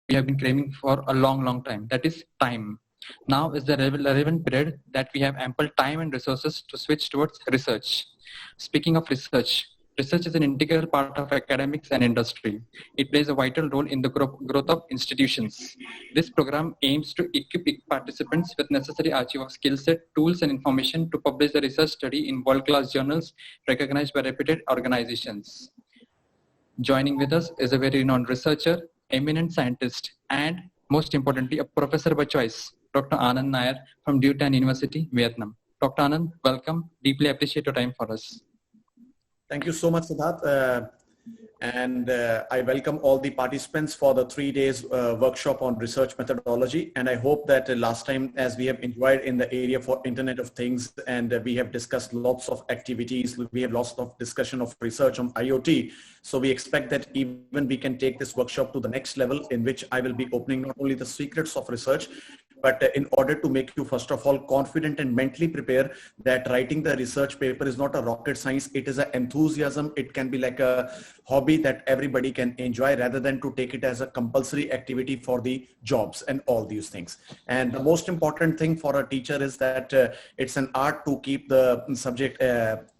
we have been craving for a long time. That is time. Now is the relevant period that we have ample time and resources to switch towards research. Speaking of research, research is an integral part of academics and industry. It plays a vital role in the growth of institutions. This program aims to equip participants with necessary archive of skill set, tools, and information to publish the research study in world-class journals recognized by reputed organizations. Joining with us is a very renowned researcher, eminent scientist, and most importantly, a professor by choice, Dr. Anand Nair from Duy Tan University, Vietnam. Dr. Anand, welcome. Deeply appreciate your time for us. Thank you so much, Siddharth. I welcome all the participants for the 3 days workshop on research methodology. And I hope that last time, as we have enjoyed in the area for Internet of Things, and we have discussed lots of activities, we have lots of discussion of research on IoT. So we expect that even we can take this workshop to the next level, in which I will be opening not only the secrets of research, but in order to make you, first of all, confident and mentally prepare that writing the research paper is not a rocket science. It is an enthusiasm. It can be like a hobby that everybody can enjoy, rather than to take it as a compulsory activity for the jobs and all these things. And the most important thing for a teacher is that it's an art to keep the subject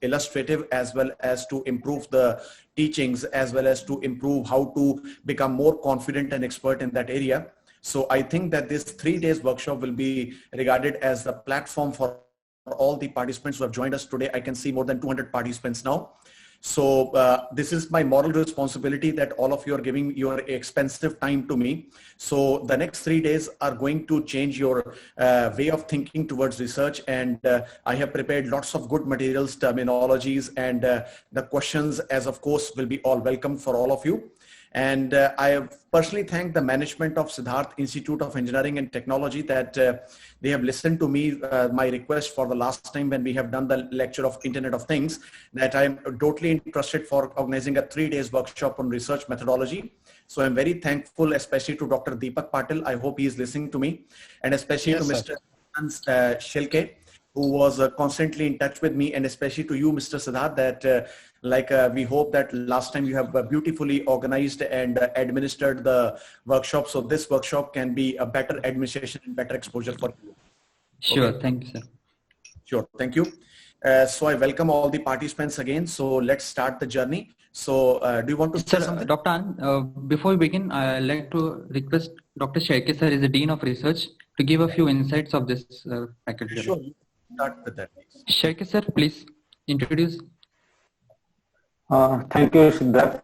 illustrative, as well as to improve the teachings, as well as to improve how to become more confident and expert in that area. So I think that this 3 days workshop will be regarded as the platform for all the participants who have joined us today. I can see more than 200 participants now. So this is my moral responsibility that all of you are giving your expensive time to me. So the next 3 days are going to change your way of thinking towards research. And I have prepared lots of good materials, terminologies, and the questions, as of course, will be all welcome for all of you. And I have personally thanked the management of Siddharth Institute of Engineering and Technology that they have listened to me, my request for the last time when we have done the lecture of Internet of Things, that I'm totally interested for organizing a 3 days workshop on research methodology. So I'm very thankful, especially to Dr. Deepak Patil. I hope he is listening to me, and especially to Mr. Shilke, who was constantly in touch with me, and especially to you, Mr. Siddharth, that we hope that last time you have beautifully organized and administered the workshop. So this workshop can be a better administration and better exposure for you. Sure. Okay. Thank you, sir. Sure. Thank you. So I welcome all the participants again. So let's start the journey. So do you want to say something? Dr. Anand, before we begin, I'd like to request Dr. Shaike sir, is the Dean of Research, to give a few insights of this faculty. Sure. Start with that, please. Shaike sir, please introduce. Thank you, Siddharth.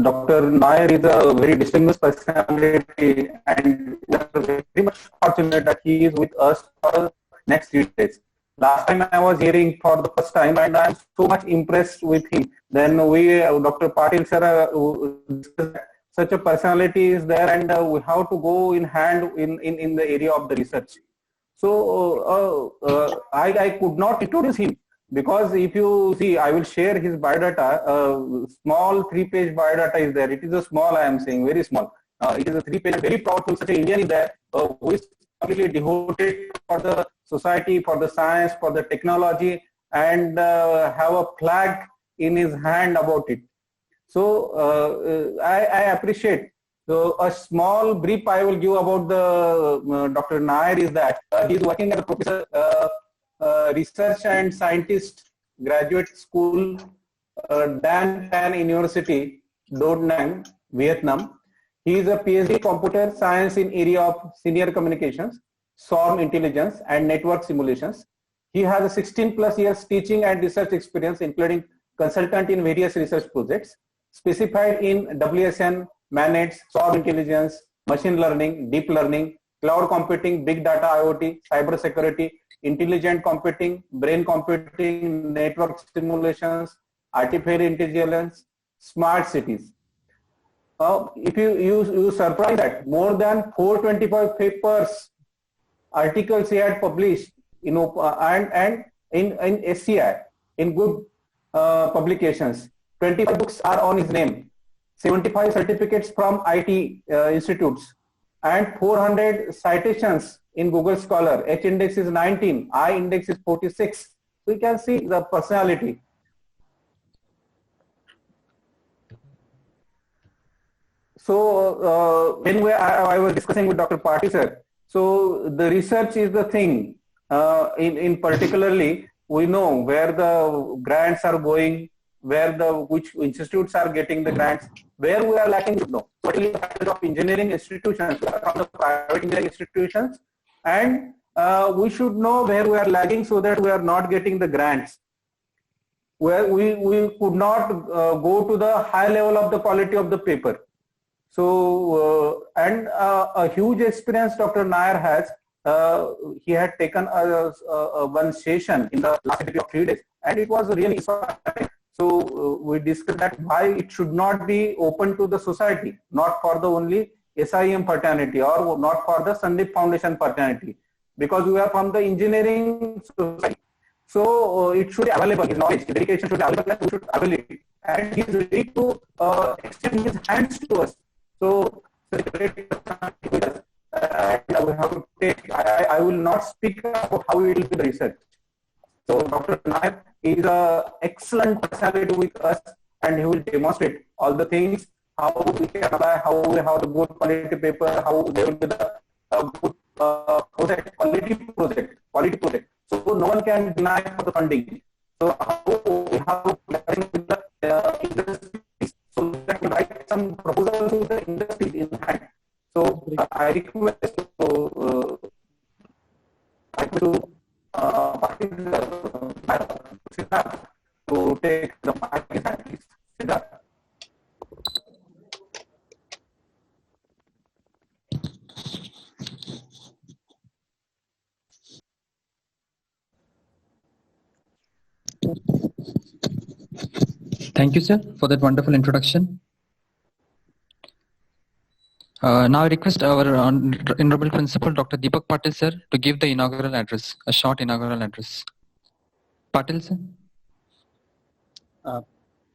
Dr. Nair is a very distinguished personality, and we are very much fortunate that he is with us for the next few days. Last time I was hearing for the first time, and I am so much impressed with him. Then Dr. Patil sir, such a personality is there, and we have to go in hand in the area of the research. So I could not introduce him, because if you see, I will share his biodata. Small 3-page biodata is there. It is a small, I am saying, very small. It is a 3-page, very powerful. Such an Indian is there who is completely devoted for the society, for the science, for the technology, and have a flag in his hand about it. So I appreciate. So a small brief I will give about the Dr. Nair is that he is working as a professor, research and scientist, graduate school, Dan Tan University, Da Nang, Vietnam. He is a PhD computer science in area of senior communications, swarm intelligence, and network simulations. He has a 16 plus years teaching and research experience, including consultant in various research projects, specified in WSN, managed, swarm intelligence, machine learning, deep learning, cloud computing, big data, IoT, cyber security, intelligent computing, brain computing, network simulations, artificial intelligence, smart cities. If you surprise that more than 425 papers, articles he had published, and in SCI, in good publications. 25 books are on his name, 75 certificates from IT institutes, and 400 citations in Google Scholar. H index is 19, I index is 46. We can see the personality. when I was discussing with Dr. Patil sir, so the research is the thing. In particularly, we know where the grants are going, which institutes are getting the grants, where we are lacking. No, totally of engineering institutions, from the private engineering institutions, and we should know where we are lagging so that we are not getting the grants. Where we could not go to the high level of the quality of the paper. So, and a huge experience Dr. Nair has. He had taken one session in the last of 3 days, and it was really inspiring. So we discussed that why it should not be open to the society, not for the only SIM fraternity or not for the Sandeep Foundation fraternity, because we are from the engineering society. So it should be available. His knowledge, his dedication should be available, and we should avail it. And he is ready to extend his hands to us. So we have to take. I will not speak about how it will be the research. So Dr. Nair is an excellent personality with us, and he will demonstrate all the things, how we can apply, how we have the good quality paper, how there will be the good project, quality project. So no one can deny for the funding. So how we have with the industries, so that we write some proposals to the industry in hand. So I request to take the mic. Thank you, sir, for that wonderful introduction. Now I request our Honorable Principal, Dr. Deepak Patil, sir, to give the inaugural address, a short inaugural address. Patil, sir.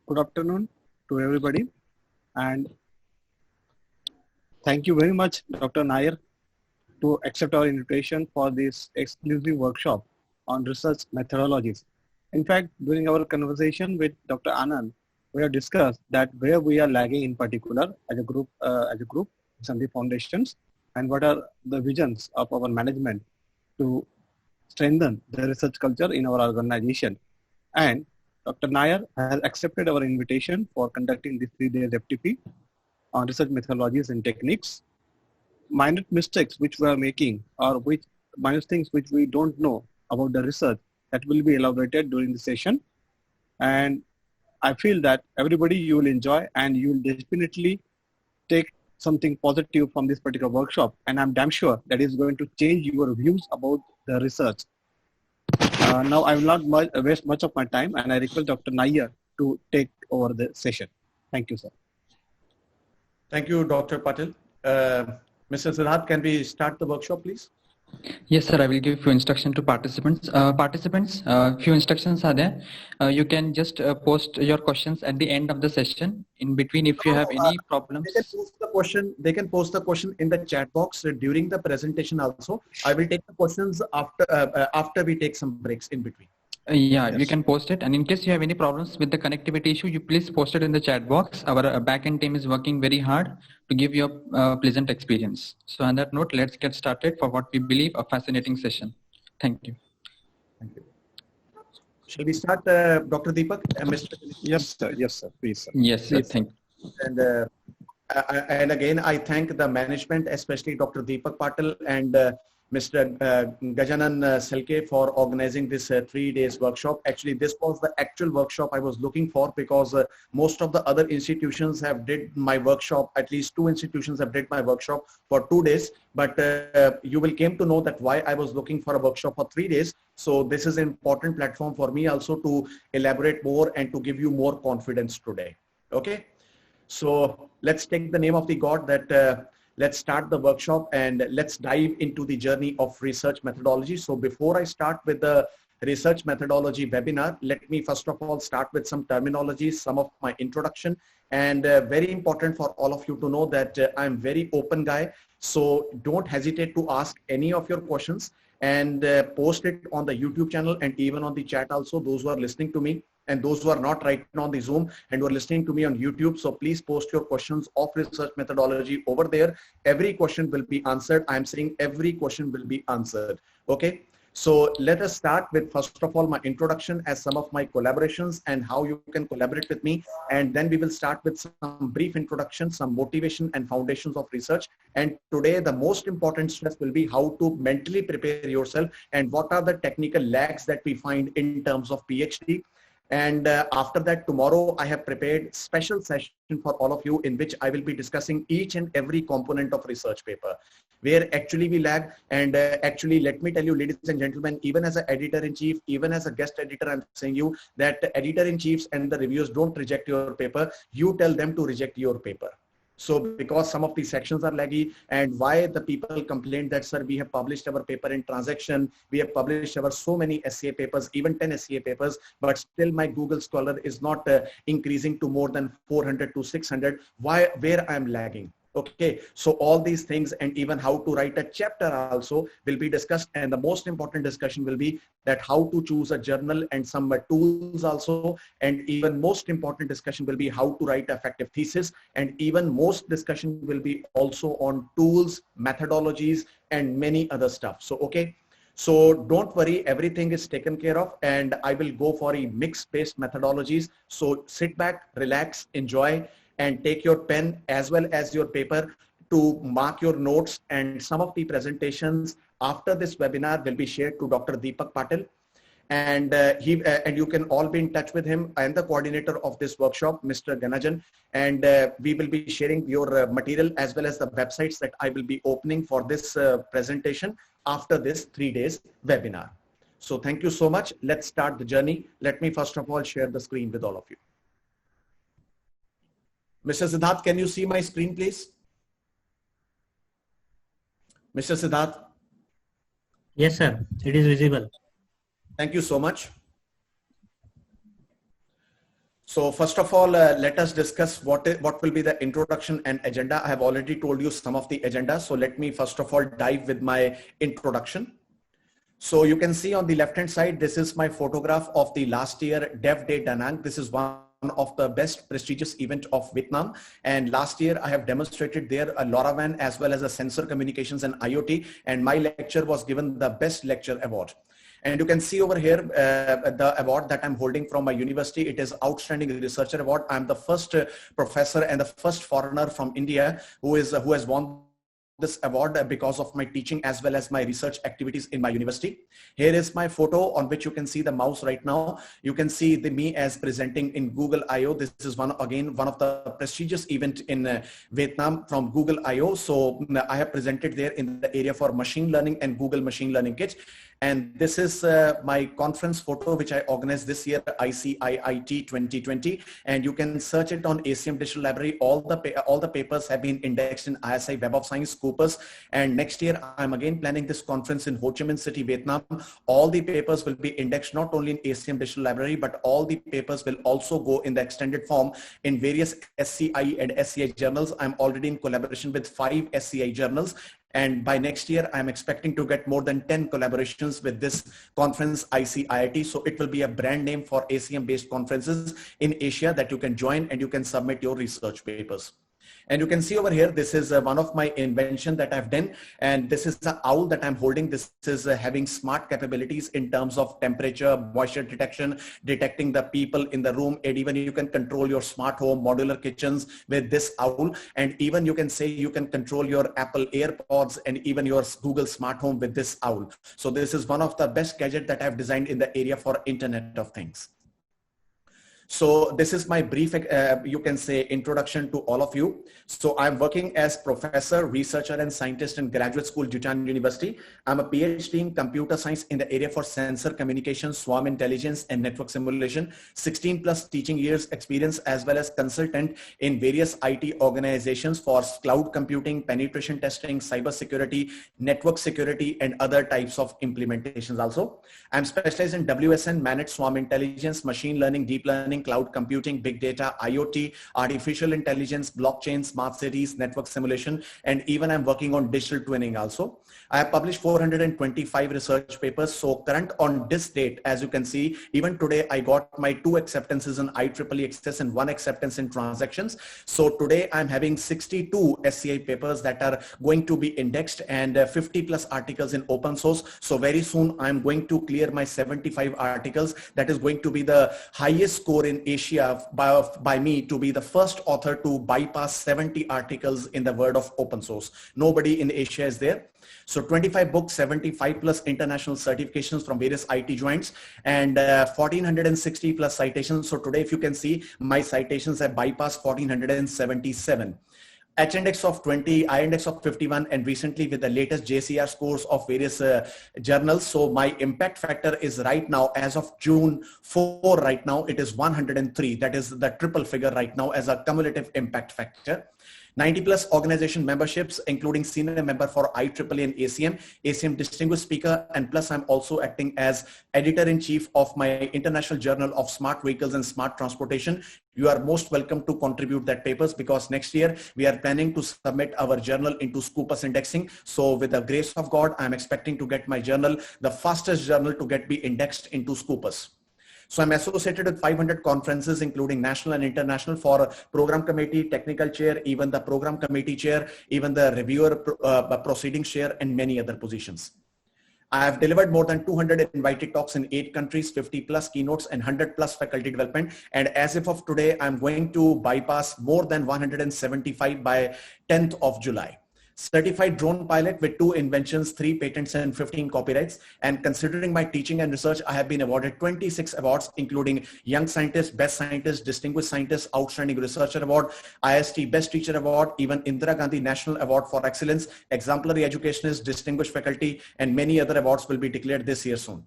Good afternoon to everybody, and thank you very much, Dr. Nair, to accept our invitation for this exclusive workshop on research methodologies. In fact, during our conversation with Dr. Anand, we have discussed that where we are lagging in particular as a group, Sandeep Foundations, and what are the visions of our management to strengthen the research culture in our organization. And Dr. Nair has accepted our invitation for conducting this 3-day FDP on research methodologies and techniques. Minor mistakes which we are making, or which minor things which we don't know about the research, that will be elaborated during the session. And I feel that everybody, you will enjoy, and you will definitely take something positive from this particular workshop. And I'm damn sure that is going to change your views about the research. Now I will not waste much of my time, and I request Dr. Nair to take over the session. Thank you, sir. Thank you, Dr. Patil. Mr. Siddharth, can we start the workshop, please? Yes, sir. I will give few instructions to participants. Few instructions are there. You can just post your questions at the end of the session. In between, if you have any problems, they can post the question in the chat box during the presentation. Also, I will take the questions after we take some breaks in between. Yes. You can post it, and in case you have any problems with the connectivity issue, you please post it in the chat box. Our backend team is working very hard to give you a pleasant experience. So on that note, let's get started for what we believe a fascinating session. Thank you. Thank you. Shall we start, Dr. Deepak? Mr. Yes, sir. Yes, sir. Please, sir. Yes, sir. Thank you. And again, I thank the management, especially Dr. Deepak Patil and Mr. Gajanan Selke for organizing this 3 days workshop. Actually, this was the actual workshop I was looking for, because most of the other institutions have did my workshop, at least 2 institutions have did my workshop for 2 days. But you will came to know that why I was looking for a workshop for 3 days. So this is an important platform for me also to elaborate more and to give you more confidence today. Okay. So let's take the name of the God that let's start the workshop and let's dive into the journey of research methodology. So before I start with the research methodology webinar, let me first of all start with some terminology, some of my introduction, and very important for all of you to know that I'm very open guy. So don't hesitate to ask any of your questions and post it on the YouTube channel and even on the chat also, those who are listening to me. and those who are not right now on the Zoom and who are listening to me on YouTube. So please post your questions of research methodology over there. Every question will be answered. I'm saying every question will be answered. Okay. So let us start with, first of all, my introduction as some of my collaborations and how you can collaborate with me. And then we will start with some brief introduction, some motivation and foundations of research. And today, the most important stress will be how to mentally prepare yourself and what are the technical lags that we find in terms of PhD. And after that, tomorrow, I have prepared special session for all of you in which I will be discussing each and every component of research paper, where actually we lag. And actually, let me tell you, ladies and gentlemen, even as an editor-in-chief, even as a guest editor, I'm saying you that editor-in-chiefs and the reviewers don't reject your paper. You tell them to reject your paper. So because some of these sections are laggy, and why the people complained that, sir, we have published our paper in transaction, we have published our so many SCA papers, even 10 SCA papers, but still my Google Scholar is not increasing to more than 400 to 600. Why, where I'm lagging? Okay, so all these things and even how to write a chapter also will be discussed. And the most important discussion will be that how to choose a journal and some tools also. And even most important discussion will be how to write effective thesis. And even most discussion will be also on tools, methodologies, and many other stuff. So, okay. So don't worry, everything is taken care of, and I will go for a mix-based methodologies. So sit back, relax, enjoy, and take your pen as well as your paper to mark your notes. And some of the presentations after this webinar will be shared to Dr. Deepak Patil. And and you can all be in touch with him. I am the coordinator of this workshop, Mr. Ganajan, and we will be sharing your material as well as the websites that I will be opening for this presentation after this 3 days webinar. So thank you so much. Let's start the journey. Let me first of all share the screen with all of you. Mr. Siddharth, can you see my screen, please? Mr. Siddharth? Yes, sir. It is visible. Thank you so much. So first of all, let us discuss what will be the introduction and agenda. I have already told you some of the agenda. So let me first of all dive with my introduction. So you can see on the left-hand side, this is my photograph of the last year Dev Day Da Nang. This is one of the best prestigious event of Vietnam. And last year I have demonstrated there a LoRaWAN as well as a sensor communications and IoT. And my lecture was given the best lecture award. And you can see over here the award that I'm holding from my university. It is Outstanding Researcher Award. I'm the first professor and the first foreigner from India who has won this award because of my teaching as well as my research activities in my university. Here is my photo on which you can see the mouse right now. You can see me as presenting in Google I/O. This is one of the prestigious event in Vietnam from Google I/O. So I have presented there in the area for machine learning and Google machine learning kits. And this is my conference photo, which I organized this year, ICIIT 2020. And you can search it on ACM Digital Library. All the papers have been indexed in ISI Web of Science, Scopus. And next year, I'm again planning this conference in Ho Chi Minh City, Vietnam. All the papers will be indexed not only in ACM Digital Library, but all the papers will also go in the extended form in various SCI and SCI journals. I'm already in collaboration with 5 SCI journals. And by next year, I'm expecting to get more than 10 collaborations with this conference, ICIIT. So it will be a brand name for ACM-based conferences in Asia that you can join and you can submit your research papers. And you can see over here, this is one of my invention that I've done. And this is the owl that I'm holding. This is having smart capabilities in terms of temperature, moisture detection, detecting the people in the room. And even you can control your smart home, modular kitchens with this owl. And even you can say you can control your Apple AirPods and even your Google smart home with this owl. So this is one of the best gadgets that I've designed in the area for Internet of Things. So this is my brief, you can say, introduction to all of you. So I'm working as professor, researcher, and scientist in Graduate School, Jutan University. I'm a PhD in computer science in the area for sensor communication, swarm intelligence, and network simulation. 16 plus teaching years experience as well as consultant in various IT organizations for cloud computing, penetration testing, cyber security, network security, and other types of implementations also. I'm specialized in WSN, managed swarm intelligence, machine learning, deep learning, learning, cloud computing, big data, IoT, artificial intelligence, blockchain, smart cities, network simulation, and even I'm working on digital twinning also. I have published 425 research papers. So current on this date, as you can see, even today, I got my 2 acceptances in IEEE Access and 1 acceptance in transactions. So today I'm having 62 SCI papers that are going to be indexed and 50 plus articles in open source. So very soon I'm going to clear my 75 articles. That is going to be the highest score in Asia by me to be the first author to bypass 70 articles in the world of open source. Nobody in Asia is there. So 25 books, 75 plus international certifications from various IT joints, and 1460 plus citations. So today, if you can see, my citations have bypassed 1477. H-index of 20, I-index of 51, and recently with the latest JCR scores of various journals. So my impact factor is right now, as of June 4, right now, it is 103. That is the triple figure right now as a cumulative impact factor. 90 plus organization memberships, including senior member for IEEE and ACM distinguished speaker, and plus I'm also acting as editor-in-chief of my International Journal of Smart Vehicles and Smart Transportation. You are most welcome to contribute that papers, because next year we are planning to submit our journal into Scopus indexing. So with the grace of God, I'm expecting to get my journal, the fastest journal to be indexed into Scopus. So I'm associated with 500 conferences, including national and international, for program committee, technical chair, even the program committee chair, even the reviewer proceedings chair, and many other positions. I have delivered more than 200 invited talks in 8 countries, 50 plus keynotes, and 100 plus faculty development. And as of today, I'm going to bypass more than 175 by 10th of July. Certified drone pilot with 2 inventions, 3 patents, and 15 copyrights. And considering my teaching and research, I have been awarded 26 awards, including Young Scientist, Best Scientist, Distinguished Scientist, Outstanding Researcher Award, IST Best Teacher Award, even Indira Gandhi National Award for Excellence, Exemplary Educationist, Distinguished Faculty, and many other awards will be declared this year soon.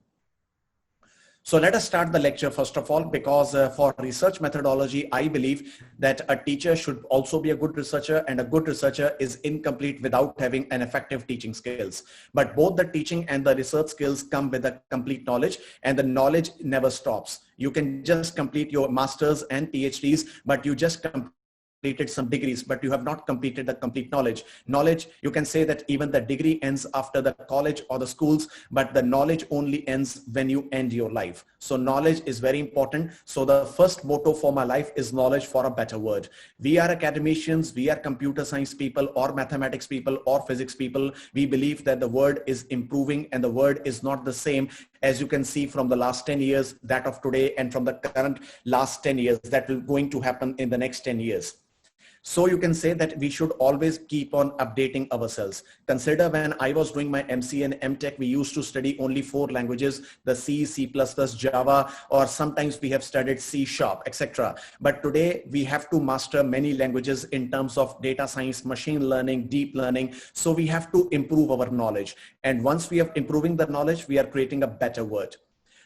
So let us start the lecture first of all, because for research methodology, I believe that a teacher should also be a good researcher, and a good researcher is incomplete without having an effective teaching skills. But both the teaching and the research skills come with a complete knowledge, and the knowledge never stops. You can just complete your masters and PhDs, but you just completed some degrees, but you have not completed the complete knowledge. Knowledge, you can say that even the degree ends after the college or the schools, but the knowledge only ends when you end your life. So knowledge is very important. So the first motto for my life is knowledge for a better world. We are academicians, we are computer science people or mathematics people or physics people. We believe that the world is improving and the world is not the same, as you can see from the last 10 years, that of today, and from the current last 10 years that will going to happen in the next 10 years. So you can say that we should always keep on updating ourselves. Consider when I was doing my MC and MTech, we used to study only 4 languages, the C, C++, Java, or sometimes we have studied C#, etc. But today we have to master many languages in terms of data science, machine learning, deep learning. So we have to improve our knowledge. And once we are improving the knowledge, we are creating a better world.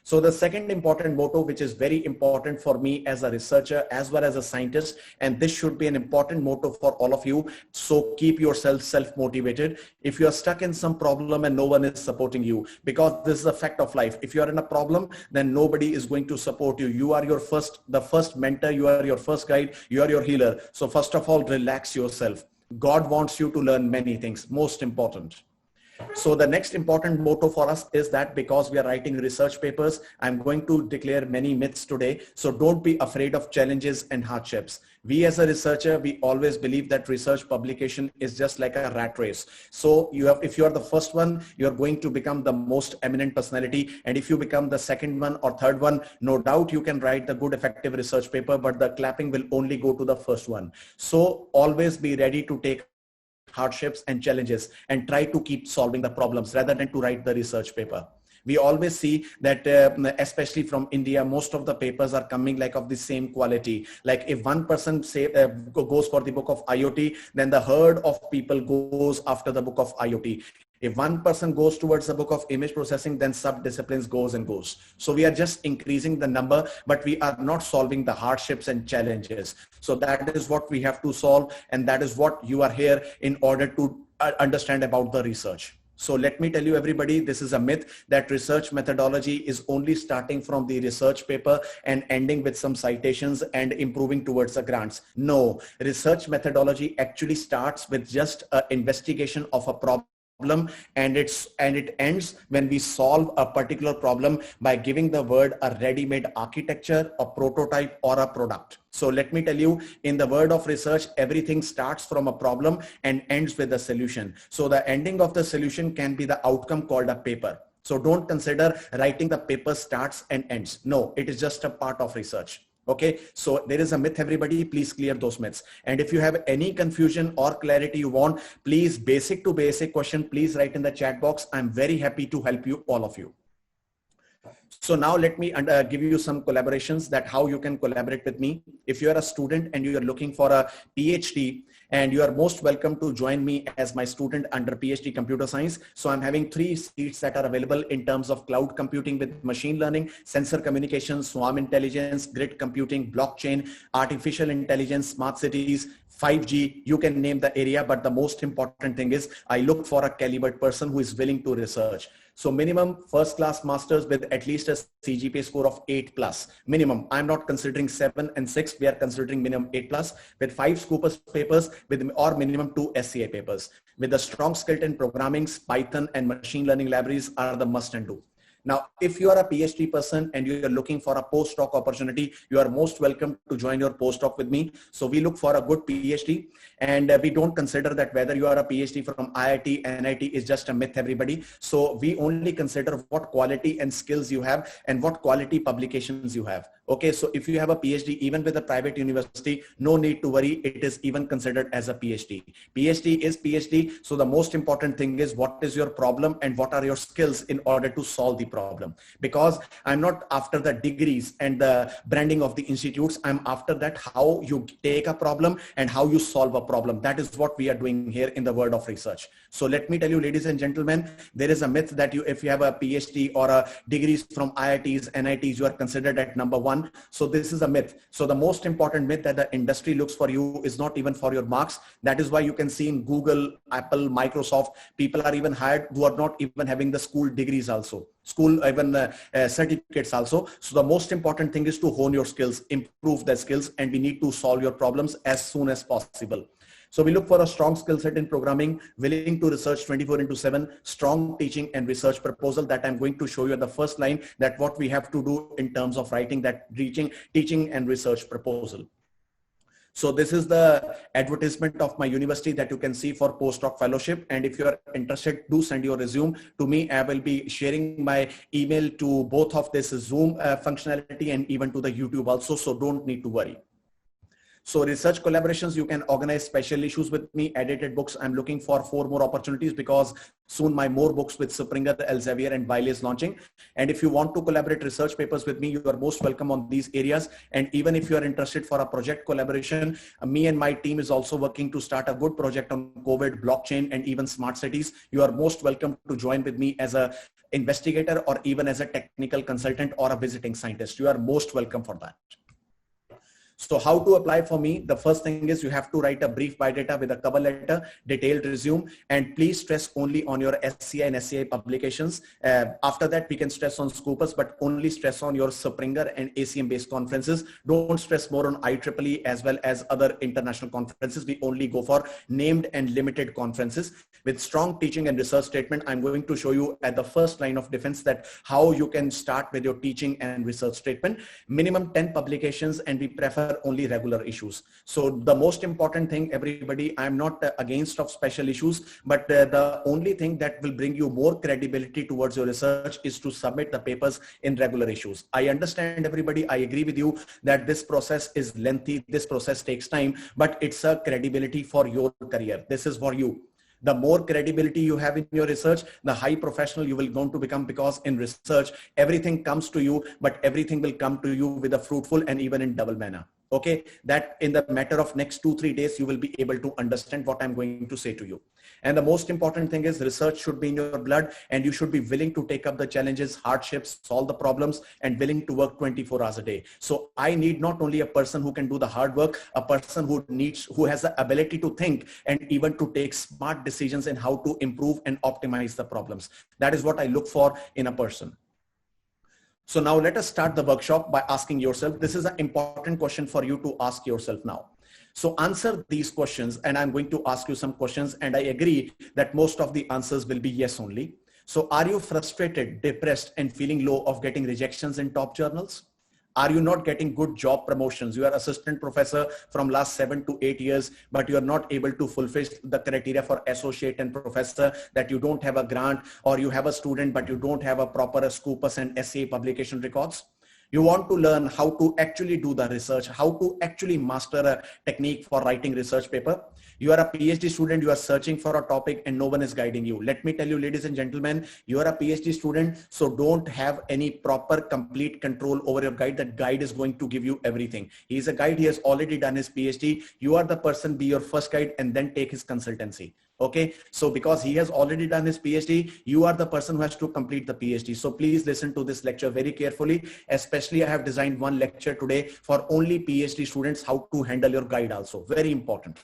So the second important motto, which is very important for me as a researcher as well as a scientist, and this should be an important motto for all of you. So keep yourself self-motivated. If you are stuck in some problem and no one is supporting you, because this is a fact of life. If you are in a problem, then nobody is going to support you. You are the first mentor, you are your first guide, you are your healer. So first of all, relax yourself. God wants you to learn many things, most important. So the next important motto for us is that because we are writing research papers, I'm going to declare many myths today. So don't be afraid of challenges and hardships. We as a researcher, we always believe that research publication is just like a rat race. So if you are the first one, you're going to become the most eminent personality. And if you become the second one or third one, no doubt you can write the good effective research paper, but the clapping will only go to the first one. So always be ready to take hardships and challenges and try to keep solving the problems rather than to write the research paper. We always see that, especially from India, most of the papers are coming like of the same quality. Like if one person goes for the book of IoT, then the herd of people goes after the book of IoT. If one person goes towards the book of image processing, then sub-disciplines goes and goes. So we are just increasing the number, but we are not solving the hardships and challenges. So that is what we have to solve. And that is what you are here in order to understand about the research. So let me tell you everybody, this is a myth that research methodology is only starting from the research paper and ending with some citations and improving towards the grants. No, research methodology actually starts with just an investigation of a problem, and it ends when we solve a particular problem by giving the word a ready-made architecture, a prototype, or a product. So let me tell you, in the world of research, everything starts from a problem and ends with a solution. So the ending of the solution can be the outcome called a paper. So don't consider writing the paper starts and ends. No, it is just a part of research. Okay, so there is a myth, everybody, please clear those myths. And if you have any confusion or clarity you want, please basic to basic question, please write in the chat box. I'm very happy to help you, all of you. So now let me give you some collaborations that how you can collaborate with me. If you are a student and you are looking for a PhD, and you are most welcome to join me as my student under PhD Computer Science. So I'm having 3 seats that are available in terms of cloud computing with machine learning, sensor communication, swarm intelligence, grid computing, blockchain, artificial intelligence, smart cities, 5G, you can name the area, but the most important thing is I look for a calibered person who is willing to research. So minimum first class masters with at least a CGPA score of 8+. Minimum, I'm not considering 7 and 6, we are considering minimum 8+, with 5 Scoopers papers with or minimum 2 SCA papers. With a strong skill in programming, Python and machine learning libraries are the must and do. Now, if you are a PhD person and you are looking for a postdoc opportunity, you are most welcome to join your postdoc with me. So we look for a good PhD, and we don't consider that whether you are a PhD from IIT, NIT is just a myth, everybody. So we only consider what quality and skills you have and what quality publications you have. Okay, so if you have a PhD, even with a private university, no need to worry. It is even considered as a PhD. PhD is PhD. So the most important thing is what is your problem and what are your skills in order to solve the problem. Because I'm not after the degrees and the branding of the institutes. I'm after that how you take a problem and how you solve a problem. That is what we are doing here in the world of research. So let me tell you, ladies and gentlemen, there is a myth that if you have a PhD or a degrees from IITs, NITs, you are considered at number 1. So this is a myth. So the most important myth that the industry looks for you is not even for your marks. That is why you can see in Google, Apple, Microsoft, people are even hired who are not even having the school degrees also. School even certificates also. So the most important thing is to hone your skills, improve the skills, and we need to solve your problems as soon as possible. So we look for a strong skill set in programming, willing to research 24/7, strong teaching and research proposal that I'm going to show you at the first line that what we have to do in terms of writing that teaching and research proposal. So this is the advertisement of my university that you can see for postdoc fellowship. And if you are interested, do send your resume to me. I will be sharing my email to both of this Zoom functionality and even to the YouTube also. So don't need to worry. So research collaborations, you can organize special issues with me, edited books. I'm looking for 4 more opportunities because soon my more books with Springer, Elsevier and Wiley is launching. And if you want to collaborate research papers with me, you are most welcome on these areas. And even if you are interested for a project collaboration, me and my team is also working to start a good project on COVID, blockchain, and even smart cities. You are most welcome to join with me as a investigator or even as a technical consultant or a visiting scientist. You are most welcome for that. So how to apply for me? The first thing is you have to write a brief biodata with a cover letter, detailed resume, and please stress only on your SCI and SCI publications. After that, we can stress on Scoopers, but only stress on your Springer and ACM based conferences. Don't stress more on IEEE as well as other international conferences. We only go for named and limited conferences. With strong teaching and research statement, I'm going to show you at the first line of defense that how you can start with your teaching and research statement. Minimum 10 publications, and we prefer only regular issues. So the most important thing, everybody, I'm not against of special issues, but the only thing that will bring you more credibility towards your research is to submit the papers in regular issues. I understand, everybody, I agree with you that this process is lengthy, this process takes time, but it's a credibility for your career. This is for you. The more credibility you have in your research, the high professional you will going to become, because in research, everything comes to you, but everything will come to you with a fruitful and even in double manner. Okay, that in the matter of next 2-3 days, you will be able to understand what I'm going to say to you. And the most important thing is research should be in your blood, and you should be willing to take up the challenges, hardships, solve the problems, and willing to work 24 hours a day. So I need not only a person who can do the hard work, a person who has the ability to think and even to take smart decisions in how to improve and optimize the problems. That is what I look for in a person. So now let us start the workshop by asking yourself, this is an important question for you to ask yourself now. So answer these questions, and I'm going to ask you some questions, and I agree that most of the answers will be yes only. So are you frustrated, depressed, and feeling low of getting rejections in top journals? Are you not getting good job promotions? You are assistant professor from last 7 to 8 years, but you are not able to fulfill the criteria for associate and professor, that you don't have a grant, or you have a student, but you don't have a proper Scopus and SA publication records. You want to learn how to actually do the research, how to actually master a technique for writing research paper. You are a PhD student, you are searching for a topic and no one is guiding you. Let me tell you, ladies and gentlemen, you are a PhD student, so don't have any proper complete control over your guide. That guide is going to give you everything. He is a guide, he has already done his PhD. You are the person, be your first guide and then take his consultancy. Okay, so because he has already done his PhD, you are the person who has to complete the PhD. So please listen to this lecture very carefully. Especially I have designed one lecture today for only PhD students, how to handle your guide also. Very important.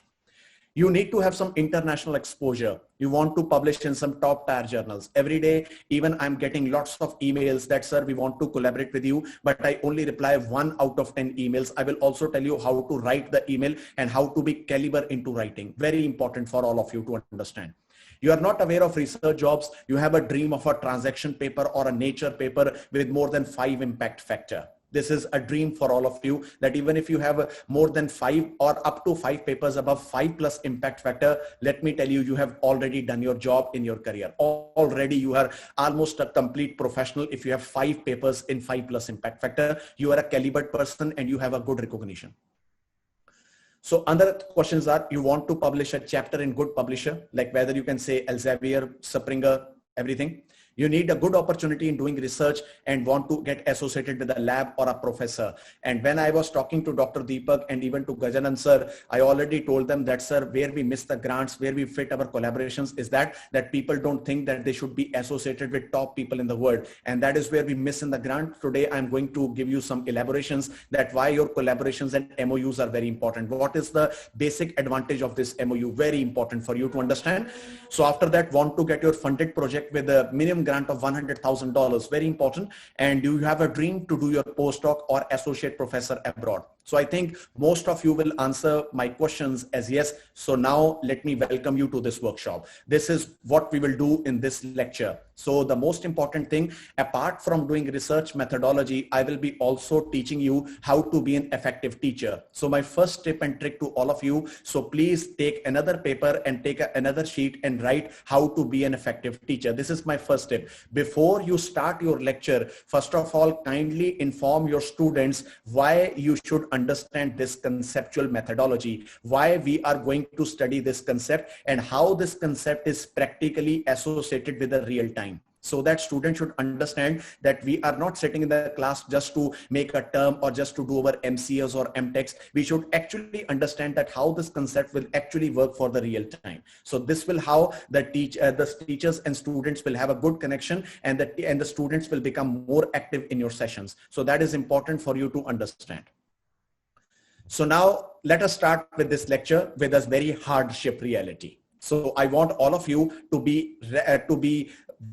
You need to have some international exposure. You want to publish in some top tier journals. Every day, even I'm getting lots of emails that, sir, we want to collaborate with you, but I only reply 1 out of 10 emails. I will also tell you how to write the email and how to be caliber into writing. Very important for all of you to understand. You are not aware of research jobs. You have a dream of a transaction paper or a nature paper with more than 5 impact factor. This is a dream for all of you, that even if you have more than 5 or up to 5 papers above 5+ impact factor, let me tell you, you have already done your job in your career. Already you are almost a complete professional. If you have 5 papers in 5+ impact factor, you are a calibered person and you have a good recognition. So other questions are, you want to publish a chapter in good publisher, like whether you can say Elsevier, Springer, everything. You need a good opportunity in doing research and want to get associated with a lab or a professor. And when I was talking to Dr. Deepak and even to Gajanan sir, I already told them that, sir, where we miss the grants, where we fit our collaborations is that people don't think that they should be associated with top people in the world. And that is where we miss in the grant. Today, I'm going to give you some elaborations that why your collaborations and MOUs are very important. What is the basic advantage of this MOU? Very important for you to understand. So after that, want to get your funded project with a minimum grant of $100,000, very important. And do you have a dream to do your postdoc or associate professor abroad? So I think most of you will answer my questions as yes. So now let me welcome you to this workshop. This is what we will do in this lecture. So the most important thing, apart from doing research methodology, I will be also teaching you how to be an effective teacher. So my first tip and trick to all of you, so please take another paper and take another sheet and write how to be an effective teacher. This is my first tip. Before you start your lecture, first of all, kindly inform your students why you should understand this conceptual methodology, why we are going to study this concept and how this concept is practically associated with the real time. So that students should understand that we are not sitting in the class just to make a term or just to do our MCAs or MTechs. We should actually understand that how this concept will actually work for the real time. So this will how the teachers and students will have a good connection, and the students will become more active in your sessions. So that is important for you to understand. So now let us start with this lecture with a very hardship reality. So I want all of you to be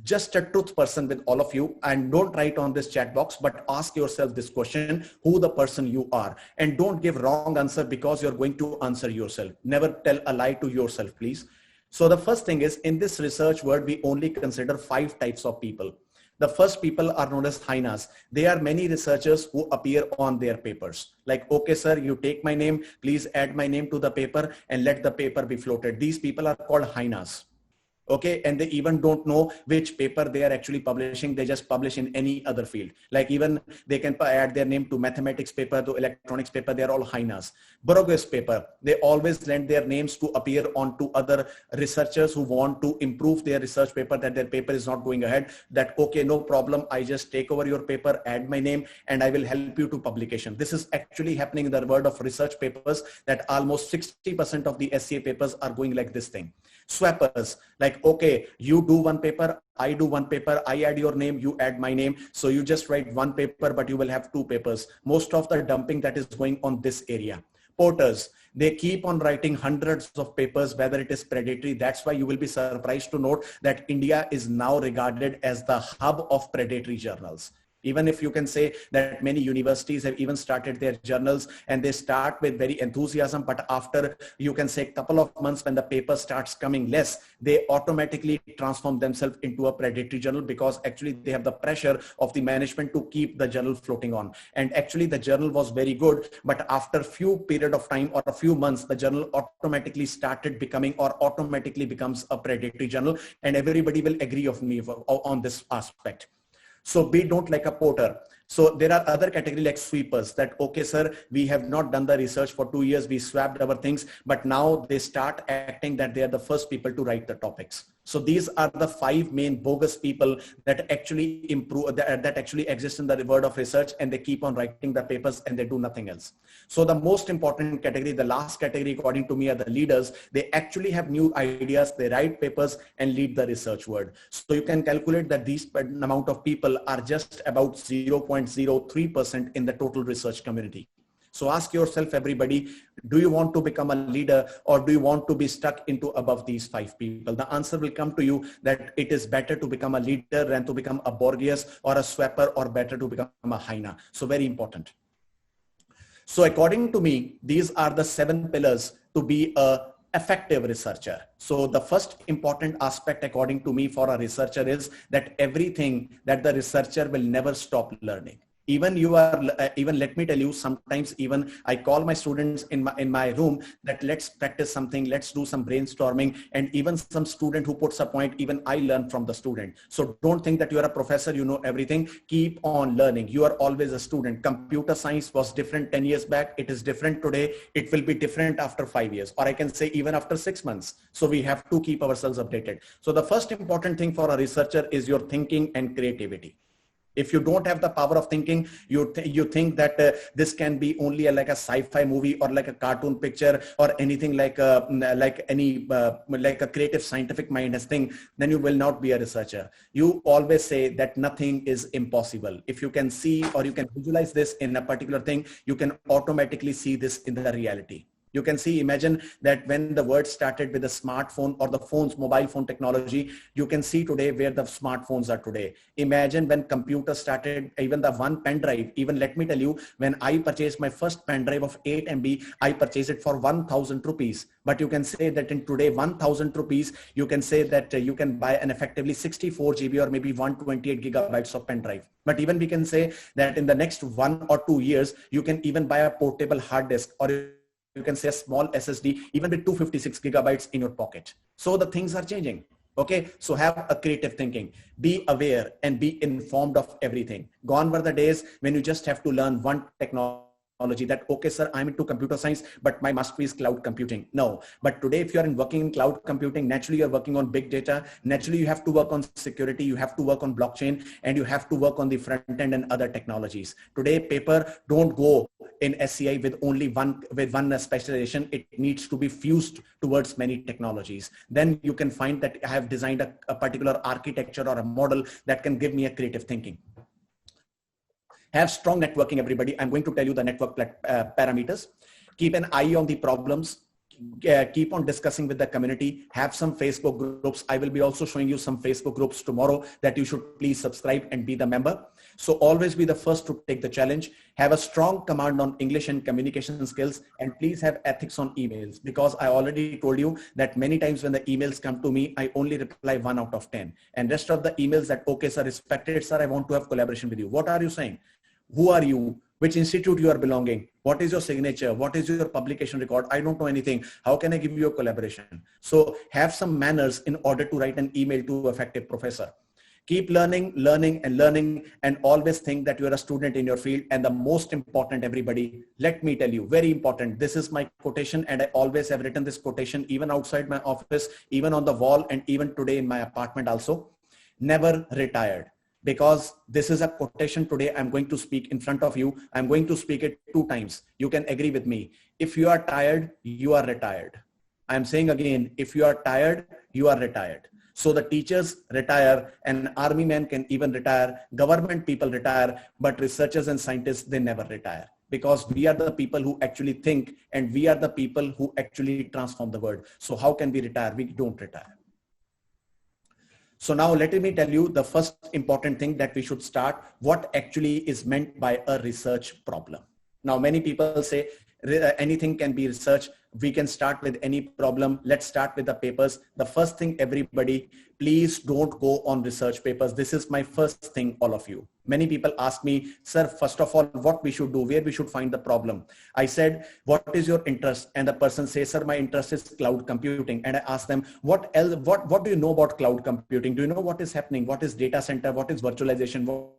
just a truth person with all of you, and don't write on this chat box, but ask yourself this question, who the person you are, and don't give wrong answer because you're going to answer yourself. Never tell a lie to yourself, please. So the first thing is, in this research world, we only consider 5 types of people. The first people are known as hyenas. They are many researchers who appear on their papers. Like, okay, sir, you take my name, please add my name to the paper and let the paper be floated. These people are called hyenas. Okay, and they even don't know which paper they are actually publishing. They just publish in any other field. Like even they can add their name to mathematics paper, to electronics paper. They are all hyenas. Bourgeois paper, they always lend their names to appear onto other researchers who want to improve their research paper, that their paper is not going ahead, that okay, no problem, I just take over your paper, add my name, and I will help you to publication. This is actually happening in the world of research papers, that almost 60% of the SCA papers are going like this thing. Swappers, like, okay, you do one paper, I do one paper, I add your name, you add my name. So you just write one paper, but you will have two papers. Most of the dumping that is going on this area. Porters, they keep on writing hundreds of papers, whether it is predatory. That's why you will be surprised to note that India is now regarded as the hub of predatory journals. Even if you can say that many universities have even started their journals and they start with very enthusiasm, but after you can say a couple of months when the paper starts coming less, they automatically transform themselves into a predatory journal, because actually they have the pressure of the management to keep the journal floating on. And actually the journal was very good, but after few period of time or a few months, the journal automatically started becoming or automatically becomes a predatory journal, and everybody will agree of me on this aspect. So we don't like a porter. So there are other category like sweepers, that okay sir, we have not done the research for 2 years, we swapped our things, but now they start acting that they are the first people to write the topics. So these are the 5 main bogus people that actually that actually exist in the world of research, and they keep on writing the papers and they do nothing else. So the most important category, the last category according to me, are the leaders. They actually have new ideas, they write papers and lead the research world. So you can calculate that these amount of people are just about 0.03% in the total research community. So ask yourself, everybody, do you want to become a leader, or do you want to be stuck into above these 5 people? The answer will come to you that it is better to become a leader than to become a Borgias or a swapper, or better to become a hyena. So very important. So according to me, these are the 7 pillars to be a effective researcher. So the first important aspect according to me for a researcher is that everything that the researcher will never stop learning. Even you are, even let me tell you, sometimes even I call my students in my room that let's practice something, let's do some brainstorming, and even some student who puts a point, even I learn from the student. So don't think that you are a professor, you know everything. Keep on learning. You are always a student. Computer science was different 10 years back. It is different today. It will be different after 5 years, or I can say even after 6 months. So we have to keep ourselves updated. So the first important thing for a researcher is your thinking and creativity. If you don't have the power of thinking, you think that this can be only like a sci-fi movie or like a cartoon picture or anything like a creative scientific minded thing, then you will not be a researcher. You always say that nothing is impossible. If you can see or you can visualize this in a particular thing, you can automatically see this in the reality. You can see, imagine that when the word started with the smartphone or the phones, mobile phone technology, you can see today where the smartphones are today. Imagine when computers started, even the one pen drive, even let me tell you, when I purchased my first pen drive of 8 MB, I purchased it for 1,000 rupees. But you can say that in today, 1,000 rupees, you can say that you can buy an effectively 64 GB or maybe 128 gigabytes of pen drive. But even we can say that in the next 1 or 2 years, you can even buy a portable hard disk, or you can say a small SSD, even with 256 gigabytes in your pocket. So the things are changing. Okay, so have a creative thinking, be aware and be informed of everything. Gone were the days when you just have to learn one technology, that okay sir, I'm into computer science, but my mastery is cloud computing. No, but today if you are working in cloud computing, naturally you're working on big data, naturally you have to work on security, you have to work on blockchain, and you have to work on the front end and other technologies. Today paper don't go in SCI with only one specialization. It needs to be fused towards many technologies. Then you can find that I have designed a particular architecture or a model that can give me a creative thinking. Have strong networking, everybody. I'm going to tell you the network parameters. Keep an eye on the problems. Keep on discussing with the community. Have some Facebook groups. I will be also showing you some Facebook groups tomorrow that you should please subscribe and be the member. So always be the first to take the challenge. Have a strong command on English and communication skills, and please have ethics on emails, because I already told you that many times when the emails come to me, I only reply 1 out of 10, and rest of the emails that okay sir, respected sir, I want to have collaboration with you. What are you saying? Who are you which institute you are belonging, what is your signature, what is your publication record, I don't know anything, how can I give you a collaboration? So have some manners in order to write an email to effective professor. Keep learning, learning and learning, and always think that you are a student in your field. And the most important, everybody, let me tell you, very important, this is my quotation, and I always have written this quotation even outside my office, even on the wall, and even today in my apartment also. Never retired. Because this is a quotation today I'm going to speak in front of you. I'm going to speak it 2 times. You can agree with me. If you are tired, you are retired. I'm saying again, if you are tired, you are retired. So the teachers retire, and army men can even retire, government people retire, but researchers and scientists, they never retire. Because we are the people who actually think, and we are the people who actually transform the world. So how can we retire? We don't retire. So now let me tell you the first important thing that we should start, what actually is meant by a research problem. Now many people say anything can be research. We can start with any problem. Let's start with the papers. The first thing, everybody, please don't go on research papers. This is my first thing, all of you. Many people ask me, sir, first of all, what we should do, where we should find the problem. I said, what is your interest? And the person says, sir, my interest is cloud computing. And I ask them, what else, what do you know about cloud computing? Do you know what is happening? What is data center? What is virtualization? What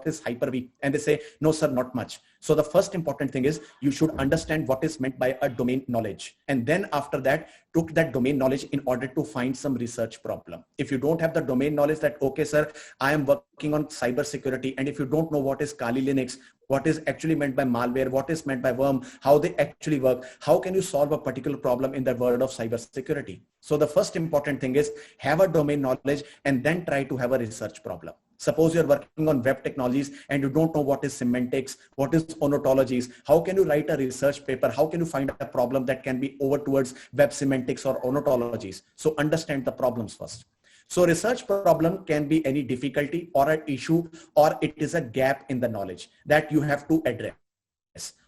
is Hyper-V? And they say, no, sir, not much. So the first important thing is you should understand what is meant by a domain knowledge. And then after that, took that domain knowledge in order to find some research problem. If you don't have the domain knowledge that, okay, sir, I am working on cyber security. And if you don't know what is Kali Linux, what is actually meant by malware, what is meant by worm, how they actually work, how can you solve a particular problem in the world of cyber security? So the first important thing is have a domain knowledge and then try to have a research problem. Suppose you're working on web technologies and you don't know what is semantics, what is ontologies. How can you write a research paper? How can you find a problem that can be over towards web semantics or ontologies? So understand the problems first. So research problem can be any difficulty or an issue, or it is a gap in the knowledge that you have to address.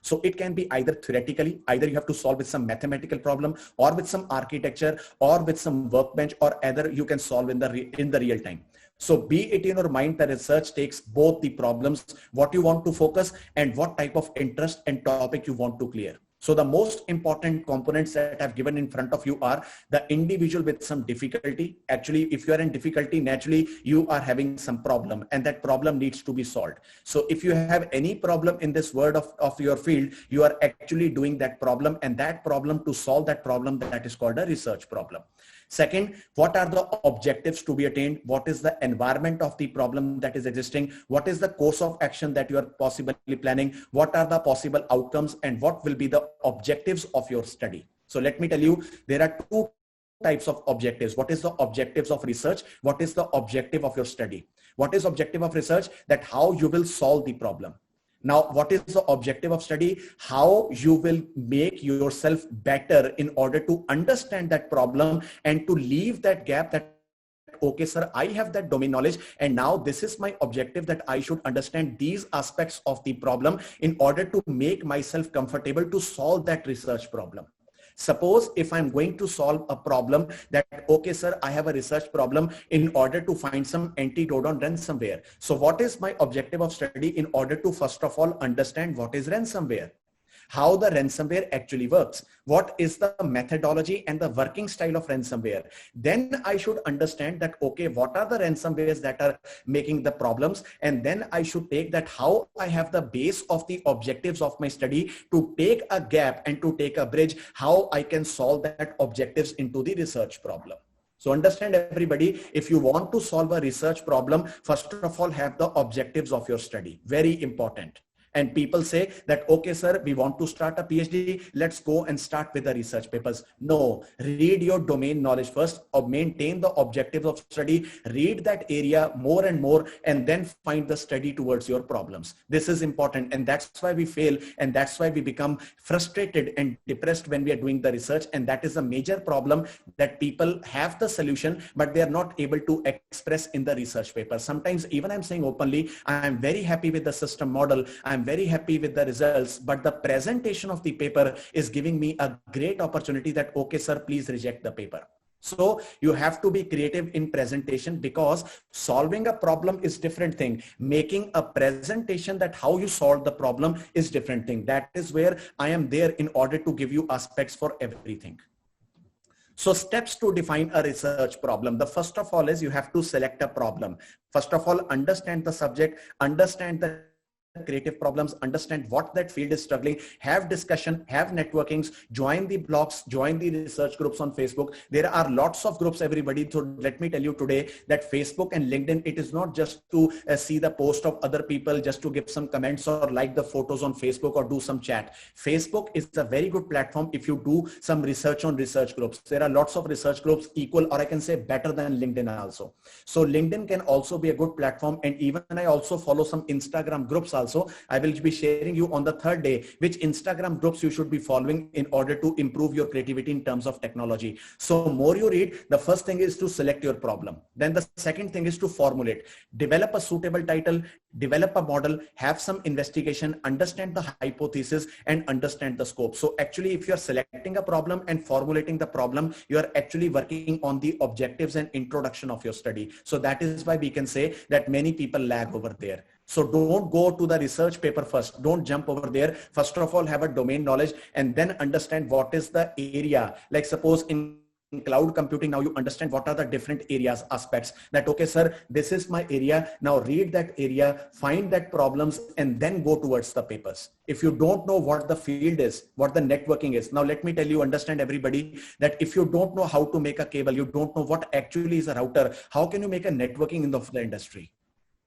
So it can be either theoretically, either you have to solve with some mathematical problem or with some architecture or with some workbench, or either you can solve in the real time. So be it in your mind that research takes both the problems, what you want to focus and what type of interest and topic you want to clear. So the most important components that I've given in front of you are the individual with some difficulty. Actually, if you are in difficulty, naturally you are having some problem, and that problem needs to be solved. So if you have any problem in this world of your field, you are actually doing that problem, and that problem, to solve that problem, that is called a research problem. Second, what are the objectives to be attained? What is the environment of the problem that is existing? What is the course of action that you are possibly planning? What are the possible outcomes, and what will be the objectives of your study? So let me tell you, there are 2 types of objectives. What is the objectives of research? What is the objective of your study? What is objective of research? That how you will solve the problem. Now, what is the objective of study? How you will make yourself better in order to understand that problem and to leave that gap that, okay, sir, I have that domain knowledge, and now this is my objective, that I should understand these aspects of the problem in order to make myself comfortable to solve that research problem. Suppose if I'm going to solve a problem that, okay, sir, I have a research problem in order to find some antidote on ransomware. So what is my objective of study? In order to first of all understand what is ransomware, how the ransomware actually works, what is the methodology and the working style of ransomware. Then I should understand that, okay, what are the ransomwares that are making the problems, and then I should take that how I have the base of the objectives of my study to take a gap and to take a bridge, how I can solve that objectives into the research problem. So understand, everybody, if you want to solve a research problem, first of all, have the objectives of your study. Very important. And people say that, okay, sir, we want to start a PhD. Let's go and start with the research papers. No, read your domain knowledge first, or maintain the objectives of study, read that area more and more, and then find the study towards your problems. This is important. And that's why we fail. And that's why we become frustrated and depressed when we are doing the research. And that is a major problem, that people have the solution, but they are not able to express in the research paper. Sometimes even I'm saying openly, I am very happy with the system model. I'm very happy with the results, but the presentation of the paper is giving me a great opportunity that, okay, sir, please reject the paper. So you have to be creative in presentation, because solving a problem is different thing. Making a presentation that how you solve the problem is different thing. That is where I am there in order to give you aspects for everything. So steps to define a research problem. The first of all is you have to select a problem. First of all, understand the subject, understand the creative problems, understand what that field is struggling, have discussion, have networkings, join the blogs, join the research groups on Facebook. There are lots of groups, everybody. So let me tell you today that Facebook and LinkedIn, it is not just to see the post of other people, just to give some comments or like the photos on Facebook or do some chat. Facebook is a very good platform if you do some research on research groups. There are lots of research groups equal, or I can say better than LinkedIn also. So LinkedIn can also be a good platform. And even I also follow some Instagram groups also. I will be sharing you on the third day which Instagram groups you should be following in order to improve your creativity in terms of technology. So more you read, the first thing is to select your problem. Then the second thing is to formulate, develop a suitable title, develop a model, have some investigation, understand the hypothesis and understand the scope. So actually, if you're selecting a problem and formulating the problem, you are actually working on the objectives and introduction of your study. So that is why we can say that many people lag over there. So don't go to the research paper first. Don't jump over there. First of all, have a domain knowledge and then understand what is the area. Like suppose in cloud computing, now you understand what are the different areas, aspects that, okay, sir, this is my area. Now read that area, find that problems and then go towards the papers. If you don't know what the field is, what the networking is, now let me tell you, understand everybody, that if you don't know how to make a cable, you don't know what actually is a router, how can you make a networking in the industry?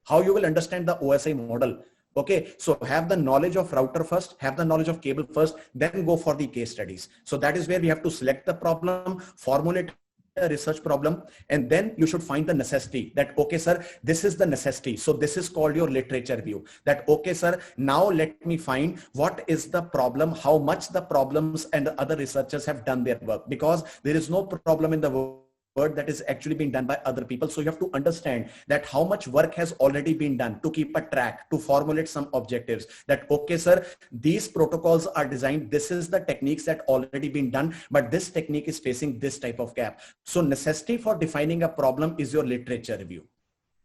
How you will understand the OSI model? Okay, so have the knowledge of router first, have the knowledge of cable first, then go for the case studies. So that is where we have to select the problem, formulate a research problem, and then you should find the necessity that, okay, sir, this is the necessity. So this is called your literature view, that, okay, sir, now let me find what is the problem, how much the problems and the other researchers have done their work, because there is no problem in the world that is actually being done by other people. So you have to understand that how much work has already been done to keep a track, to formulate some objectives, that, okay, sir, these protocols are designed, this is the techniques that already been done, but this technique is facing this type of gap. So necessity for defining a problem is your literature review.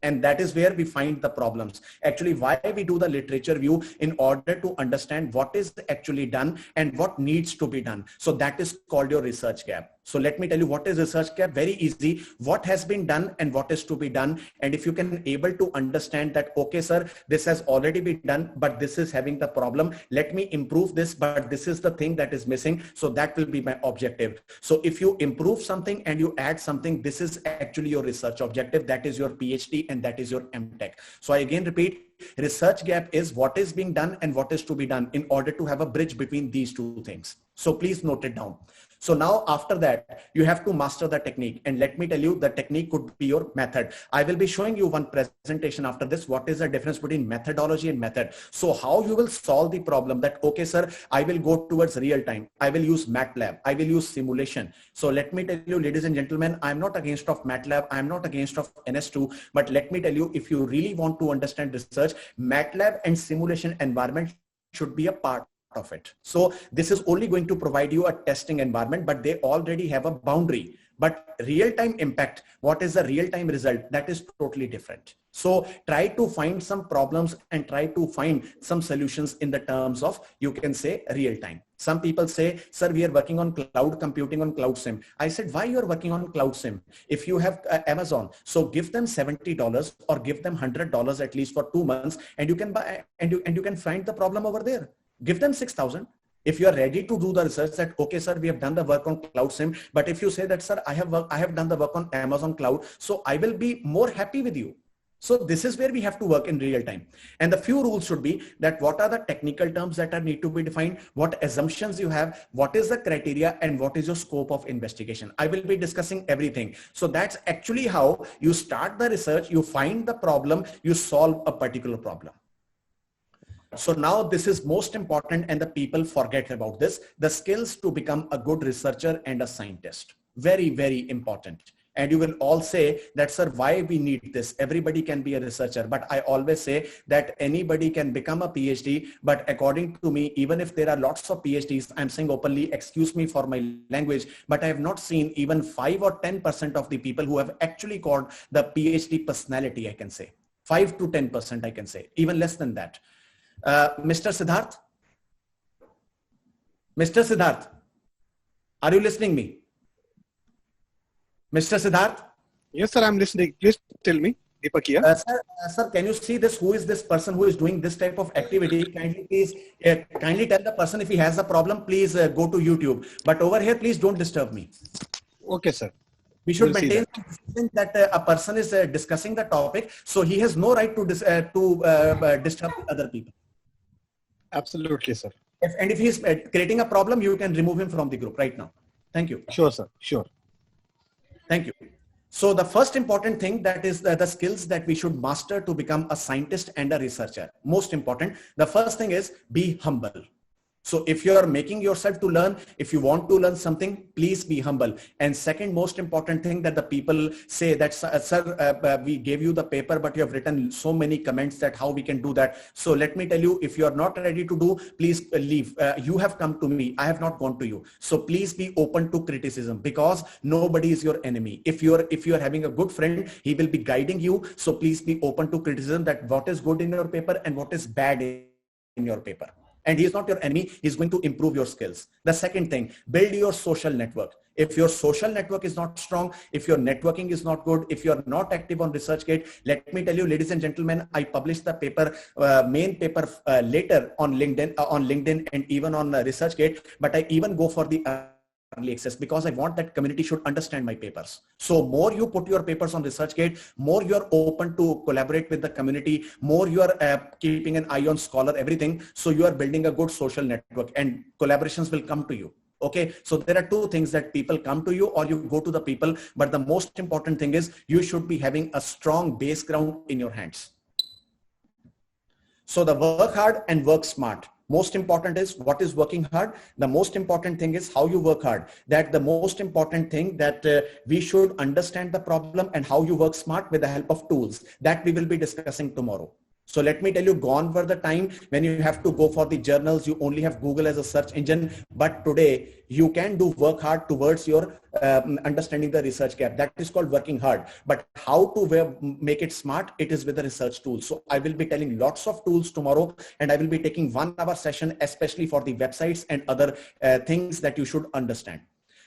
And that is where we find the problems. Actually, why we do the literature review, in order to understand what is actually done and what needs to be done. So that is called your research gap. So let me tell you what is research gap. Very easy. What has been done and what is to be done. And if you can able to understand that, okay, sir, this has already been done, but this is having the problem. Let me improve this, but this is the thing that is missing. So that will be my objective. So if you improve something and you add something, this is actually your research objective. That is your PhD and that is your MTech. So I again repeat, research gap is what is being done and what is to be done, in order to have a bridge between these two things. So please note it down. So now after that, you have to master the technique. And let me tell you, the technique could be your method. I will be showing you one presentation after this. What is the difference between methodology and method? So how you will solve the problem that, okay, sir, I will go towards real time. I will use MATLAB. I will use simulation. So let me tell you, ladies and gentlemen, I'm not against of MATLAB. I'm not against of NS2, but let me tell you, if you really want to understand research, MATLAB and simulation environment should be a part of it. So this is only going to provide you a testing environment, but they already have a boundary. But real-time impact, what is the real-time result? That is totally different. So try to find some problems and try to find some solutions in the terms of, you can say, real time. Some people say, sir, we are working on cloud computing on Cloud SIM. I said, why you are working on Cloud SIM? If you have Amazon, so give them $70 or give them $100 at least for 2 months, and you can buy and you can find the problem over there. Give them 6,000. If you are ready to do the research that, okay, sir, we have done the work on Cloud SIM, but if you say that, sir, I have done the work on Amazon Cloud, so I will be more happy with you. So this is where we have to work in real time. And the few rules should be that what are the technical terms that are need to be defined, what assumptions you have, what is the criteria, and what is your scope of investigation. I will be discussing everything. So that's actually how you start the research, you find the problem, you solve a particular problem. So now this is most important, and the people forget about this, the skills to become a good researcher and a scientist. Very, very important. And you will all say that, sir, why we need this? Everybody can be a researcher. But I always say that anybody can become a PhD. But according to me, even if there are lots of PhDs, I'm saying openly, excuse me for my language, but I have not seen even 5 or 10% of the people who have actually got the PhD personality, I can say. 5 to 10%, I can say, even less than that. Mr. Siddharth? Mr. Siddharth, are you listening me? Mr. Siddharth? Yes, sir, I'm listening. Please tell me. Deepak here. Sir, can you see this? Who is this person who is doing this type of activity? Kindly please, kindly tell the person if he has a problem, please go to YouTube. But over here, please don't disturb me. Okay, sir. We should maintain that a person is discussing the topic, so he has no right to disturb other people. Absolutely, sir. And if he's creating a problem, you can remove him from the group right now. Thank you. Sure, sir. Sure. Thank you. So the first important thing, that is the skills that we should master to become a scientist and a researcher. Most important. The first thing is be humble. So if you are making yourself to learn, if you want to learn something, please be humble. And second most important thing that the people say that, sir, we gave you the paper, but you have written so many comments that how we can do that. So let me tell you, if you are not ready to do, please leave. You have come to me. I have not gone to you. So please be open to criticism, because nobody is your enemy. If you are having a good friend, he will be guiding you. So please be open to criticism, that what is good in your paper and what is bad in your paper. And he is not your enemy. He's going to improve your skills. The second thing, build your social network. If your social network is not strong, if your networking is not good, if you're not active on ResearchGate, let me tell you, ladies and gentlemen, I published the paper, main paper later on LinkedIn and even on ResearchGate, but I even go for the early access, because I want that community should understand my papers. So more you put your papers on ResearchGate, more you're open to collaborate with the community, more you are keeping an eye on Scholar, everything. So you are building a good social network and collaborations will come to you. Okay, so there are two things, that people come to you or you go to the people, but the most important thing is you should be having a strong base ground in your hands. So the work hard and work smart. Most important is what is working hard. The most important thing is how you work hard. That the most important thing that we should understand the problem and how you work smart with the help of tools that we will be discussing tomorrow. So let me tell you, gone were the time when you have to go for the journals, you only have Google as a search engine. But today you can do work hard towards your understanding the research gap. That is called working hard. But how to make it smart? It is with the research tools. So I will be telling lots of tools tomorrow, and I will be taking 1 hour session, especially for the websites and other things that you should understand.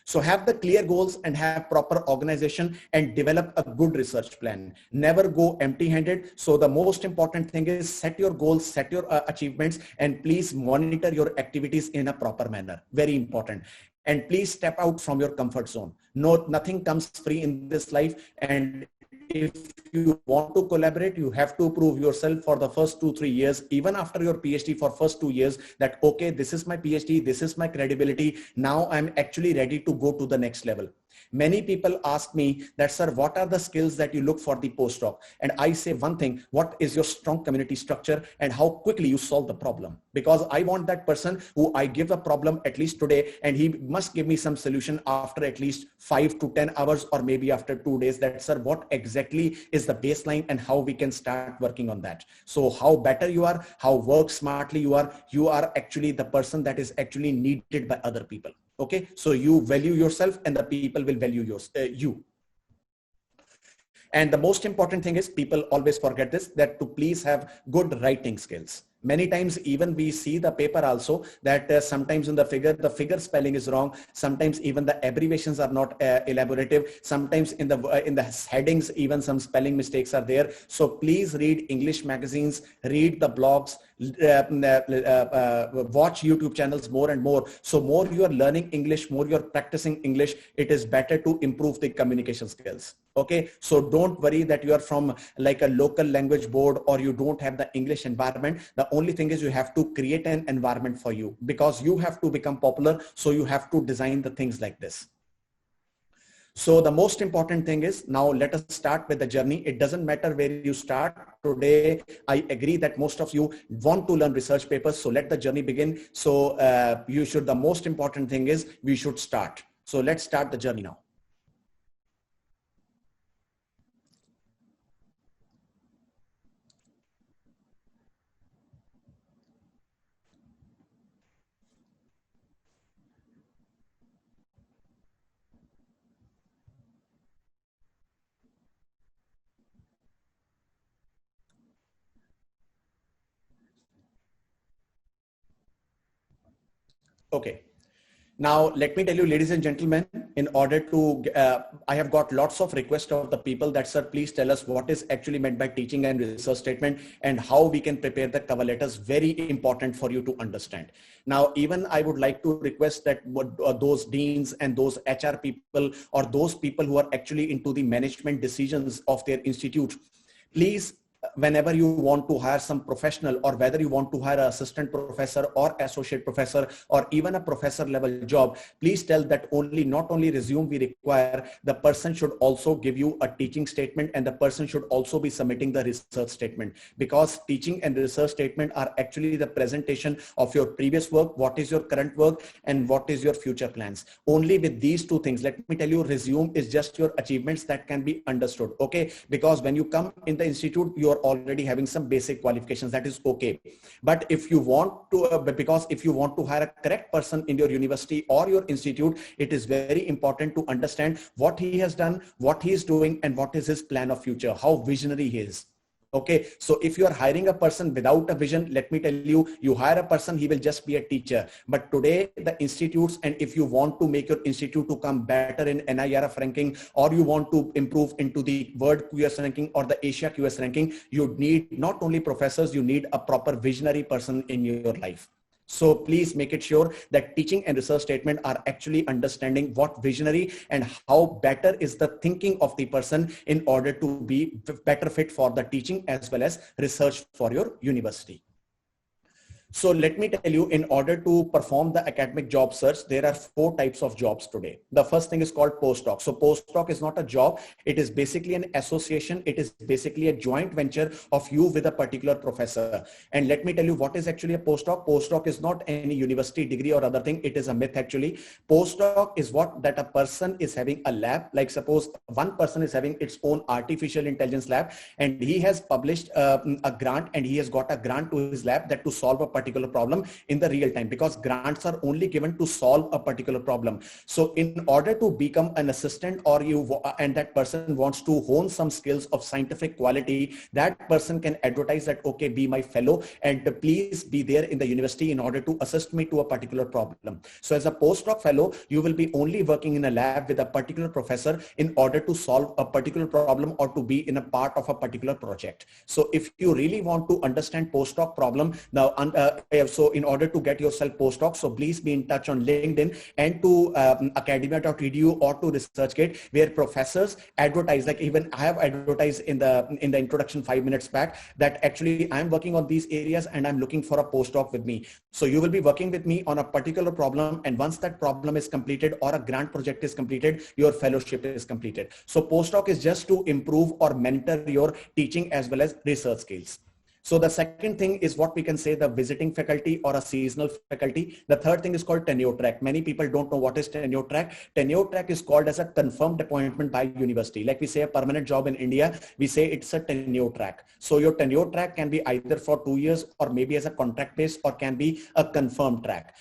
So have the clear goals and have proper organization and develop a good research plan. Never go empty-handed. So the most important thing is set your goals, set your achievements, and please monitor your activities in a proper manner. Very important. And please step out from your comfort zone. No, nothing comes free in this life. And if you want to collaborate, you have to prove yourself for the first 2-3 years, even after your PhD for first 2 years, that, okay, this is my PhD, this is my credibility. Now I'm actually ready to go to the next level. Many people ask me that, sir, what are the skills that you look for the postdoc? And I say one thing, what is your strong community structure and how quickly you solve the problem? Because I want that person who I give a problem at least today, and he must give me some solution after at least 5 to 10 hours or maybe after 2 days. That, sir, what exactly is the baseline and how we can start working on that. So how better you are, how work smartly you are actually the person that is actually needed by other people. Okay, so you value yourself and the people will value you. And the most important thing is, people always forget this, that to please have good writing skills. Many times even we see the paper also that sometimes in the figure spelling is wrong. Sometimes even the abbreviations are not elaborative. Sometimes in the headings even some spelling mistakes are there. So please read English magazines, read the blogs, watch YouTube channels more and more. So more you are learning English, more you are practicing English, it is better to improve the communication skills. Okay, so don't worry that you are from like a local language board or you don't have the English environment. The only thing is you have to create an environment for you, because you have to become popular. So you have to design the things like this. So the most important thing is, now let us start with the journey. It doesn't matter where you start. Today, I agree that most of you want to learn research papers. So let the journey begin. So the most important thing is we should start. So let's start the journey now. Okay. Now, let me tell you, ladies and gentlemen, in order to, I have got lots of requests of the people that, sir, please tell us what is actually meant by teaching and research statement and how we can prepare the cover letters. Very important for you to understand. Now, even I would like to request that those deans and those HR people or those people who are actually into the management decisions of their institute, please, whenever you want to hire some professional or whether you want to hire an assistant professor or associate professor or even a professor level job, please tell that not only resume we require, the person should also give you a teaching statement and the person should also be submitting the research statement, because teaching and research statement are actually the presentation of your previous work, what is your current work and what is your future plans. Only with these two things, let me tell you, resume is just your achievements that can be understood. Okay, because when you come in the institute, you are already having some basic qualifications, that is okay. But if you want to, because if you want to hire a correct person in your university or your institute, it is very important to understand what he has done, what he is doing, and what is his plan of future, how visionary he is. Okay, so if you are hiring a person without a vision, let me tell you, you hire a person, he will just be a teacher. But today the institutes, and if you want to make your institute to come better in NIRF ranking, or you want to improve into the world QS ranking or the Asia QS ranking, you need not only professors, you need a proper visionary person in your life. So please make it sure that teaching and research statement are actually understanding what visionary and how better is the thinking of the person in order to be better fit for the teaching as well as research for your university. So let me tell you, in order to perform the academic job search, there are 4 types of jobs today. The first thing is called postdoc. So postdoc is not a job. It is basically an association. It is basically a joint venture of you with a particular professor. And let me tell you what is actually a postdoc. Postdoc is not any university degree or other thing. It is a myth actually. Postdoc is what that a person is having a lab. Like suppose one person is having its own artificial intelligence lab and he has published a grant and he has got a grant to his lab that to solve a particular problem in the real time, because grants are only given to solve a particular problem. So in order to become an assistant or and that person wants to hone some skills of scientific quality, that person can advertise that, okay, be my fellow and please be there in the university in order to assist me to a particular problem. So as a postdoc fellow, you will be only working in a lab with a particular professor in order to solve a particular problem or to be in a part of a particular project. So if you really want to understand postdoc problem, now so in order to get yourself postdoc, so please be in touch on LinkedIn and to academia.edu or to ResearchGate, where professors advertise, like even I have advertised in the introduction 5 minutes back that actually I'm working on these areas and I'm looking for a postdoc with me. So you will be working with me on a particular problem, and once that problem is completed or a grant project is completed, your fellowship is completed. So postdoc is just to improve or mentor your teaching as well as research skills. So the second thing is what we can say the visiting faculty or a seasonal faculty. The third thing is called tenure track. Many people don't know what is tenure track. Tenure track is called as a confirmed appointment by university. Like we say a permanent job in India, we say it's a tenure track. So your tenure track can be either for 2 years or maybe as a contract base or can be a confirmed track.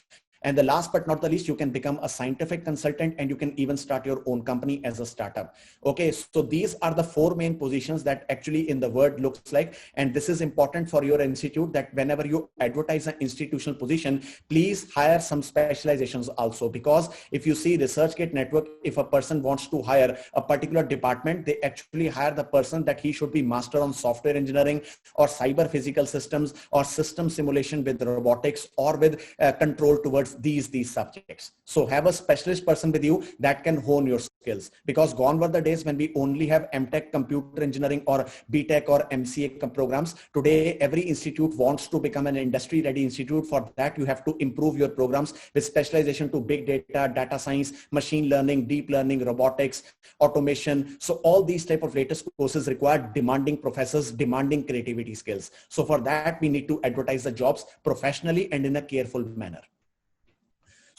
And the last but not the least, you can become a scientific consultant and you can even start your own company as a startup. Okay, so these are the 4 main positions that actually in the word looks like. And this is important for your institute that whenever you advertise an institutional position, please hire some specializations also. Because if you see ResearchGate network, if a person wants to hire a particular department, they actually hire the person that he should be master on software engineering or cyber physical systems or system simulation with robotics or with control towards these subjects. So have a specialist person with you that can hone your skills, because gone were the days when we only have MTech computer engineering or BTech or MCA programs. Today every institute wants to become an industry ready institute. For that you have to improve your programs with specialization to big data, data science, machine learning, deep learning, robotics, automation. So all these type of latest courses require demanding professors, demanding creativity skills. So for that we need to advertise the jobs professionally and in a careful manner.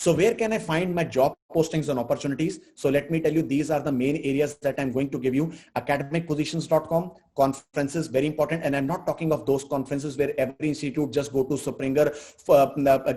So where can I find my job postings and opportunities? So let me tell you, these are the main areas that I'm going to give you: academicpositions.com, conferences, very important. And I'm not talking of those conferences where every institute just go to Springer,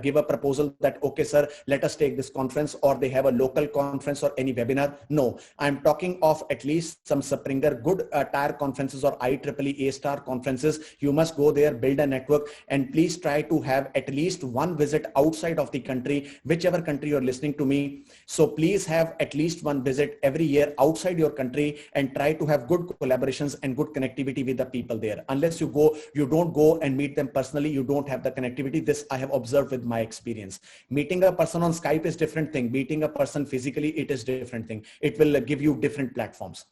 give a proposal that, okay, sir, let us take this conference, or they have a local conference or any webinar. No, I'm talking of at least some Springer good tier conferences or IEEE A-star conferences. You must go there, build a network, and please try to have at least one visit outside of the country, whichever country you're listening to me. So please have at least one visit every year outside your country and try to have good collaborations and good connectivity with the people there. Unless you don't go and meet them personally, you don't have the connectivity. This I have observed with my experience. Meeting a person on Skype is different thing. Meeting a person physically, it is different thing. It will give you different platforms.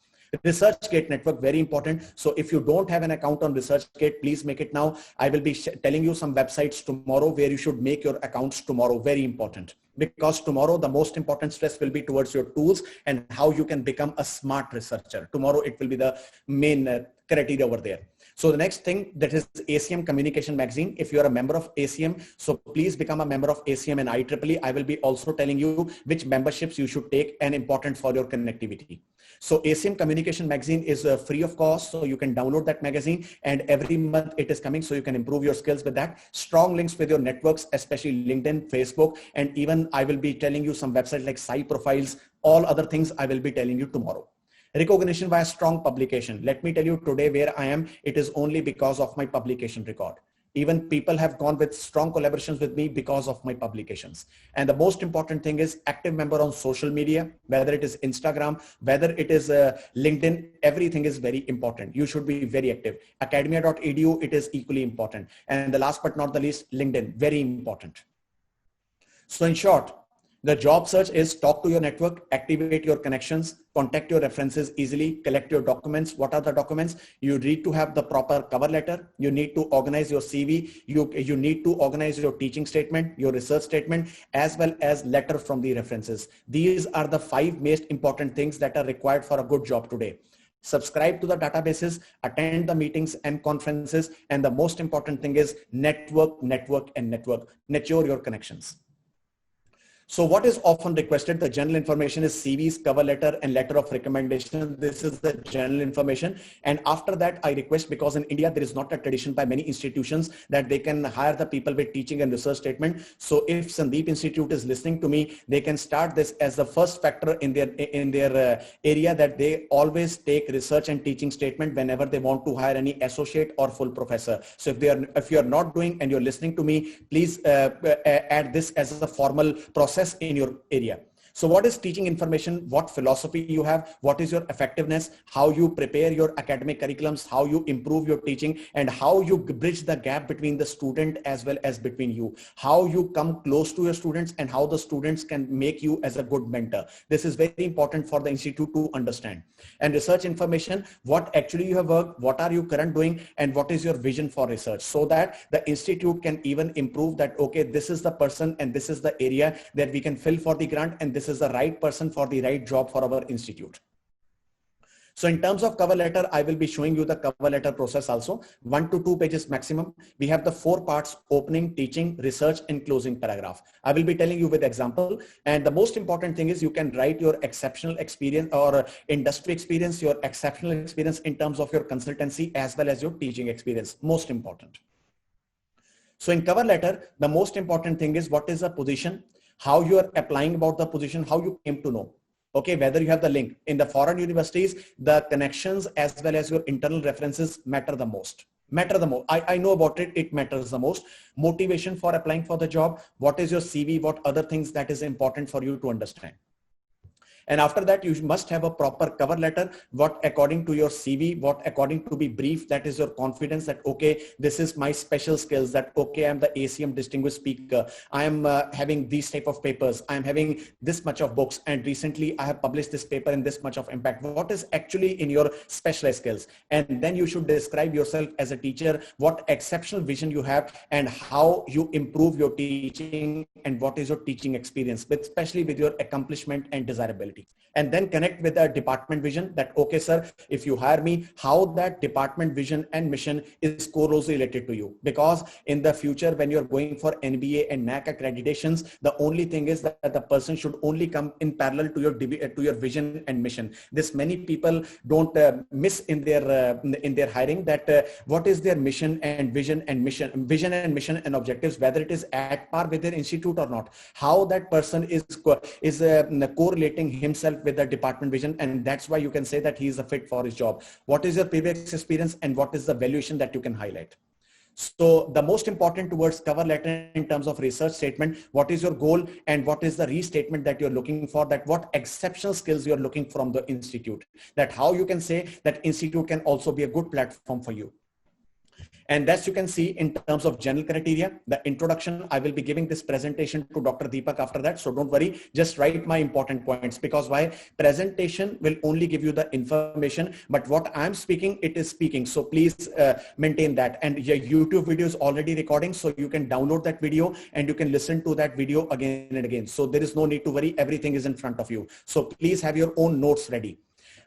ResearchGate network, very important. So if you don't have an account on ResearchGate, please make it now. I will be telling you some websites tomorrow where you should make your accounts tomorrow. Very important, because tomorrow the most important stress will be towards your tools and how you can become a smart researcher. Tomorrow it will be the main criteria over there. So the next thing, that is ACM Communication Magazine. If you are a member of ACM, so please become a member of ACM and IEEE. I will be also telling you which memberships you should take and important for your connectivity. So ACM Communication Magazine is free of cost, so you can download that magazine, and every month it is coming, so you can improve your skills with that. Strong links with your networks, especially LinkedIn, Facebook, and even I will be telling you some websites like Sci Profiles. All other things I will be telling you tomorrow. Recognition by a strong publication. Let me tell you today where I am. It is only because of my publication record. Even people have gone with strong collaborations with me because of my publications. And the most important thing is active member on social media, whether it is Instagram, whether it is LinkedIn, everything is very important. You should be very active. Academia.edu, it is equally important. And the last but not the least, LinkedIn, very important. So in short, the job search is talk to your network, activate your connections, contact your references easily, collect your documents. What are the documents? You need to have the proper cover letter. You need to organize your CV. You need to organize your teaching statement, your research statement, as well as letter from the references. These are the 5 most important things that are required for a good job today. Subscribe to the databases, attend the meetings and conferences. And the most important thing is network, network, and network. Nurture your connections. So what is often requested? The general information is CVs, cover letter, and letter of recommendation. This is the general information. And after that, I request, because in India, there is not a tradition by many institutions that they can hire the people with teaching and research statement. So if Sandeep Institute is listening to me, they can start this as the first factor in their area, that they always take research and teaching statement whenever they want to hire any associate or full professor. So if you are not doing and you're listening to me, please add this as a formal process in your area. So what is teaching information? What philosophy you have? What is your effectiveness? How you prepare your academic curriculums? How you improve your teaching? And how you bridge the gap between the student as well as between you? How you come close to your students and how the students can make you as a good mentor? This is very important for the institute to understand. And research information, what actually you have worked, what are you currently doing, and what is your vision for research, so that the institute can even improve that, okay, this is the person and this is the area that we can fill for the grant, and this is the right person for the right job for our institute. So in terms of cover letter, I will be showing you the cover letter process also. 1 to 2 pages maximum. We have the 4 parts: opening, teaching, research, and closing paragraph. I will be telling you with example. And the most important thing is you can write your exceptional experience or industry experience, your exceptional experience in terms of your consultancy as well as your teaching experience. Most important. So in cover letter, the most important thing is what is the position, how you are applying about the position, how you came to know. Okay, whether you have the link. In the foreign universities, the connections as well as your internal references matter the most. I know about it. It matters the most. Motivation for applying for the job. What is your CV? What other things that is important for you to understand? And after that, you must have a proper cover letter, what according to your CV, what according to be brief, that is your confidence that, okay, this is my special skills, that, okay, I'm the ACM distinguished speaker. I am having these type of papers. I'm having this much of books. And recently I have published this paper in this much of impact. What is actually in your specialized skills? And then you should describe yourself as a teacher, what exceptional vision you have and how you improve your teaching and what is your teaching experience, especially with your accomplishment and desirability. opportunity. And then connect with the department vision that, okay, sir, if you hire me, how that department vision and mission is closely related to you. Because in the future, when you're going for NBA and NAC accreditations, the only thing is that the person should only come in parallel to your vision and mission. This many people don't miss in their hiring, that what is their mission and vision and mission and objectives, whether it is at par with their institute or not, how that person is correlating himself with the department vision, and that's why you can say that he is a fit for his job. What is your previous experience and what is the valuation that you can highlight? So the most important towards cover letter in terms of research statement, what is your goal and what is the restatement that you're looking for, that what exceptional skills you're looking from the institute, that how you can say that institute can also be a good platform for you. And as you can see in terms of general criteria, the introduction, I will be giving this presentation to Dr. Deepak after that. So don't worry, just write my important points, because why? Presentation will only give you the information, but what I'm speaking, it is speaking. So please maintain that. And your YouTube video is already recording, so you can download that video and you can listen to that video again and again. So there is no need to worry. Everything is in front of you. So please have your own notes ready.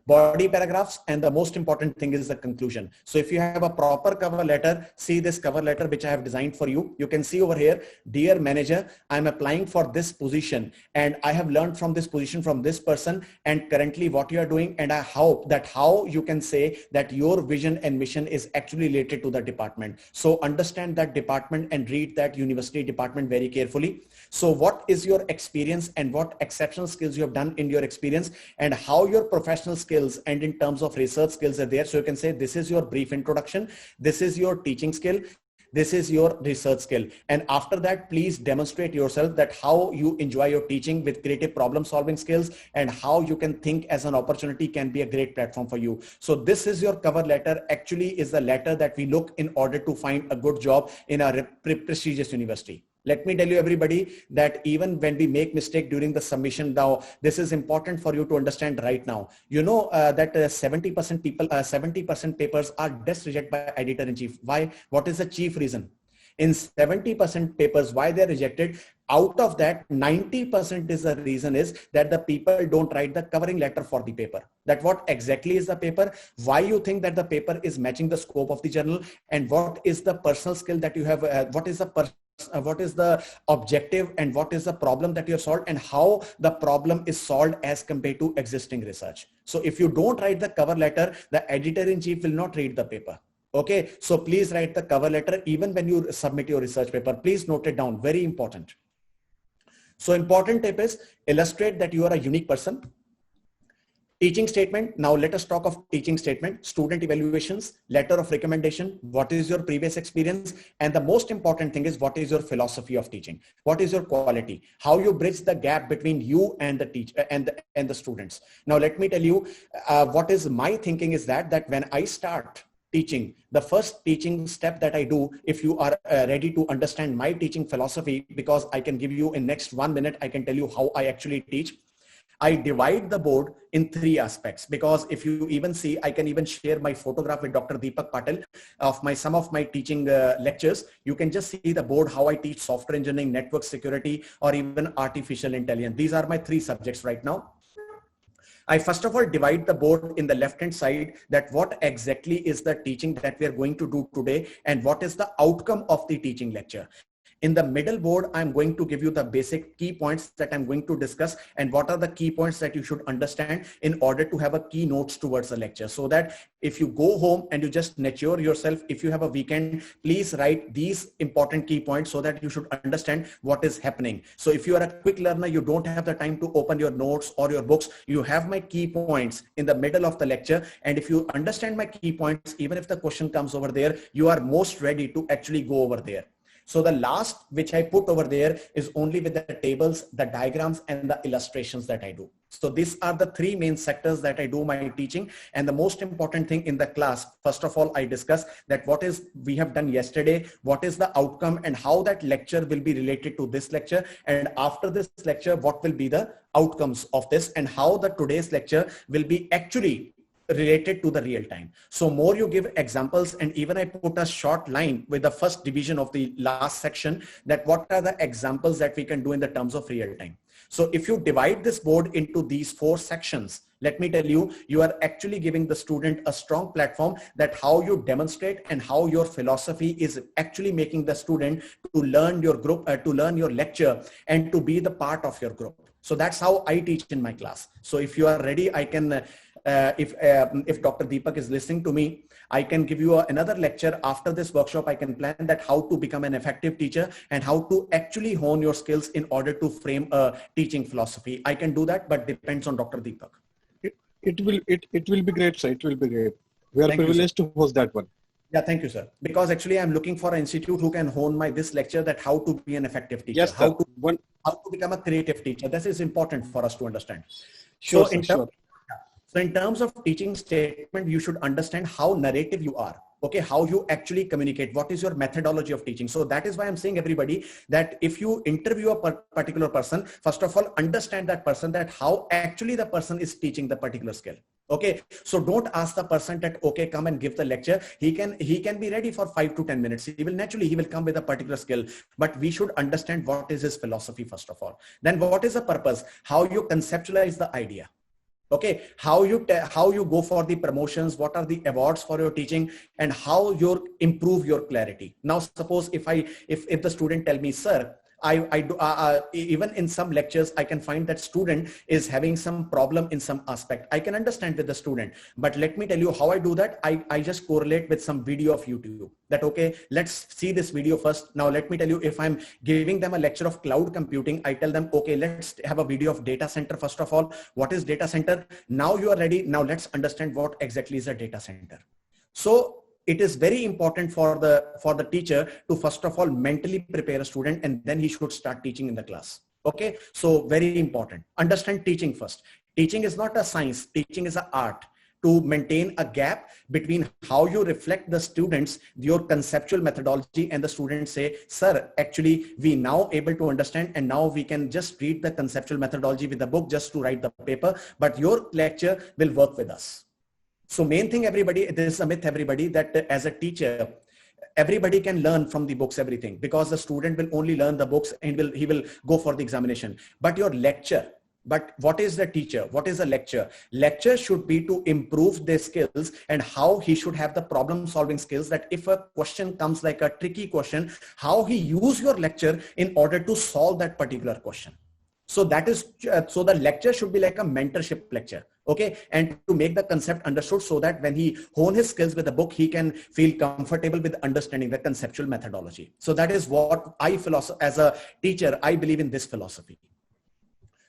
Body paragraphs, and the most important thing is the conclusion. So if you have a proper cover letter, see this cover letter which I have designed for you. You can see over here, dear manager, I'm applying for this position and I have learned from this position from this person and currently what you are doing, and I hope that how you can say that your vision and mission is actually related to the department. So understand that department and read that university department very carefully. So what is your experience and what exceptional skills you have done in your experience, and how your professional skills and in terms of research skills are there. So you can say this is your brief introduction, this is your teaching skill, this is your research skill. And after that, please demonstrate yourself that how you enjoy your teaching with creative problem solving skills, and how you can think as an opportunity can be a great platform for you. So this is your cover letter, actually is the letter that we look in order to find a good job in a prestigious university. Let me tell you everybody that even when we make mistake during the submission, now this is important for you to understand right now. You know that 70% people, 70% papers are just rejected by editor-in-chief. Why? What is the chief reason? In 70% papers, why they're rejected? Out of that, 90% is the reason is that the people don't write the covering letter for the paper. That what exactly is the paper, why you think that the paper is matching the scope of the journal, and what is the personal skill that you have, what is the objective and what is the problem that you have solved, and how the problem is solved as compared to existing research. So if you don't write the cover letter, the editor-in-chief will not read the paper. Okay, so please write the cover letter even when you submit your research paper. Please note it down, very important. So important tip is illustrate that you are a unique person. Teaching statement. Now let us talk of teaching statement, student evaluations, letter of recommendation, what is your previous experience, and the most important thing is what is your philosophy of teaching, what is your quality, how you bridge the gap between you and the teacher and the students. Now let me tell you what is my thinking is that when I start teaching, the first teaching step that I do, if you are ready to understand my teaching philosophy, because I can give you in next 1 minute, I can tell you how I actually teach. I divide the board in 3 aspects, because if you even see, I can even share my photograph with Dr. Deepak Patel of some of my teaching lectures. You can just see the board, how I teach software engineering, network security, or even artificial intelligence. These are my 3 subjects right now. I first of all divide the board in the left-hand side, that what exactly is the teaching that we are going to do today and what is the outcome of the teaching lecture. In the middle board, I'm going to give you the basic key points that I'm going to discuss, and what are the key points that you should understand in order to have a key notes towards the lecture, so that if you go home and you just mature yourself, if you have a weekend, please write these important key points so that you should understand what is happening. So if you are a quick learner, you don't have the time to open your notes or your books, you have my key points in the middle of the lecture. And if you understand my key points, even if the question comes over there, you are most ready to actually go over there. So the last which I put over there is only with the tables, the diagrams, and the illustrations that I do. So these are the 3 main sectors that I do my teaching. And the most important thing in the class, first of all, I discuss that what is we have done yesterday, what is the outcome, and how that lecture will be related to this lecture. And after this lecture, what will be the outcomes of this, and how the today's lecture will be actually related to the real time. So more you give examples, and even I put a short line with the first division of the last section, that what are the examples that we can do in the terms of real time. So if you divide this board into these 4 sections, let me tell you, you are actually giving the student a strong platform that how you demonstrate and how your philosophy is actually making the student to learn your group, to learn your lecture and to be the part of your group. So that's how I teach in my class. So if you are ready, I can, if Dr. Deepak is listening to me, I can give you another lecture after this workshop. I can plan that how to become an effective teacher and how to actually hone your skills in order to frame a teaching philosophy. I can do that, but depends on Dr. Deepak. It will be great, sir. It will be great. We are privileged to host that one. Yeah, thank you, sir. Because actually I'm looking for an institute who can hone this lecture, that how to be an effective teacher, Yes, how to become a creative teacher. This is important for us to understand. Sure, So in terms of teaching statement, you should understand how narrative you are. Okay, how you actually communicate, what is your methodology of teaching. So that is why I'm saying everybody that if you interview a particular person, first of all, understand that person, that how actually the person is teaching the particular skill. Okay, so don't ask the person that, okay, come and give the lecture. He can be ready for 5 to 10 minutes. He will come with a particular skill, but we should understand what is his philosophy first of all. Then what is the purpose, how you conceptualize the idea. Okay, how you go for the promotions, what are the awards for your teaching, and how you improve your clarity. Now, suppose if the student tell me, sir, I do even in some lectures I can find that student is having some problem in some aspect. I can understand with the student, but let me tell you how I do that. I just correlate with some video of YouTube, that okay, let's see this video first. Now let me tell you, if I'm giving them a lecture of cloud computing, I tell them, okay, let's have a video of data center first of all. What is data center? Now you are ready. Now let's understand what exactly is a data center. So it is very important for the teacher to first of all mentally prepare a student, and then he should start teaching in the class. Okay, so very important. Understand teaching first. Teaching is not a science. Teaching is an art. To maintain a gap between how you reflect the students, your conceptual methodology, and the students say, sir, actually we now able to understand, and now we can just read the conceptual methodology with the book just to write the paper, but your lecture will work with us. So main thing, everybody, there is a myth, everybody, that as a teacher, everybody can learn from the books, everything, because the student will only learn the books and he will go for the examination. But your lecture, but what is the teacher? What is a lecture? Lecture should be to improve their skills and how he should have the problem solving skills, that if a question comes like a tricky question, how he use your lecture in order to solve that particular question. So that is, so the lecture should be like a mentorship lecture. Okay, and to make the concept understood, so that when he hone his skills with the book, he can feel comfortable with understanding the conceptual methodology. So that is what as a teacher, I believe in this philosophy.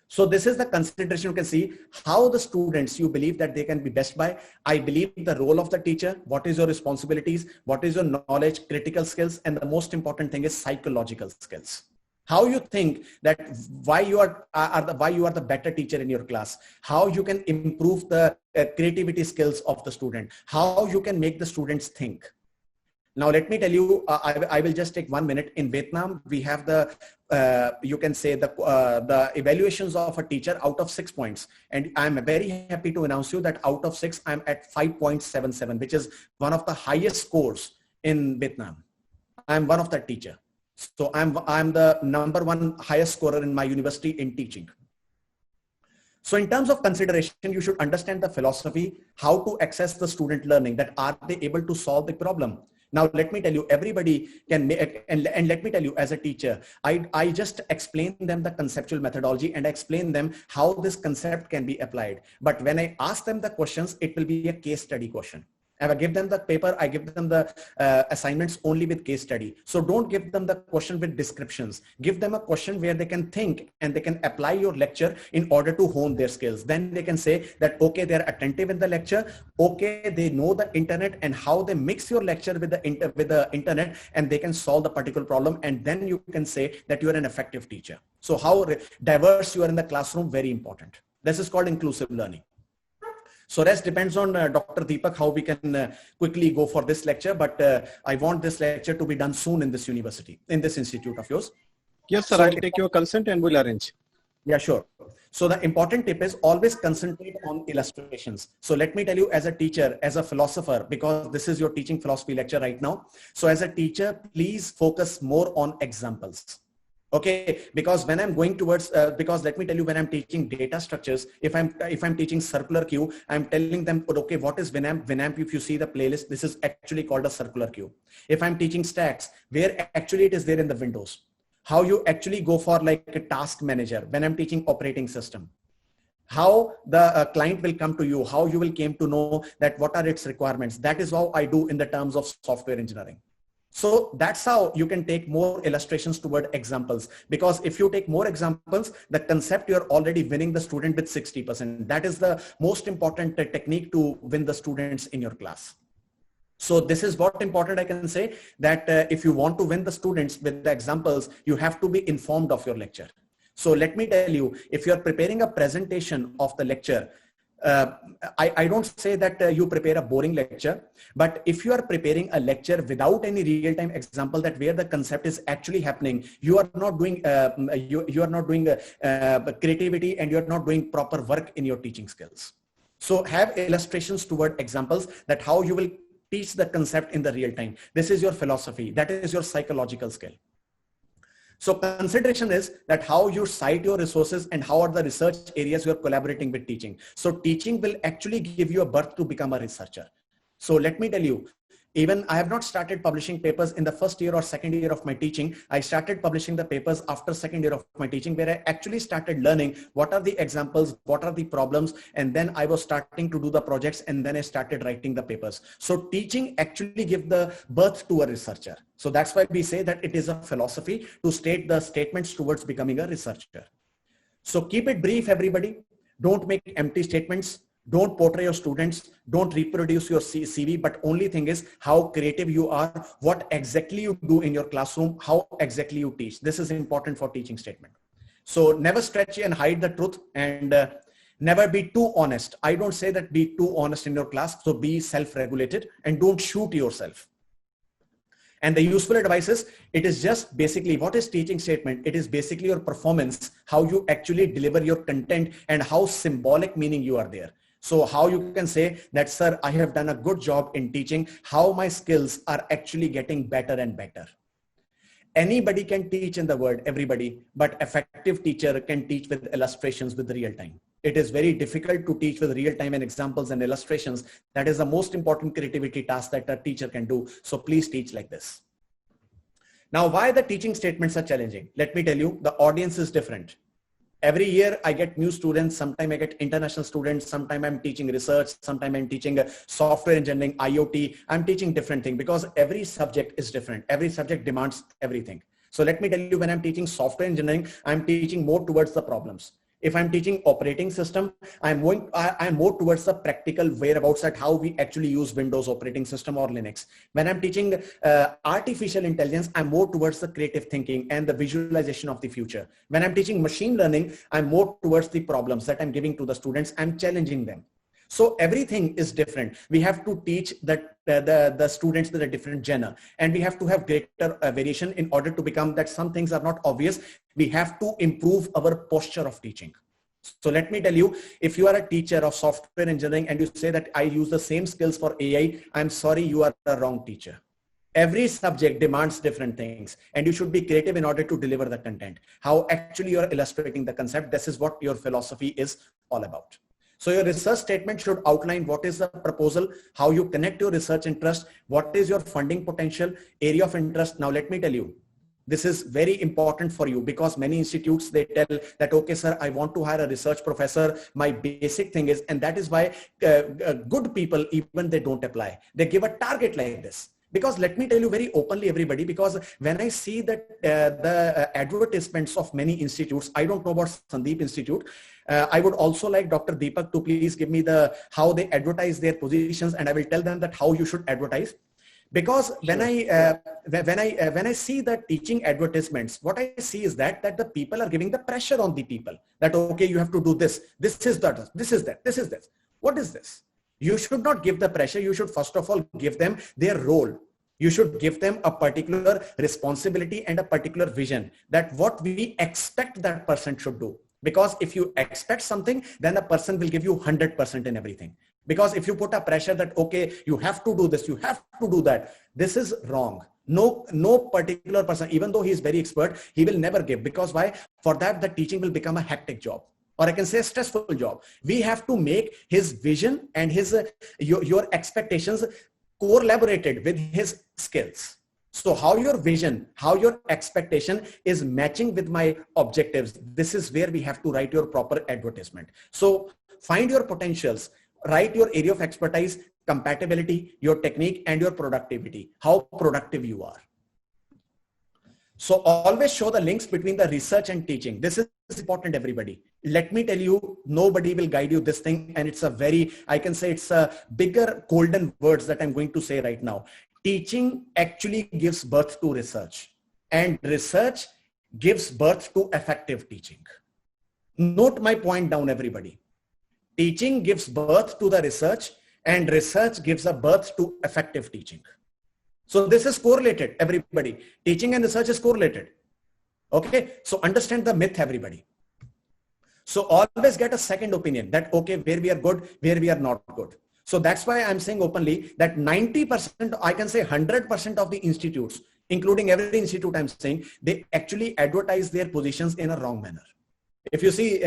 So this is the consideration. You can see how the students you believe that they can be best by. I believe the role of the teacher, what is your responsibilities, what is your knowledge, critical skills, and the most important thing is psychological skills. How you think that why you are the better teacher in your class, how you can improve the creativity skills of the student, how you can make the students think. Now let me tell you, I will just take 1 minute. In Vietnam, we have the you can say the evaluations of a teacher out of 6 points, and I'm very happy to announce you that out of 6 I'm at 5.77, which is one of the highest scores in Vietnam. I'm one of the teacher. So I'm the #1 highest scorer in my university in teaching. So in terms of consideration, you should understand the philosophy, how to access the student learning, that are they able to solve the problem. Now, let me tell you, everybody can make, and let me tell you, as a teacher, I just explain them the conceptual methodology and explain them how this concept can be applied. But when I ask them the questions, it will be a case study question. If I give them the paper, I give them the assignments only with case study. So don't give them the question with descriptions. Give them a question where they can think and they can apply your lecture in order to hone their skills. Then they can say that, okay, they're attentive in the lecture. Okay, they know the internet and how they mix your lecture with the internet, and they can solve the particular problem. And then you can say that you're an effective teacher. So how diverse you are in the classroom, very important. This is called inclusive learning. So rest depends on Dr. Deepak, how we can quickly go for this lecture, but I want this lecture to be done soon in this university, in this institute of yours. Yes, sir, I'll take your consent and we'll arrange. Yeah, sure. So the important tip is always concentrate on illustrations. So let me tell you, as a teacher, as a philosopher, because this is your teaching philosophy lecture right now. So as a teacher, please focus more on examples. Okay, because when I'm going towards, because let me tell you, when I'm teaching data structures, if I'm teaching circular queue, I'm telling them, okay, what is Winamp? Winamp, if you see the playlist, this is actually called a circular queue. If I'm teaching stacks, where actually it is there in the Windows, how you actually go for like a task manager. When I'm teaching operating system, how the client will come to you, how you will came to know that what are its requirements. That is how I do in the terms of software engineering. So that's how you can take more illustrations toward examples, because if you take more examples, the concept, you're already winning the student with 60%. That is the most important technique to win the students in your class. So this is what important I can say, that if you want to win the students with the examples, you have to be informed of your lecture. So let me tell you, if you're preparing a presentation of the lecture, I don't say that you prepare a boring lecture, but if you are preparing a lecture without any real-time example, that where the concept is actually happening, you are not doing you are not doing creativity, and you are not doing proper work in your teaching skills. So have illustrations toward examples, that how you will teach the concept in the real time. This is your philosophy. That is your psychological skill. So consideration is that how you cite your resources and how are the research areas you are collaborating with teaching. So teaching will actually give you a birth to become a researcher. So let me tell you, even I have not started publishing papers in the first year or second year of my teaching. I started publishing the papers after second year of my teaching, where I actually started learning what are the examples, what are the problems, and then I was starting to do the projects, and then I started writing the papers. So teaching actually gives the birth to a researcher. So that's why we say that it is a philosophy to state the statements towards becoming a researcher. So keep it brief, everybody. Don't make empty statements. Don't portray your students, don't reproduce your CV, but only thing is how creative you are, what exactly you do in your classroom, how exactly you teach. This is important for teaching statement. So never stretch and hide the truth, and never be too honest. I don't say that be too honest in your class, so be self-regulated and don't shoot yourself. And the useful advice is, it is just basically, what is teaching statement? It is basically your performance, how you actually deliver your content and how symbolic meaning you are there. So how you can say that, sir, I have done a good job in teaching, how my skills are actually getting better and better. Anybody can teach in the world, everybody, but effective teacher can teach with illustrations with real time. It is very difficult to teach with real time and examples and illustrations. That is the most important creativity task that a teacher can do. So please teach like this. Now, why the teaching statements are challenging? Let me tell you, the audience is different. Every year I get new students, sometimes I get international students, sometimes I'm teaching research, sometimes I'm teaching software engineering, IoT, I'm teaching different things because every subject is different. Every subject demands everything. So let me tell you, when I'm teaching software engineering, I'm teaching more towards the problems. If I'm teaching operating system, I'm more towards the practical whereabouts at how we actually use Windows operating system or Linux. When I'm teaching artificial intelligence, I'm more towards the creative thinking and the visualization of the future. When I'm teaching machine learning, I'm more towards the problems that I'm giving to the students. I'm challenging them. So everything is different. We have to teach that the students with a different genre, and we have to have greater variation in order to become that some things are not obvious. We have to improve our posture of teaching. So let me tell you, if you are a teacher of software engineering and you say that I use the same skills for AI, I'm sorry, you are the wrong teacher. Every subject demands different things, and you should be creative in order to deliver the content. How actually you're illustrating the concept. This is what your philosophy is all about. So your research statement should outline what is the proposal, how you connect your research interest, what is your funding potential, area of interest. Now let me tell you, this is very important for you because many institutes, they tell that, okay, sir, I want to hire a research professor. My basic thing is, and that is why good people, even they don't apply. They give a target like this. Because let me tell you very openly, everybody, because when I see that the advertisements of many institutes, I don't know about Sandeep Institute. I would also like Dr. Deepak to please give me how they advertise their positions, and I will tell them that how you should advertise. Because when I see the teaching advertisements, what I see is that the people are giving the pressure on the people that, okay, you have to do this. This is that. This is that. This is this. What is this? You should not give the pressure. You should first of all give them their role. You should give them a particular responsibility and a particular vision that what we expect that person should do. Because if you expect something, then a person will give you 100% in everything. Because if you put a pressure that, okay, you have to do this, you have to do that, this is wrong. No particular person, even though he is very expert, he will never give. Because why? For that, the teaching will become a hectic job, or I can say a stressful job. We have to make his vision and his your expectations corroborated with his skills. So how your vision, how your expectation is matching with my objectives, this is where we have to write your proper advertisement. So find your potentials, write your area of expertise, compatibility, your technique, and your productivity, how productive you are. So always show the links between the research and teaching. This is important, everybody. Let me tell you, nobody will guide you this thing. And it's a very, I can say it's a bigger golden words that I'm going to say right now. Teaching actually gives birth to research, and research gives birth to effective teaching. Note my point down, everybody. Teaching gives birth to the research, and research gives a birth to effective teaching. So this is correlated, everybody. Teaching and research is correlated. Okay, so understand the myth, everybody. So always get a second opinion that, okay, where we are good, where we are not good. So that's why I'm saying openly that 90%, I can say 100% of the institutes, including every institute I'm saying, they actually advertise their positions in a wrong manner. If you see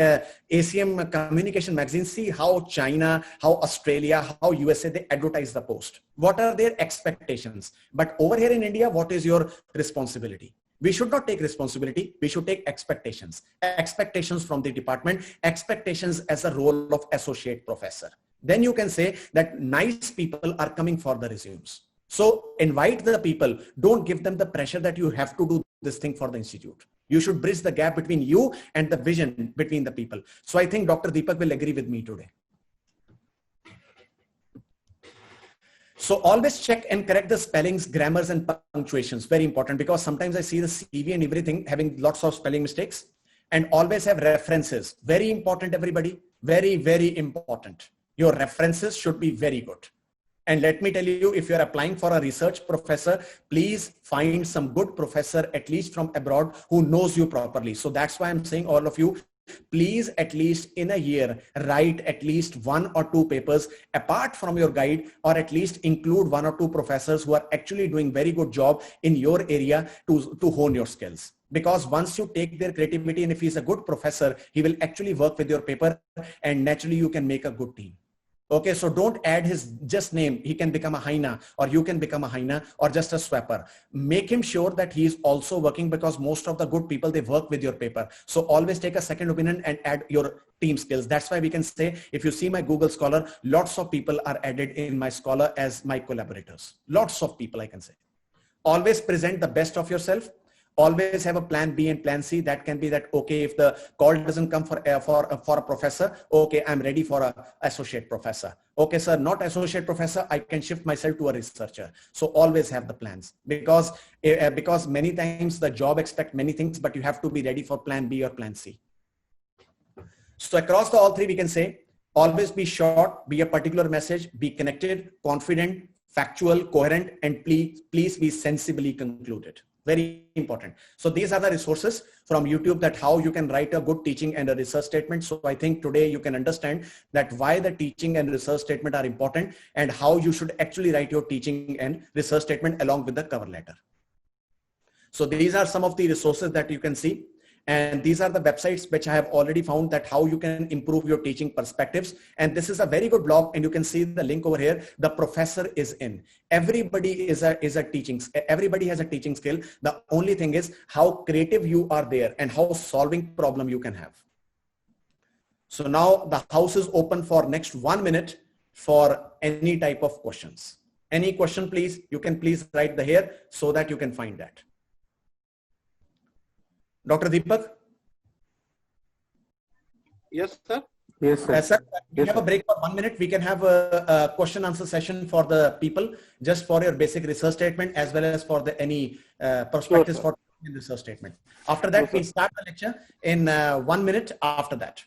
ACM communication magazines, see how China, how Australia, how USA, they advertise the post. What are their expectations? But over here in India, what is your responsibility? We should not take responsibility. We should take expectations. Expectations from the department, expectations as a role of associate professor. Then you can say that nice people are coming for the resumes. So invite the people. Don't give them the pressure that you have to do this thing for the institute. You should bridge the gap between you and the vision between the people. So I think Dr. Deepak will agree with me today. So always check and correct the spellings, grammars, and punctuations. Very important, because sometimes I see the CV and everything having lots of spelling mistakes. And always have references. Very important, everybody. Very, very important. Your references should be very good. And let me tell you, if you're applying for a research professor, please find some good professor, at least from abroad, who knows you properly. So that's why I'm saying, all of you, please at least in a year, write at least 1 or 2 papers apart from your guide, or at least include 1 or 2 professors who are actually doing very good job in your area to hone your skills. Because once you take their creativity, and if he's a good professor, he will actually work with your paper, and naturally you can make a good team. Okay, so don't add his just name. He can become a hyena, or you can become a hyena, or just a swapper. Make him sure that he is also working, because most of the good people, they work with your paper. So always take a second opinion and add your team skills. That's why we can say, if you see my Google Scholar, lots of people are added in my Scholar as my collaborators. Lots of people, I can say. Always present the best of yourself. Always have a plan B and plan C. That can be that, okay, if the call doesn't come for a professor, okay, I'm ready for a associate professor. Okay, sir, not associate professor, I can shift myself to a researcher. So always have the plans, because many times the job expects many things, but you have to be ready for plan B or plan C. So across all 3, we can say, always be short, be a particular message, be connected, confident, factual, coherent, and please be sensibly concluded. Very important. So these are the resources from YouTube, that how you can write a good teaching and a research statement. So I think today you can understand that why the teaching and research statement are important, and how you should actually write your teaching and research statement along with the cover letter. So these are some of the resources that you can see. And these are the websites which I have already found, that how you can improve your teaching perspectives. And this is a very good blog, and you can see the link over here. The professor is in. Everybody is a teaching. Everybody has a teaching skill. The only thing is how creative you are there, and how solving problem you can have. So now the house is open for next 1 minute for any type of questions. Any question, please? You can please write the here so that you can find that. Dr. Deepak? Yes, sir. Yes, sir. Sir, we have a break for 1 minute. We can have a question answer session for the people, just for your basic research statement, as well as for any perspectives for research statement. After that, we'll start the lecture in 1 minute after that.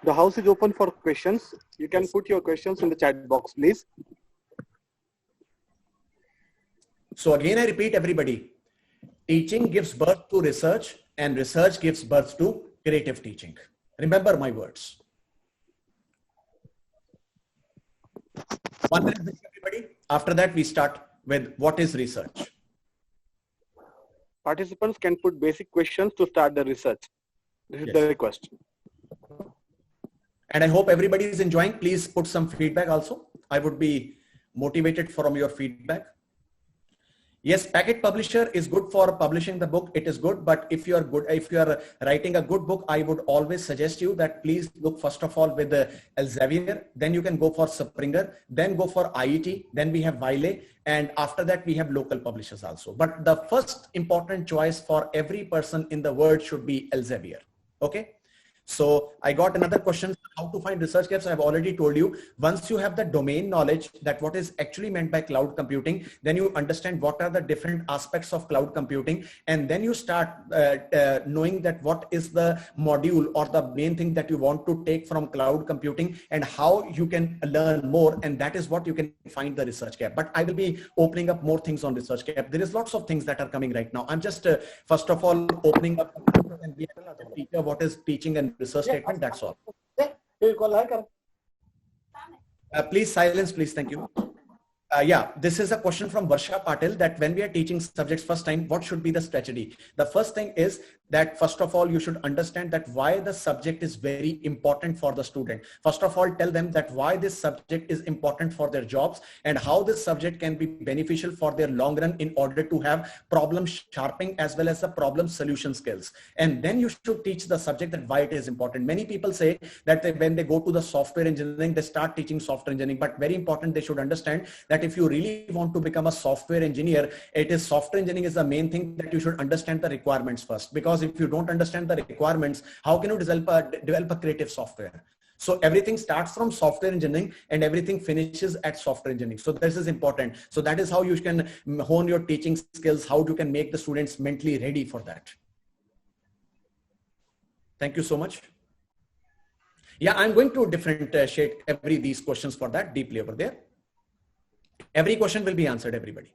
The house is open for questions. You can put your questions in the chat box, please. So again, I repeat, everybody. Teaching gives birth to research, and research gives birth to creative teaching. Remember my words. 1 minute, everybody. After that, we start with what is research. Participants can put basic questions to start the research. This is Yes. the request. And I hope everybody is enjoying. Please put some feedback also. I would be motivated from your feedback. Yes, packet publisher is good for publishing the book. It is good, but if you are writing a good book, I would always suggest you that please look first of all with Elsevier, then you can go for Springer, then go for IET, then we have Wiley, and after that we have local publishers also. But the first important choice for every person in the world should be Elsevier. Okay. So I got another question, how to find research gaps. I've already told you, once you have the domain knowledge that what is actually meant by cloud computing, then you understand what are the different aspects of cloud computing. And then you start knowing that what is the module or the main thing that you want to take from cloud computing and how you can learn more. And that is what you can find the research gap. But I will be opening up more things on research gap. There is lots of things that are coming right now. I'm just first of all opening up and we have a teacher what is teaching and research statement. That's all. Please silence, please. Thank you. Yeah, this is a question from Varsha Patil that when we are teaching subjects first time, what should be the strategy? The first thing is that first of all, you should understand that why the subject is very important for the student. First of all, tell them that why this subject is important for their jobs and how this subject can be beneficial for their long run in order to have problem sharpening as well as the problem solution skills. And then you should teach the subject that why it is important. Many people say that when they go to the software engineering, they start teaching software engineering, but very important, they should understand that if you really want to become a software engineer, it is software engineering is the main thing that you should understand the requirements first, because if you don't understand the requirements, how can you develop a creative software? So everything starts from software engineering and everything finishes at software engineering. So this is important. So that is how you can hone your teaching skills, how you can make the students mentally ready for that. Thank you so much. Yeah, I'm going to differentiate these questions for that deeply over there. Every question will be answered, everybody.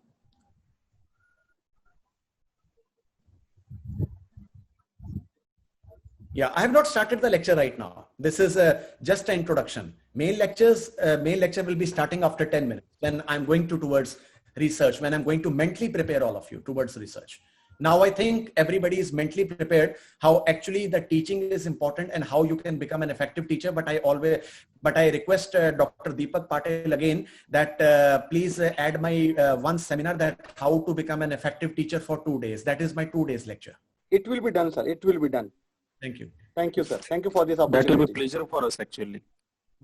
Yeah, I have not started the lecture right now. This is just an introduction. Main lecture will be starting after 10 minutes when I'm going towards research, when I'm going to mentally prepare all of you towards research. Now I think everybody is mentally prepared how actually the teaching is important and how you can become an effective teacher. But I request Dr. Deepak Patel again that please add my one seminar that how to become an effective teacher for 2 days. That is my 2 days lecture. It will be done, sir. It will be done. Thank you. Thank you, sir. Thank you for this opportunity. That will be a pleasure for us actually.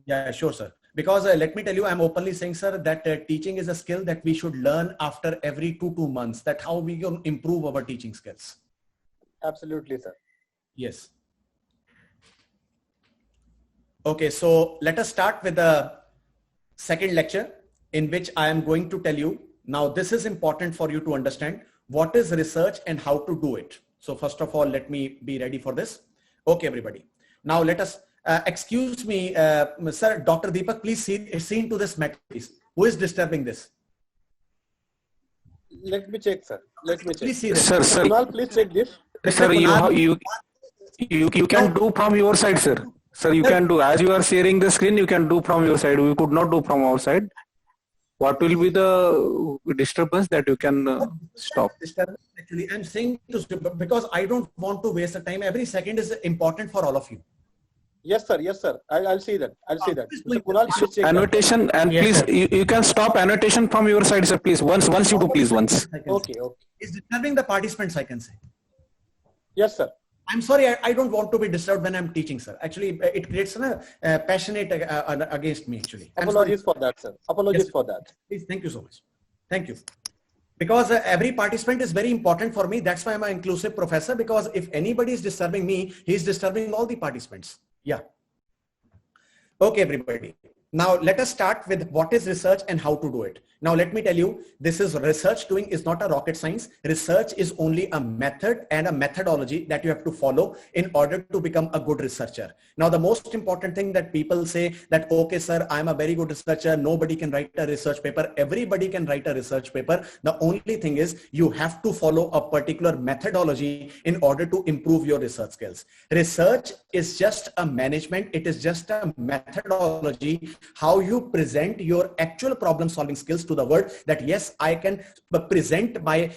Yeah, sure, sir. Because let me tell you, I'm openly saying, sir, that teaching is a skill that we should learn after every 2 months, that how we can improve our teaching skills. Absolutely, sir. Yes. Okay, so let us start with the second lecture in which I am going to tell you. Now, this is important for you to understand what is research and how to do it. So first of all, let me be ready for this. Okay, everybody. Now let us, excuse me, sir, Dr. Deepak, please see into this matrix. Who is disturbing this? Let me check, sir. Let me check. Please see this. Sir, Kunal, please check this. sir, you can do from your side, sir. Sir, you can do, as you are sharing the screen, you can do from your side. We could not do from our side. What will be the disturbance that you can stop? Actually, I'm saying this because I don't want to waste the time. Every second is important for all of you. Yes, sir. Yes, sir. I'll see that. I'll see that. Mr. Kunal, please check Annotation that. and Yes, please, you can stop annotation from your side, sir. Please, once you do, please once. Okay, okay. It's disturbing the participants, I can say. Yes, sir. I'm sorry, I don't want to be disturbed when I'm teaching, sir. Actually, it creates a passionate against me, actually. Apologies for that, sir. Apologies for that. Please, thank you so much. Thank you. Because every participant is very important for me. That's why I'm an inclusive professor, because if anybody is disturbing me, he's disturbing all the participants. Yeah. Okay, everybody. Now let us start with what is research and how to do it. Now let me tell you, this is research doing is not a rocket science. Research is only a method and a methodology that you have to follow in order to become a good researcher. Now the most important thing that people say that, okay, sir, I'm a very good researcher. Nobody can write a research paper. Everybody can write a research paper. The only thing is you have to follow a particular methodology in order to improve your research skills. Research is just a management. It is just a methodology how you present your actual problem solving skills to the world, that yes, I can present my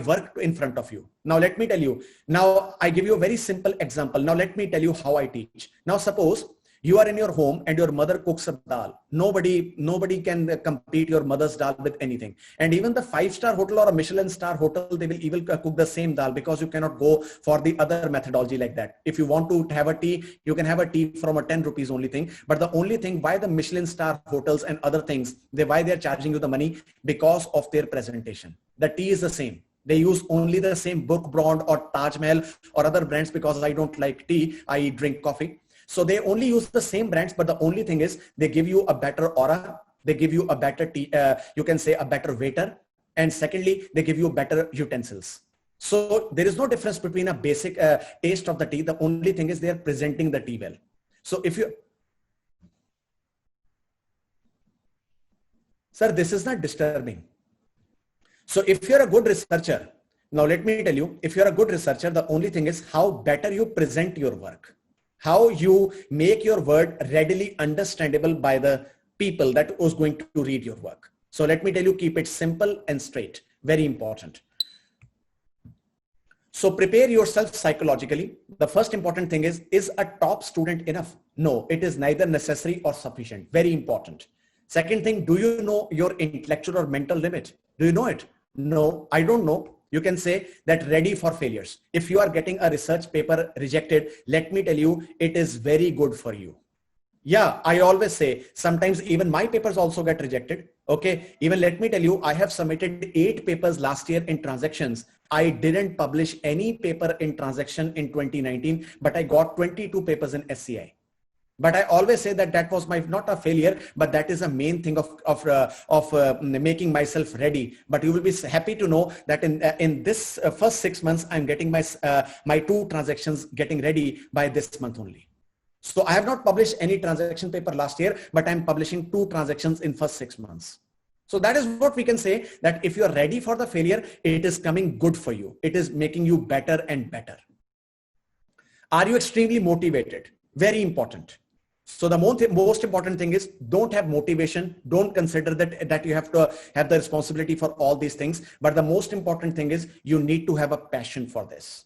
work in front of you. Now let me tell you, now I give you a very simple example. Now let me tell you how I teach. Now suppose you are in your home and your mother cooks a dal. Nobody can compete your mother's dal with anything. And even the 5-star hotel or a Michelin star hotel, they will even cook the same dal, because you cannot go for the other methodology like that. If you want to have a tea, you can have a tea from a 10 rupees only thing. But the only thing why the Michelin star hotels and other things, why they're charging you the money, because of their presentation. The tea is the same. They use only the same Brook Bond or Taj Mahal or other brands, because I don't like tea, I drink coffee. So they only use the same brands, but the only thing is they give you a better aura. They give you a better tea, you can say a better waiter. And secondly, they give you better utensils. So there is no difference between a basic taste of the tea. The only thing is they are presenting the tea well. So if you, sir, this is not disturbing. So if you're a good researcher, now let me tell you, if you're a good researcher, the only thing is how better you present your work. How you make your word readily understandable by the people that was going to read your work. So let me tell you, keep it simple and straight. Very important. So prepare yourself psychologically. The first important thing is a top student enough? No, it is neither necessary or sufficient. Very important. Second thing, do you know your intellectual or mental limit? Do you know it? No, I don't know. You can say that ready for failures. If you are getting a research paper rejected, let me tell you, it is very good for you. Yeah, I always say, sometimes even my papers also get rejected. Okay, even let me tell you, I have submitted 8 papers last year in transactions. I didn't publish any paper in transaction in 2019, but I got 22 papers in SCI. But I always say that that was not a failure, but that is a main thing of making myself ready. But you will be happy to know that in this first 6 months, I'm getting my 2 transactions getting ready by this month only. So I have not published any transaction paper last year, but I'm publishing 2 transactions in first 6 months. So that is what we can say, that if you're ready for the failure, it is coming good for you. It is making you better and better. Are you extremely motivated? Very important. So the most important thing is, don't have motivation. Don't consider that you have to have the responsibility for all these things. But the most important thing is you need to have a passion for this.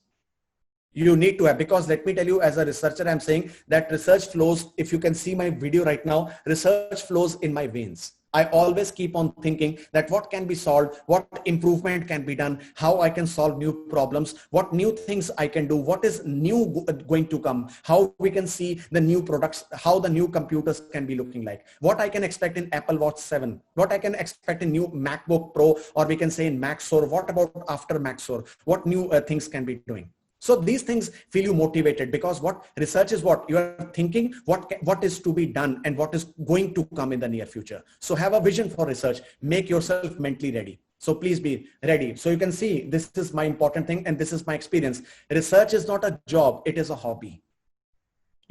You need to have, because let me tell you, as a researcher, I'm saying that research flows. If you can see my video right now, research flows in my veins. I always keep on thinking that what can be solved, what improvement can be done, how I can solve new problems, what new things I can do, what is new going to come, how we can see the new products, how the new computers can be looking like, what I can expect in Apple Watch 7, what I can expect in new MacBook Pro, or we can say in Maxor, what about after Maxor, what new things can be doing. So these things feel you motivated, because what research is, what you are thinking, what is to be done and what is going to come in the near future. So have a vision for research, make yourself mentally ready. So please be ready. So you can see, this is my important thing and this is my experience. Research is not a job, it is a hobby.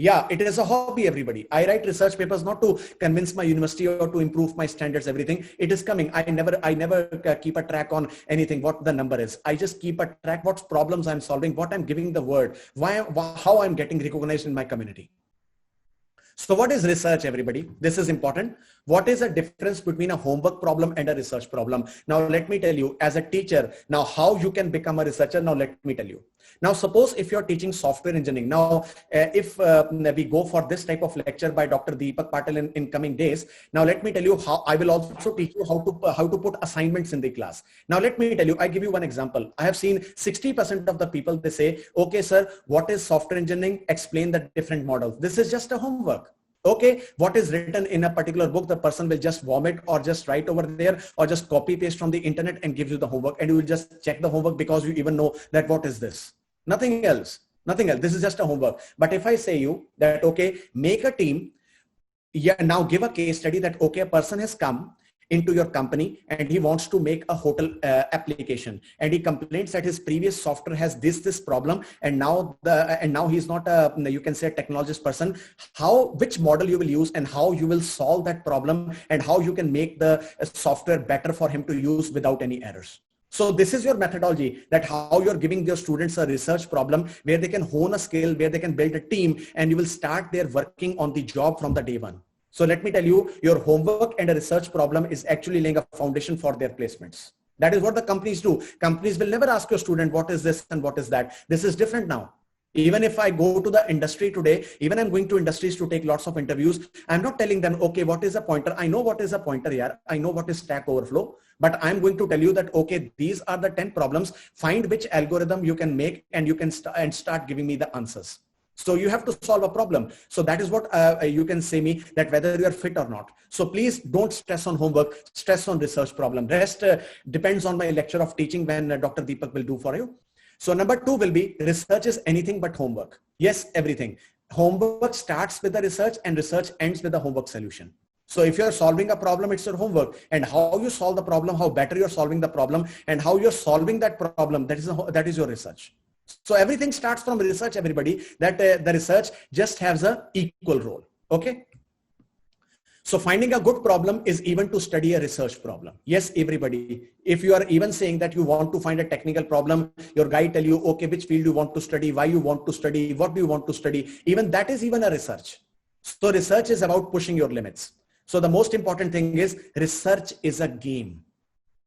Yeah, it is a hobby, everybody. I write research papers not to convince my university or to improve my standards, everything. It is coming. I never keep a track on anything, what the number is. I just keep a track what problems I'm solving, what I'm giving the word, how I'm getting recognized in my community. So what is research, everybody? This is important. What is the difference between a homework problem and a research problem? Now, let me tell you, as a teacher, now how you can become a researcher. Now, let me tell you. Now, suppose if you're teaching software engineering. Now, if we go for this type of lecture by Dr. Deepak Patil in coming days, now let me tell you how I will also teach you how to put assignments in the class. Now, let me tell you, I give you one example. I have seen 60% of the people, they say, okay, sir, what is software engineering? Explain the different models. This is just a homework. Okay, what is written in a particular book, the person will just vomit or just write over there or just copy paste from the internet and give you the homework, and you will just check the homework because you even know that what is this. Nothing else, nothing else. This is just a homework. But if I say you that, okay, make a team, yeah, now give a case study that, okay, a person has come into your company and he wants to make a hotel application, and he complains that his previous software has this problem, and now he's not a, you can say, a technologist person. Which model you will use and how you will solve that problem and how you can make the software better for him to use without any errors. So this is your methodology, that how you're giving your students a research problem where they can hone a skill, where they can build a team, and you will start their working on the job from the day one. So let me tell you, your homework and a research problem is actually laying a foundation for their placements. That is what the companies do. Companies will never ask your student, what is this and what is that? This is different now. Even if I go to the industry today, even I'm going to industries to take lots of interviews, I'm not telling them, okay, what is a pointer? I know what is a pointer here. I know what is Stack Overflow, but I'm going to tell you that, okay, these are the 10 problems. Find which algorithm you can make and you can start giving me the answers. So you have to solve a problem. So that is what you can say me, that whether you are fit or not. So please don't stress on homework, stress on research problem. Rest depends on my lecture of teaching when Dr. Deepak will do for you. So number 2 will be, research is anything but homework. Yes, everything. Homework starts with the research and research ends with the homework solution. So if you're solving a problem, it's your homework, and how you solve the problem, how better you're solving the problem, and how you're solving that problem, that is your research. So everything starts from research, everybody, that the research just has a equal role. Okay. So finding a good problem is even to study a research problem. Yes, everybody, if you are even saying that you want to find a technical problem, your guy tell you, okay, which field you want to study, why you want to study, what do you want to study? Even that is even a research. So research is about pushing your limits. So the most important thing is research is a game.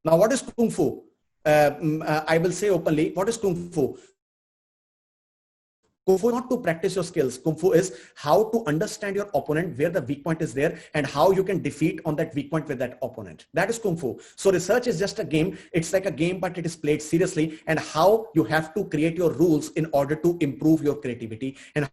Now, what is Kung Fu? I will say openly, what is Kung Fu? Kung Fu is not to practice your skills. Kung Fu is how to understand your opponent, where the weak point is there, and how you can defeat on that weak point with that opponent. That is Kung Fu. So research is just a game. It's like a game, but it is played seriously, and how you have to create your rules in order to improve your creativity, and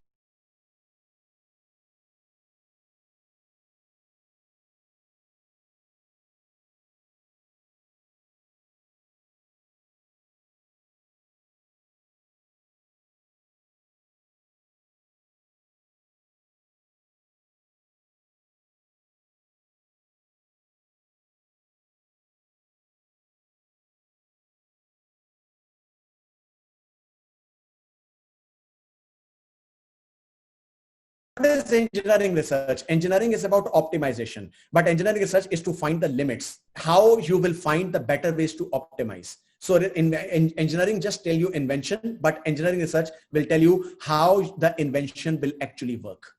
what is engineering research? Engineering is about optimization, but engineering research is to find the limits, how you will find the better ways to optimize. So in engineering just tell you invention, but engineering research will tell you how the invention will actually work.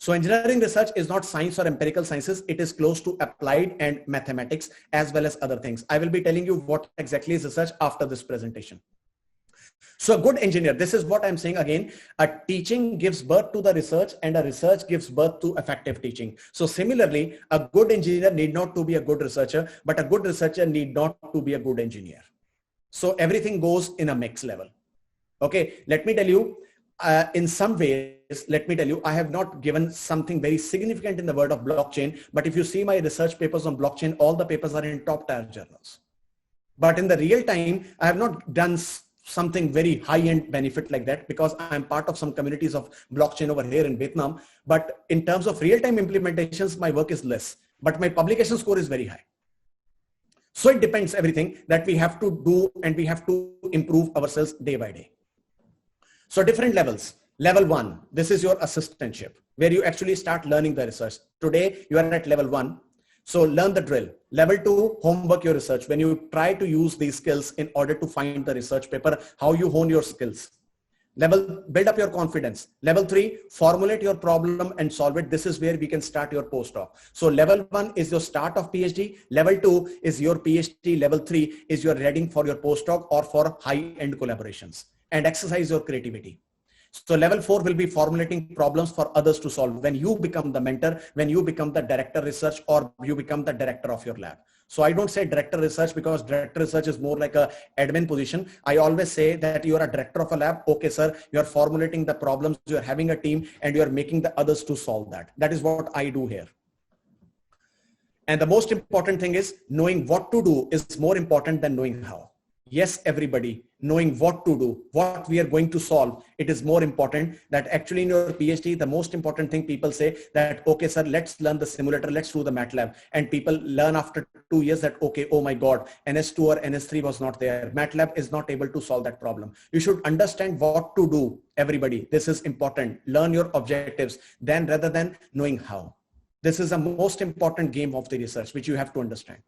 So engineering research is not science or empirical sciences. It is close to applied and mathematics as well as other things. I will be telling you what exactly is research after this presentation. So a good engineer, this is what I'm saying again, a teaching gives birth to the research and a research gives birth to effective teaching. So similarly, a good engineer need not to be a good researcher, but a good researcher need not to be a good engineer. So everything goes in a mix level. Okay, let me tell you, in some ways, let me tell you, I have not given something very significant in the world of blockchain, but if you see my research papers on blockchain, all the papers are in top tier journals. But in the real time, I have not done something very high-end benefit like that, because I'm part of some communities of blockchain over here in Vietnam. But in terms of real-time implementations, my work is less, but my publication score is very high. So it depends everything that we have to do, and we have to improve ourselves day by day. So different levels. Level 1, this is your assistantship, where you actually start learning the research. Today, you are at level 1. So learn the drill. Level 2, homework your research. When you try to use these skills in order to find the research paper, how you hone your skills. Build up your confidence. Level 3, formulate your problem and solve it. This is where we can start your postdoc. So level 1 is your start of PhD. Level 2 is your PhD. Level 3 is your reading for your postdoc or for high-end collaborations, and exercise your creativity. So level 4 will be formulating problems for others to solve. When you become the mentor, when you become the director research, or you become the director of your lab. So I don't say director research, because director research is more like a admin position. I always say that you are a director of a lab. Okay, sir, you are formulating the problems, you are having a team, and you are making the others to solve that. That is what I do here. And the most important thing is knowing what to do is more important than knowing how. Yes, everybody, knowing what to do, what we are going to solve, it is more important. That actually in your PhD, the most important thing, people say that, okay, sir, let's learn the simulator, let's do the MATLAB. And people learn after 2 years that, okay, oh my God, NS2 or NS3 was not there. MATLAB is not able to solve that problem. You should understand what to do, everybody. This is important. Learn your objectives then, rather than knowing how. This is the most important game of the research, which you have to understand.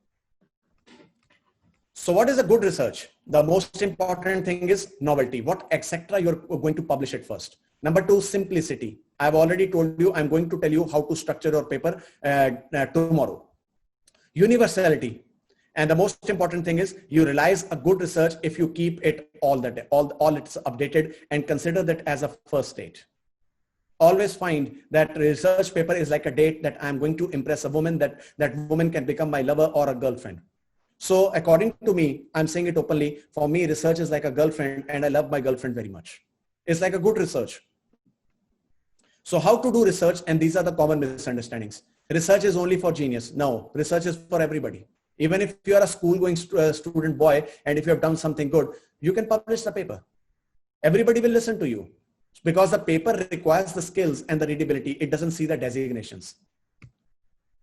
So what is a good research? The most important thing is novelty. What etc. you're going to publish it first. Number 2, simplicity. I've already told you, I'm going to tell you how to structure your paper tomorrow. Universality. And the most important thing is you realize a good research if you keep it all the day, all it's updated, and consider that as a first date. Always find that research paper is like a date that I'm going to impress a woman, that woman can become my lover or a girlfriend. So according to me, I'm saying it openly, for me, research is like a girlfriend, and I love my girlfriend very much. It's like a good research. So how to do research? And these are the common misunderstandings. Research is only for genius. No, research is for everybody. Even if you are a school-going student boy, and if you have done something good, you can publish the paper. Everybody will listen to you because the paper requires the skills and the readability. It doesn't see the designations.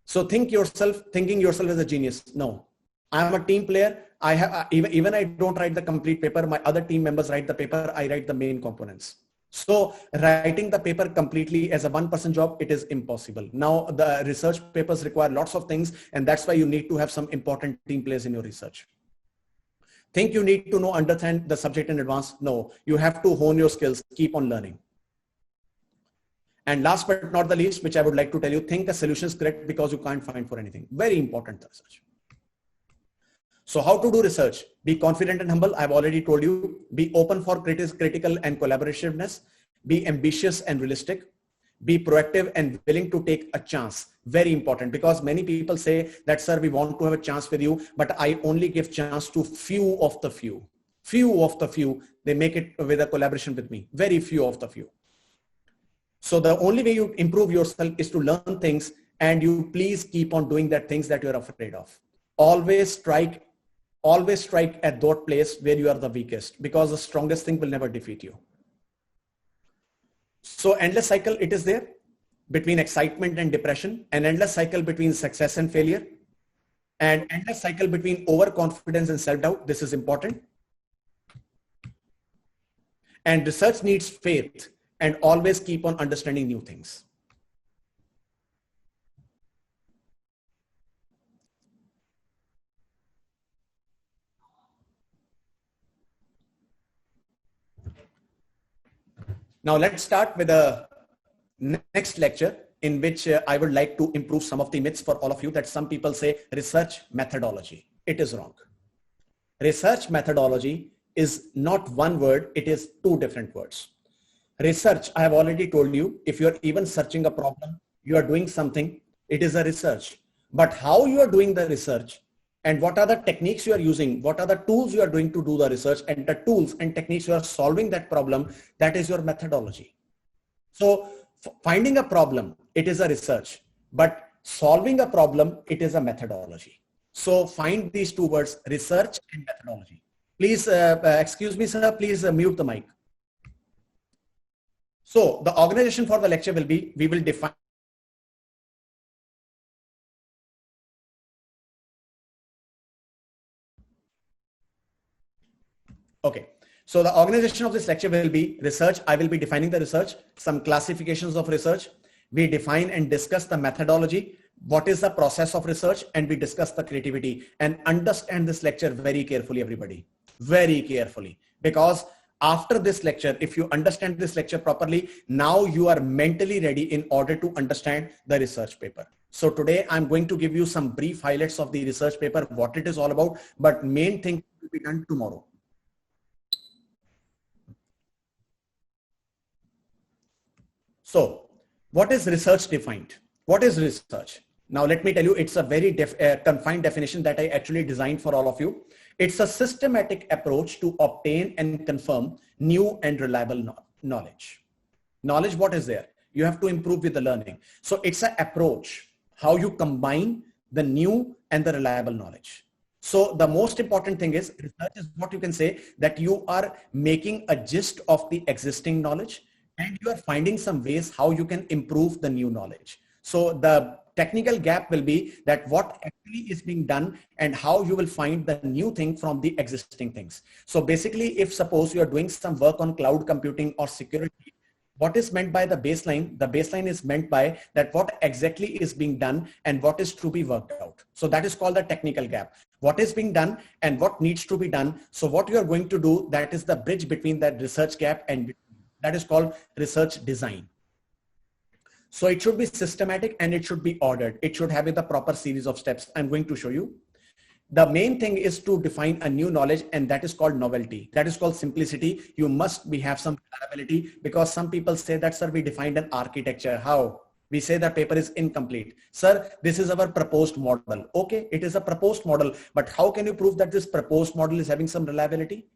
So thinking yourself as a genius. No, I'm a team player. I have even I don't write the complete paper. My other team members write the paper. I write the main components. So writing the paper completely as a one-person job, it is impossible. Now the research papers require lots of things, and that's why you need to have some important team players in your research. Think you need to understand the subject in advance? No, you have to hone your skills, keep on learning. And last but not the least, which I would like to tell you, think a solution is correct because you can't find for anything. Very important research. So how to do research? Be confident and humble. I've already told you. Be open for critical and collaborativeness. Be ambitious and realistic. Be proactive and willing to take a chance. Very important, because many people say that, sir, we want to have a chance with you, but I only give chance to few of the few. Few of the few, they make it with a collaboration with me. Very few of the few. So the only way you improve yourself is to learn things, and you please keep on doing that things that you're afraid of. Always strike at that place where you are the weakest, because the strongest thing will never defeat you. So endless cycle, it is there between excitement and depression, an endless cycle between success and failure, and endless cycle between overconfidence and self-doubt. This is important. And research needs faith, and always keep on understanding new things. Now let's start with the next lecture, in which I would like to improve some of the myths for all of you, that some people say research methodology. It is wrong. Research methodology is not one word, it is two different words. Research, I have already told you, if you're even searching a problem, you are doing something, it is a research. But how you are doing the research, and what are the techniques you are using, what are the tools you are doing to do the research, and the tools and techniques you are solving that problem, that is your methodology. So finding a problem, it is a research, but solving a problem, it is a methodology. So find these two words, research and methodology. Please, excuse me, sir, please mute the mic. So the organization for the lecture will be, we will define Okay, so the organization of this lecture will be research. I will be defining the research, some classifications of research. We define and discuss the methodology, what is the process of research, and we discuss the creativity. And understand this lecture very carefully, everybody, very carefully, because after this lecture, if you understand this lecture properly, now you are mentally ready in order to understand the research paper. So today I'm going to give you some brief highlights of the research paper, what it is all about, but main thing will be done tomorrow. So what is research defined? What is research? Now let me tell you, it's a very confined definition that I actually designed for all of you. It's a systematic approach to obtain and confirm new and reliable knowledge. Knowledge, what is there? You have to improve with the learning. So it's an approach, how you combine the new and the reliable knowledge. So the most important thing is research is what you can say that you are making a gist of the existing knowledge, and you are finding some ways how you can improve the new knowledge. So the technical gap will be that what actually is being done and how you will find the new thing from the existing things. So basically, if suppose you are doing some work on cloud computing or security, what is meant by the baseline? The baseline is meant by that what exactly is being done and what is to be worked out. So that is called the technical gap. What is being done and what needs to be done. So what you are going to do, that is the bridge between that research gap, and that is called research design. So it should be systematic and it should be ordered. It should have the proper series of steps. I'm going to show you. The main thing is to define a new knowledge, and that is called novelty. That is called simplicity. You must have some reliability, because some people say that, sir, we defined an architecture. How? We say that paper is incomplete. Sir, this is our proposed model. Okay, it is a proposed model, but how can you prove that this proposed model is having some reliability?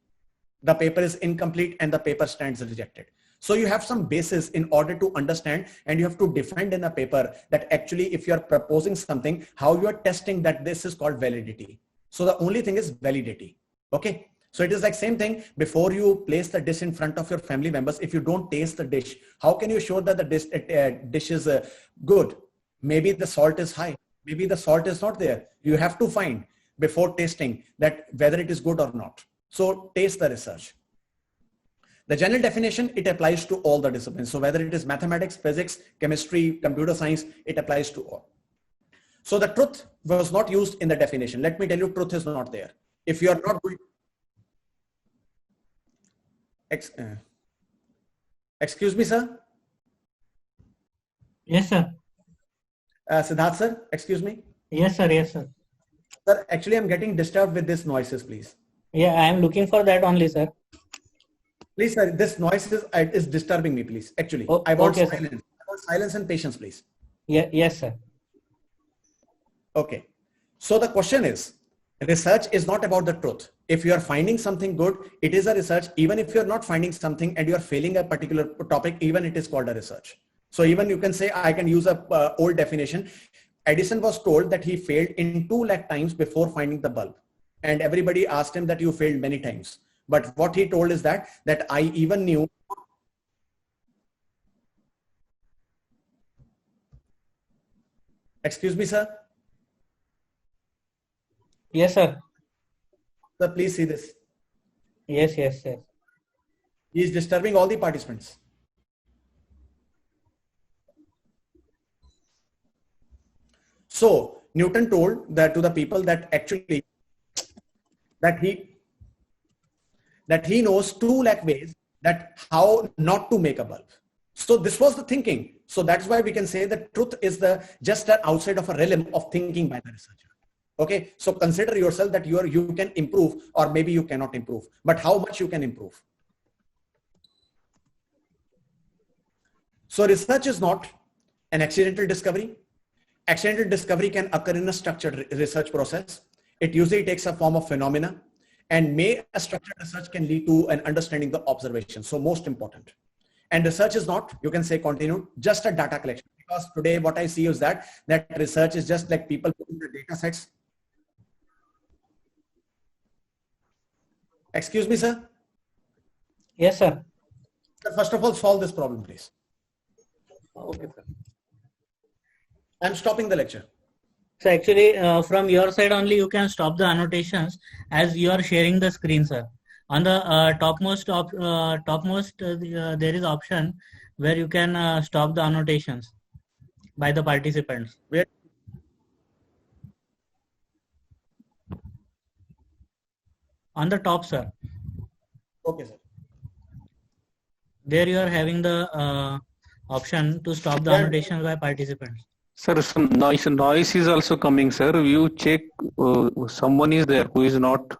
The paper is incomplete and the paper stands rejected. So you have some basis in order to understand, and you have to define in a paper that actually if you are proposing something, how you are testing that this is called validity. So the only thing is validity. Okay. So it is like same thing. Before you place the dish in front of your family members, if you don't taste the dish, how can you show that the dish is good? Maybe the salt is high. Maybe the salt is not there. You have to find before tasting that whether it is good or not. So taste the research. The general definition, it applies to all the disciplines. So whether it is mathematics, physics, chemistry, computer science, it applies to all. So the truth was not used in the definition. Let me tell you, truth is not there. If you are not going, excuse me, sir. Yes, sir. Siddharth, sir, excuse me. Yes, sir. Yes, sir. Sir, actually, I'm getting disturbed with these noises, please. Yeah, I am looking for that only, sir. Please, sir, this noise is disturbing me, please. Actually, Oh, I want okay, silence. I want silence and patience, please. Yeah, yes, sir. Okay. So the question is, research is not about the truth. If you are finding something good, it is a research. Even if you're not finding something and you are failing a particular topic, even it is called a research. So even you can say, I can use a old definition. Edison was told that he failed in 2 lakh times before finding the bulb. And everybody asked him that you failed many times. But what he told is that I even knew. Excuse me, sir. Yes, sir. Sir, please see this. Yes, yes, yes. He is disturbing all the participants. So Newton told that to the people that actually that he knows 2 lakh ways that how not to make a bulb. So this was the thinking. So that's why we can say that truth is just outside of a realm of thinking by the researcher. Okay, so consider yourself that you can improve, or maybe you cannot improve, but how much you can improve. So research is not an accidental discovery. Accidental discovery can occur in a structured research process. It usually takes a form of phenomena, and a structured research can lead to an understanding the observation. So most important. And research is not, you can say continued, just a data collection. Because today what I see is that research is just like people putting the data sets. Excuse me, sir. Yes, sir. First of all, solve this problem, please. Okay, sir. I'm stopping the lecture. So actually, from your side only, you can stop the annotations as you are sharing the screen, sir. On the topmost, there is option where you can stop the annotations by the participants. Where? On the top, sir. Okay, sir. There you are having the option to stop the annotations by participants. Sir, some noise is also coming, sir. You check someone is there who is not.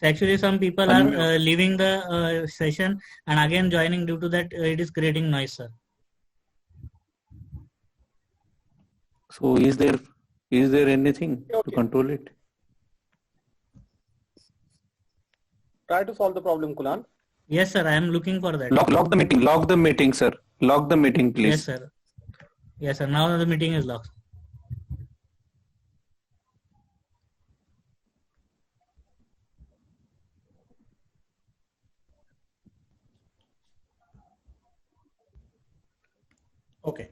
Actually, some people are leaving the session and again joining. Due to that, it is creating noise, sir. So is there anything to control it? Try to solve the problem, Kunal. Yes, sir. I am looking for that. Log the meeting. Log the meeting, sir. Log the meeting, please. Yes, sir. Yes, sir. Now the meeting is locked. Okay.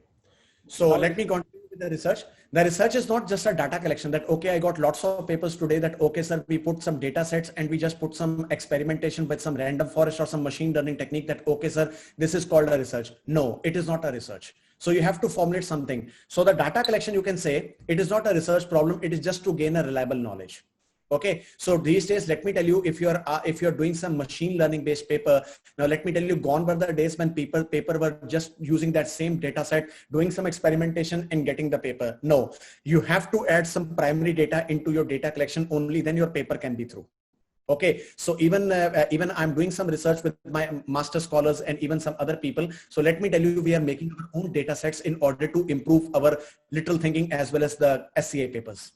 So let me continue with the research. The research is not just a data collection that, okay, I got lots of papers today that, okay, sir, we put some data sets and we just put some experimentation with some random forest or some machine learning technique that, okay, sir, this is called a research. No, it is not a research. So you have to formulate something. So the data collection, you can say, it is not a research problem. It is just to gain a reliable knowledge. Okay, so these days, let me tell you, if you're doing some machine learning based paper, now let me tell you, gone were the days when paper were just using that same data set, doing some experimentation and getting the paper. No, you have to add some primary data into your data collection, only then your paper can be through. Okay, so even I'm doing some research with my master scholars and even some other people. So let me tell you, we are making our own data sets in order to improve our literal thinking as well as the SCA papers.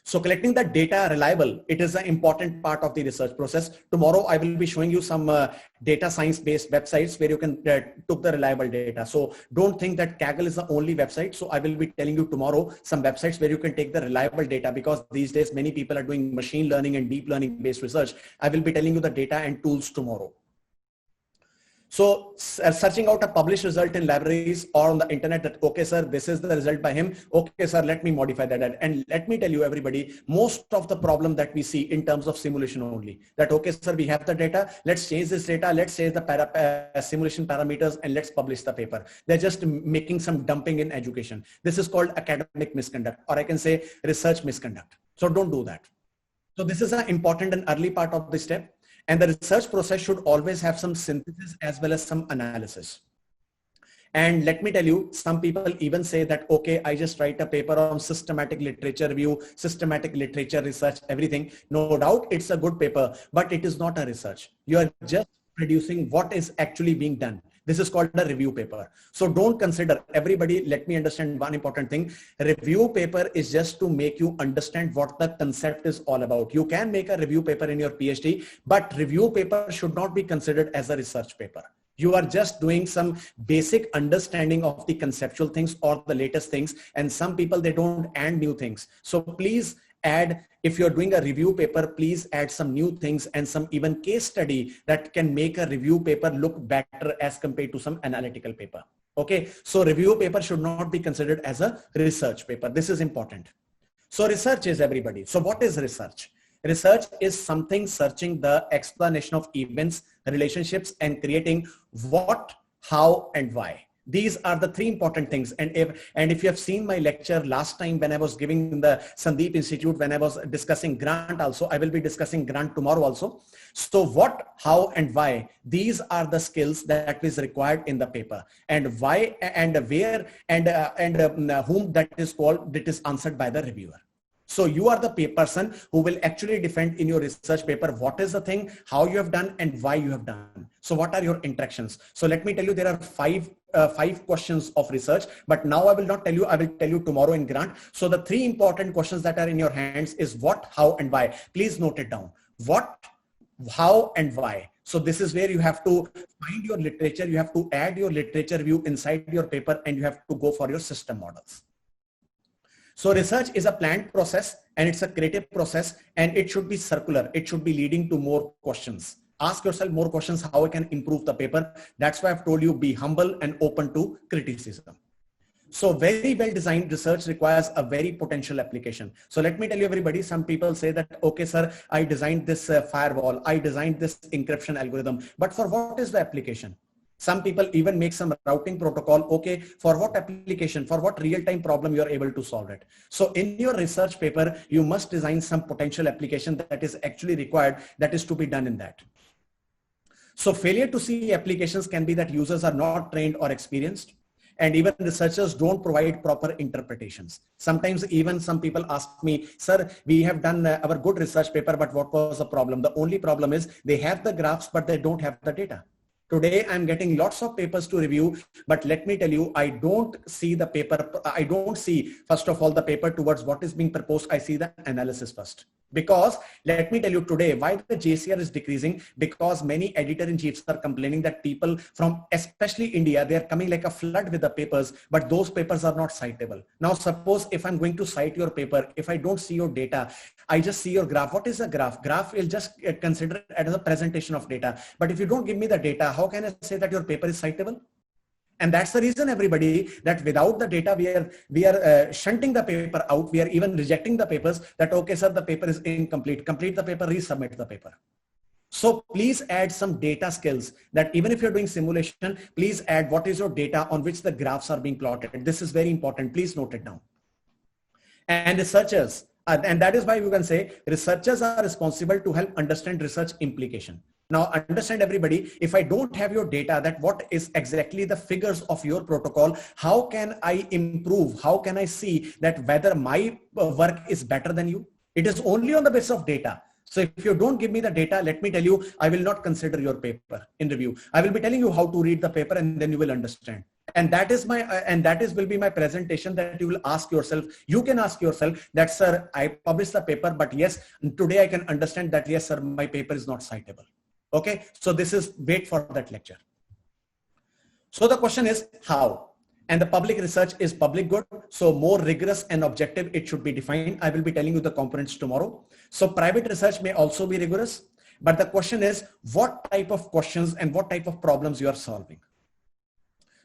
So collecting the data reliable, it is an important part of the research process. Tomorrow, I will be showing you some data science based websites where you can took the reliable data. So don't think that Kaggle is the only website. So I will be telling you tomorrow some websites where you can take the reliable data, because these days many people are doing machine learning and deep learning based research. I will be telling you the data and tools tomorrow. So searching out a published result in libraries or on the internet, that, okay, sir, this is the result by him. Okay, sir, let me modify that. And let me tell you, everybody, most of the problem that we see in terms of simulation only, that, okay, sir, we have the data. Let's change this data. Let's change the simulation parameters and let's publish the paper. They're just making some dumping in education. This is called academic misconduct, or I can say research misconduct. So don't do that. So this is an important and early part of the step. And the research process should always have some synthesis as well as some analysis. And let me tell you, some people even say that, okay, I just write a paper on systematic literature review, systematic literature research, everything. No doubt it's a good paper, but it is not a research. You are just producing what is actually being done. This is called a review paper. So don't consider, everybody, let me understand one important thing. Review paper is just to make you understand what the concept is all about. You can make a review paper in your PhD, but review paper should not be considered as a research paper. You are just doing some basic understanding of the conceptual things or the latest things. And some people, they don't add new things. So please add, if you're doing a review paper, please add some new things and some even case study that can make a review paper look better as compared to some analytical paper. Okay, so review paper should not be considered as a research paper. This is important. So research is, everybody. So what is research? Research is something searching the explanation of events, relationships, and creating what, how, and why. These are the three important things. And if you have seen my lecture last time when I was giving the Sandeep Institute, when I was discussing grant also, I will be discussing grant tomorrow also. So what, how, and why, these are the skills that is required in the paper, and why and where and whom that is called, that is answered by the reviewer. So you are the person who will actually defend in your research paper what is the thing, how you have done, and why you have done. So what are your interactions? So let me tell you, there are five questions of research, but now I will not tell you, I will tell you tomorrow in grant. So the three important questions that are in your hands is what, how, and why. Please note it down. What, how, and why. So this is where you have to find your literature. You have to add your literature view inside your paper, and you have to go for your system models. So research is a planned process, and it's a creative process, and it should be circular. It should be leading to more questions. Ask yourself more questions, how I can improve the paper. That's why I've told you, be humble and open to criticism. So very well designed research requires a very potential application. So let me tell you, everybody, some people say that, okay, sir, I designed this firewall, I designed this encryption algorithm, but for what is the application? Some people even make some routing protocol. Okay, for what application, for what real-time problem you are able to solve it. So in your research paper, you must design some potential application that is actually required, that is to be done in that. So failure to see applications can be that users are not trained or experienced, and even researchers don't provide proper interpretations. Sometimes even some people ask me, sir, we have done our good research paper, but what was the problem? The only problem is they have the graphs, but they don't have the data. Today, I'm getting lots of papers to review, but let me tell you, I don't see the paper. I don't see, first of all, the paper towards what is being proposed. I see the analysis first. Because let me tell you today, why the JCR is decreasing, because many editor-in-chiefs are complaining that people from especially India, they are coming like a flood with the papers, but those papers are not citable. Now, suppose if I'm going to cite your paper, if I don't see your data, I just see your graph. What is a graph? Graph will just consider it as a presentation of data. But if you don't give me the data, how can I say that your paper is citable? And that's the reason, everybody, that without the data, we are shunting the paper out. We are even rejecting the papers that, okay, sir, the paper is incomplete. Complete the paper, resubmit the paper. So please add some data skills, that even if you're doing simulation, please add what is your data on which the graphs are being plotted. This is very important. Please note it down. And researchers And that is why you can say researchers are responsible to help understand research implication. Now understand everybody, if I don't have your data, that what is exactly the figures of your protocol, how can I improve? How can I see that whether my work is better than you? It is only on the basis of data. So if you don't give me the data, let me tell you, I will not consider your paper in review. I will be telling you how to read the paper and then you will understand. And that is my, will be my presentation that you will ask yourself. You can ask yourself that, sir, I published the paper, but yes, today I can understand that, yes, sir, my paper is not citable. Okay. So this is, wait for that lecture. So the question is how? And the public research is public good. So more rigorous and objective, it should be defined. I will be telling you the components tomorrow. So private research may also be rigorous, but the question is what type of questions and what type of problems you are solving.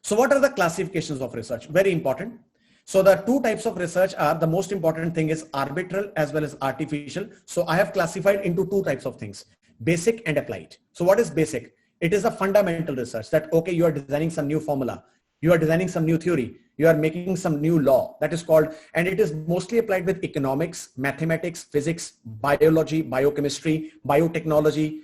So what are the classifications of research? Very important. So the two types of research are, the most important thing is arbitral as well as artificial. So I have classified into two types of things, basic and applied. So what is basic? It is a fundamental research that, okay, you are designing some new formula. You are designing some new theory. You are making some new law, that is called, and it is mostly applied with economics, mathematics, physics, biology, biochemistry, biotechnology,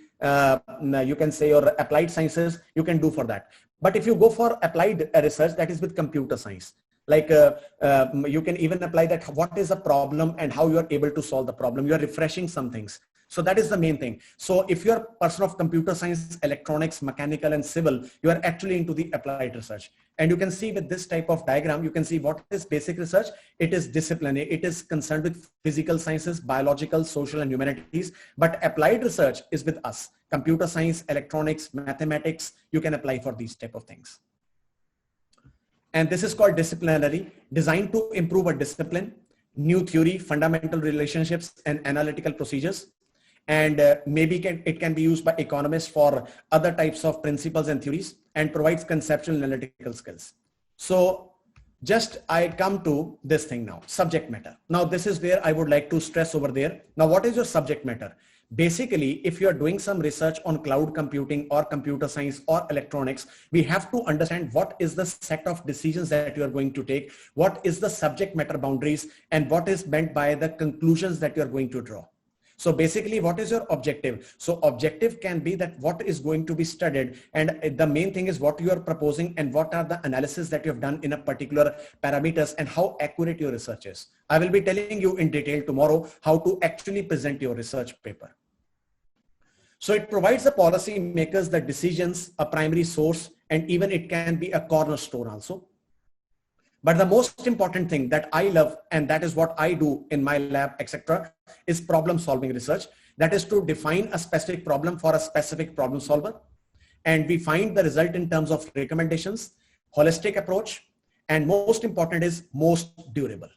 you can say, or applied sciences, you can do for that. But if you go for applied research, that is with computer science. Like you can even apply that, what is a problem and how you are able to solve the problem. You are refreshing some things. So that is the main thing. So if you're a person of computer science, electronics, mechanical and civil, you are actually into the applied research. And you can see with this type of diagram, you can see what is basic research. It is disciplinary. It is concerned with physical sciences, biological, social and humanities. But applied research is with us. Computer science, electronics, mathematics, you can apply for these type of things. And this is called disciplinary, designed to improve a discipline, new theory, fundamental relationships and analytical procedures. And maybe it can be used by economists for other types of principles and theories, and provides conceptual analytical skills. So just I come to this thing now, subject matter. Now this is where I would like to stress over there. Now what is your subject matter? Basically, if you are doing some research on cloud computing or computer science or electronics, we have to understand what is the set of decisions that you are going to take, what is the subject matter boundaries, and what is meant by the conclusions that you are going to draw. So basically, what is your objective? So objective can be that what is going to be studied, and the main thing is what you are proposing and what are the analysis that you have done in a particular parameters and how accurate your research is. I will be telling you in detail tomorrow how to actually present your research paper. So it provides the policy makers the decisions, a primary source, and even it can be a cornerstone also. But the most important thing that I love, and that is what I do in my lab, etc., is problem solving research. That is to define a specific problem for a specific problem solver. And we find the result in terms of recommendations, holistic approach, and most important is most durable.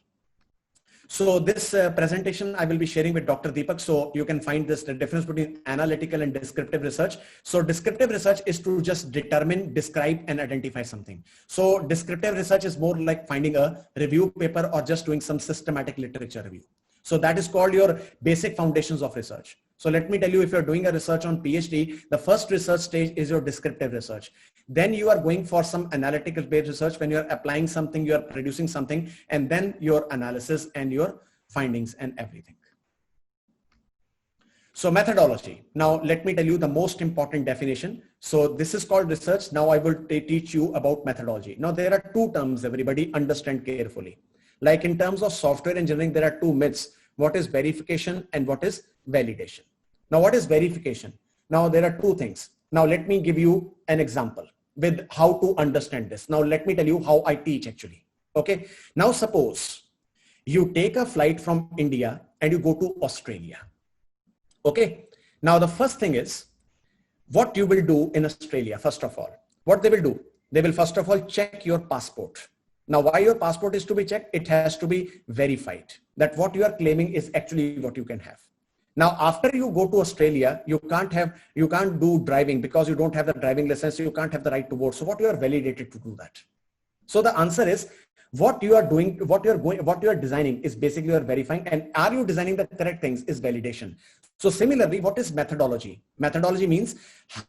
So this presentation I will be sharing with Dr. Deepak. So you can find this, the difference between analytical and descriptive research. So descriptive research is to just determine, describe, and identify something. So descriptive research is more like finding a review paper or just doing some systematic literature review. So that is called your basic foundations of research. So let me tell you, if you're doing a research on PhD, the first research stage is your descriptive research. Then you are going for some analytical based research when you're applying something, you're producing something, and then your analysis and your findings and everything. So methodology. Now let me tell you the most important definition. So this is called research. Now I will teach you about methodology. Now there are two terms, everybody understand carefully. Like in terms of software engineering, there are two myths. What is verification and what is validation? Now, what is verification? Now, there are two things. Now, let me give you an example with how to understand this. Now, let me tell you how I teach actually. Okay. Now, suppose you take a flight from India and you go to Australia. Okay. Now, the first thing is what you will do in Australia. First of all, what they will do? They will first of all check your passport. Now, why your passport is to be checked? It has to be verified that what you are claiming is actually what you can have. Now, after you go to Australia, you can't do driving because you don't have the driving license. You can't have the right to vote. So what you are validated to do that. So the answer is what you are doing, what you are designing is basically you are verifying, and are you designing the correct things is validation. So similarly, what is methodology? Methodology means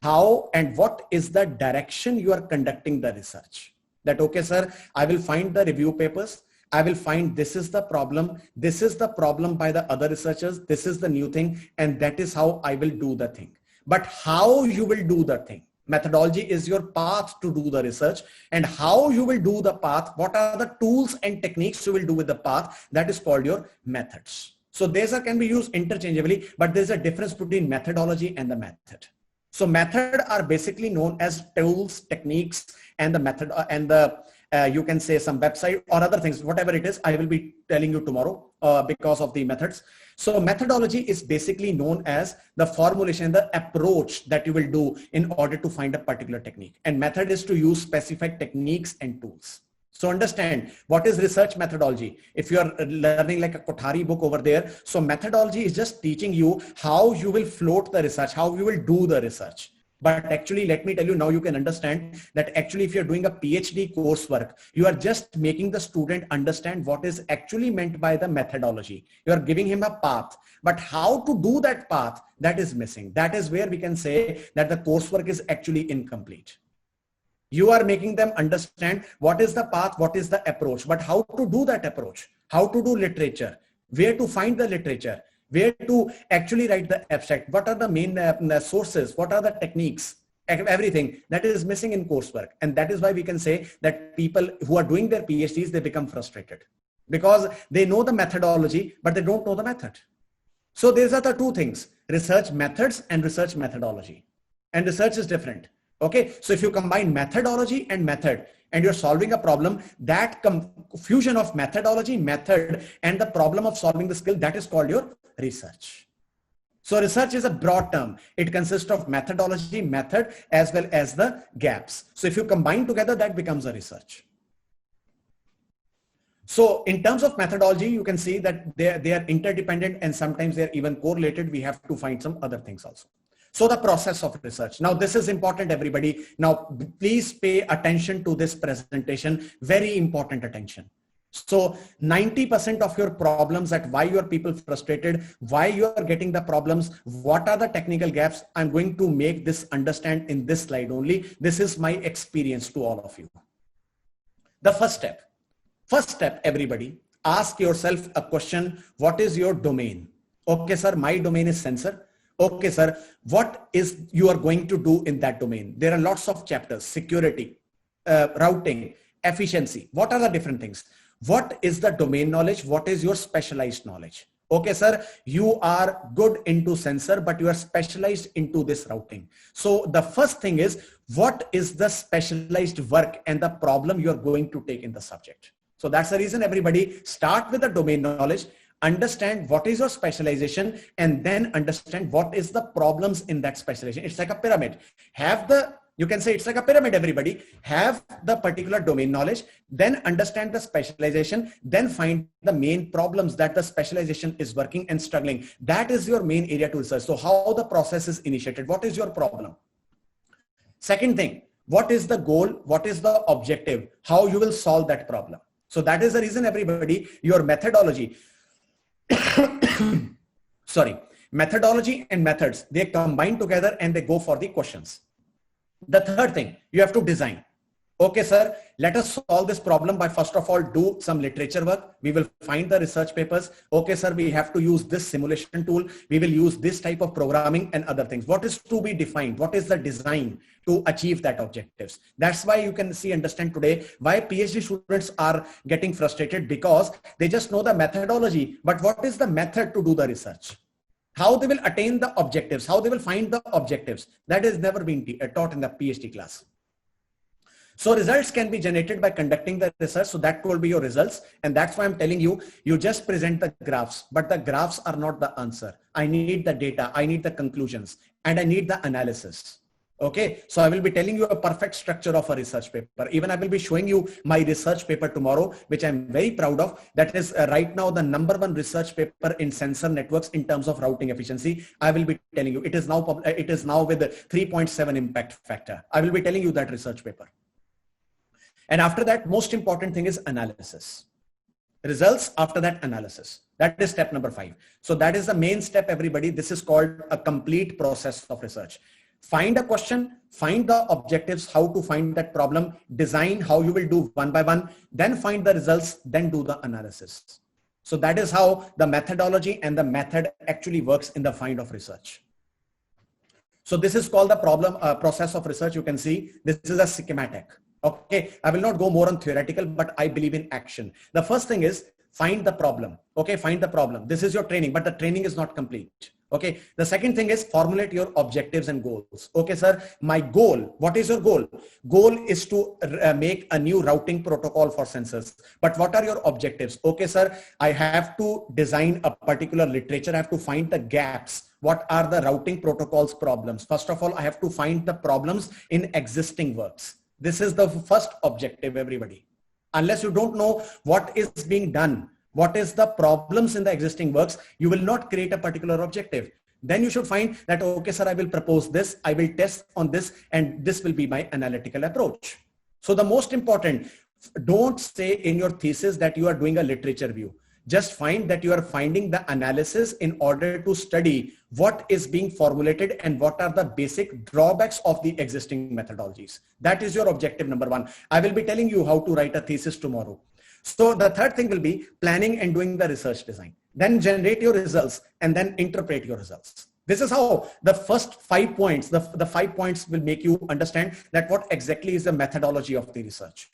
how and what is the direction you are conducting the research. That, okay, sir, I will find the review papers. I will find this is the problem. This is the problem by the other researchers. This is the new thing. And that is how I will do the thing. But how you will do the thing? Methodology is your path to do the research, and how you will do the path, what are the tools and techniques you will do with the path, that is called your methods. So these can be used interchangeably, but there's a difference between methodology and the method. So method are basically known as tools, techniques, and the method and the you can say some website or other things, whatever it is, I will be telling you tomorrow because of the methods. So methodology is basically known as the formulation, the approach that you will do in order to find a particular technique. And method is to use specific techniques and tools. So understand what is research methodology. If you are learning like a Kothari book over there, so methodology is just teaching you how you will float the research, how you will do the research. But actually, let me tell you, now you can understand that actually if you're doing a PhD coursework, you are just making the student understand what is actually meant by the methodology. You are giving him a path, but how to do that path, that is missing. That is where we can say that the coursework is actually incomplete. You are making them understand what is the path, what is the approach, but how to do that approach, how to do literature, where to find the literature, where to actually write the abstract, what are the main sources, what are the techniques, everything that is missing in coursework. And that is why we can say that people who are doing their PhDs, they become frustrated because they know the methodology, but they don't know the method. So these are the two things, research methods and research methodology. And research is different. Okay, so if you combine methodology and method and you're solving a problem, that fusion of methodology, method, and the problem of solving the skill, that is called your research. So research is a broad term. It consists of methodology, method, as well as the gaps. So if you combine together, that becomes a research. So in terms of methodology, you can see that they are interdependent and sometimes they're even correlated. We have to find some other things also. So the process of research. Now this is important, everybody. Now please pay attention to this presentation, very important attention. So 90% of your problems, that why you are people frustrated, why you are getting the problems, what are the technical gaps, I'm going to make this understand in this slide only. This is my experience to all of you. The first step, everybody, ask yourself a question. What is your domain? Okay, sir, my domain is sensor. Okay, sir, what is you are going to do in that domain? There are lots of chapters, security, routing, efficiency. What are the different things? What is the domain knowledge? What is your specialized knowledge? Okay, sir, you are good into sensor, but you are specialized into this routing. So the first thing is, what is the specialized work and the problem you are going to take in the subject? So that's the reason, everybody, start with the domain knowledge. Understand what is your specialization and then understand what is the problems in that specialization. It's like a pyramid. You can say it's like a pyramid, everybody. Have the particular domain knowledge, then understand the specialization, then find the main problems that the specialization is working and struggling. That is your main area to research. So how the process is initiated, what is your problem? Second thing, what is the goal? What is the objective? How you will solve that problem? So that is the reason, everybody, your methodology, methodology and methods, they combine together and they go for the questions. The third thing, you have to design. Okay, sir, let us solve this problem by first of all do some literature work. We will find the research papers. Okay, sir, we have to use this simulation tool. We will use this type of programming and other things. What is to be defined? What is the design to achieve that objectives? That's why you can see, understand today why PhD students are getting frustrated, because they just know the methodology, but what is the method to do the research? How they will attain the objectives, how they will find the objectives, that is never been taught in the PhD class. So results can be generated by conducting the research. So that will be your results. And that's why I'm telling you, you just present the graphs, but the graphs are not the answer. I need the data, I need the conclusions, and I need the analysis. Okay, so I will be telling you a perfect structure of a research paper. Even I will be showing you my research paper tomorrow, which I'm very proud of. That is right now the #1 research paper in sensor networks in terms of routing efficiency. I will be telling you, it is now with the 3.7 impact factor. I will be telling you that research paper. And after that, most important thing is analysis. Results, after that, analysis. That is step number 5. So that is the main step, everybody. This is called a complete process of research. Find a question, find the objectives, how to find that problem, design how you will do one by one, then find the results, then do the analysis. So that is how the methodology and the method actually works in the field of research. So this is called the problem process of research. You can see this is a schematic. Okay, I will not go more on theoretical, but I believe in action. The first thing is find the problem. Okay, find the problem. This is your training, but the training is not complete. Okay, the second thing is formulate your objectives and goals. Okay, sir, my goal, what is your goal? Goal is to make a new routing protocol for sensors. But what are your objectives? Okay, sir, I have to design a particular literature. I have to find the gaps. What are the routing protocols problems? First of all, I have to find the problems in existing works. This is the first objective, everybody. Unless you don't know what is being done, what is the problems in the existing works, you will not create a particular objective. Then you should find that, okay, sir, I will propose this, I will test on this, and this will be my analytical approach. So the most important, don't say in your thesis that you are doing a literature review. Just find that you are finding the analysis in order to study what is being formulated and what are the basic drawbacks of the existing methodologies. That is your objective number one. I will be telling you how to write a thesis tomorrow. So the third thing will be planning and doing the research design. Then generate your results and then interpret your results. This is how the first 5 points, the 5 points will make you understand that what exactly is the methodology of the research.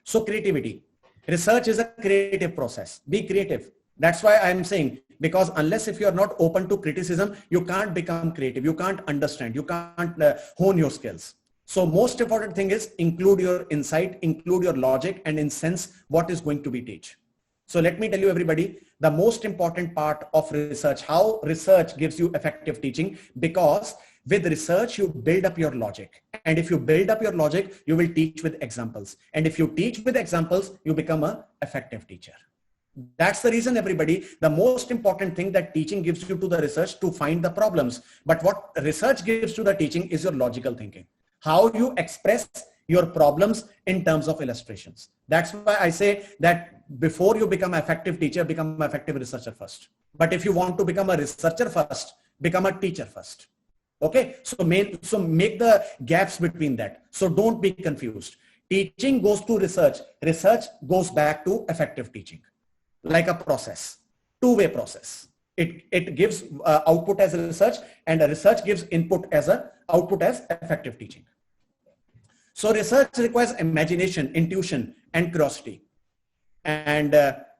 So creativity. Research is a creative process. Be creative. That's why I'm saying, because unless if you are not open to criticism, you can't become creative. You can't understand. You can't hone your skills. So most important thing is include your insight, include your logic, and in sense what is going to be teach. So let me tell you everybody, the most important part of research, how research gives you effective teaching, because with research, you build up your logic. And if you build up your logic, you will teach with examples. And if you teach with examples, you become an effective teacher. That's the reason, everybody, the most important thing that teaching gives you to the research to find the problems. But what research gives to the teaching is your logical thinking. How you express your problems in terms of illustrations. That's why I say that before you become an effective teacher, become an effective researcher first. But if you want to become a researcher first, become a teacher first. Okay, so make the gaps between that. So don't be confused. Teaching goes to research. Research goes back to effective teaching, like a process, two-way process. It gives output as a research, and a research gives input as a output as effective teaching. So research requires imagination, intuition, and curiosity. And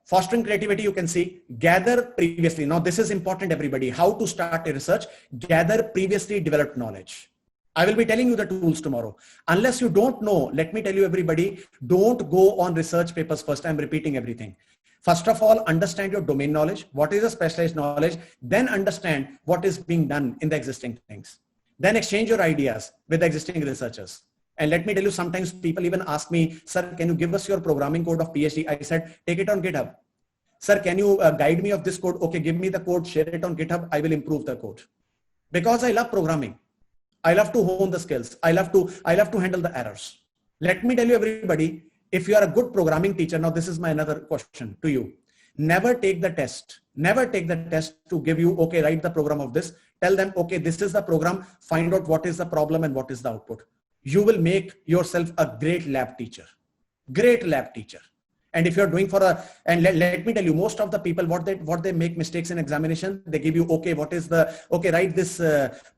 fostering creativity, you can see, gather previously. Now this is important, everybody. How to start a research? Gather previously developed knowledge. I will be telling you the tools tomorrow. Unless you don't know, let me tell you everybody, don't go on research papers first. I'm repeating everything. First of all, understand your domain knowledge. What is a specialized knowledge? Then understand what is being done in the existing things. Then exchange your ideas with the existing researchers. And let me tell you, sometimes people even ask me, sir, can you give us your programming code of PhD? I said, take it on GitHub. Sir, can you guide me of this code? Okay, give me the code, share it on GitHub. I will improve the code. Because I love programming. I love to hone the skills. I love to handle the errors. Let me tell you everybody, if you are a good programming teacher, now this is my another question to you. Never take the test. Never take the test to give you, okay, write the program of this. Tell them, okay, this is the program. Find out what is the problem and what is the output. You will make yourself a great lab teacher. Great lab teacher. And if you're doing for a, and let me tell you, most of the people, what they make mistakes in examination, they give you, okay, what is the, okay, write this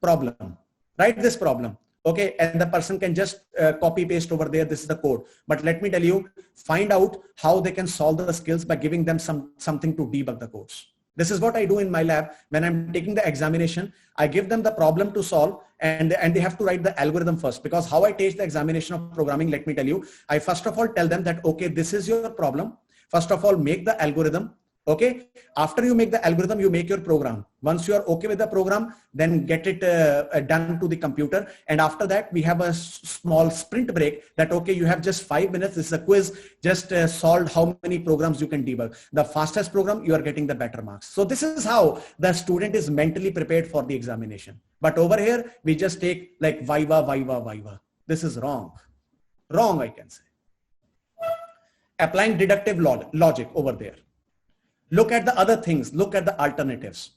problem. Write this problem. Okay, and the person can just copy paste over there. This is the code. But let me tell you, find out how they can solve the skills by giving them something to debug the codes. This is what I do in my lab. When I'm taking the examination, I give them the problem to solve, and they have to write the algorithm first. Because how I teach the examination of programming, let me tell you, I first of all tell them that, okay, this is your problem. First of all, make the algorithm. Okay, after you make the algorithm, you make your program. Once you are okay with the program, then get it done to the computer. And after that, we have a small sprint break that, okay, you have just 5 minutes. This is a quiz. Just solve how many programs you can debug. The fastest program, you are getting the better marks. So this is how the student is mentally prepared for the examination. But over here, we just take like viva. This is wrong. Wrong, I can say. Applying deductive logic over there. Look at the other things. Look at the alternatives.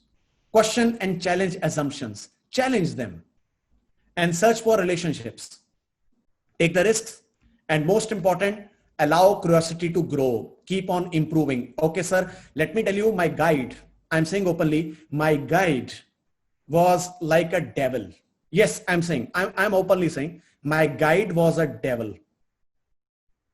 Question and challenge assumptions. Challenge them. and search for relationships. Take the risks, and most important, allow curiosity to grow. Keep on improving. Okay, sir, let me tell you my guide. I'm saying openly, my guide was like a devil. Yes, I'm openly saying my guide was a devil.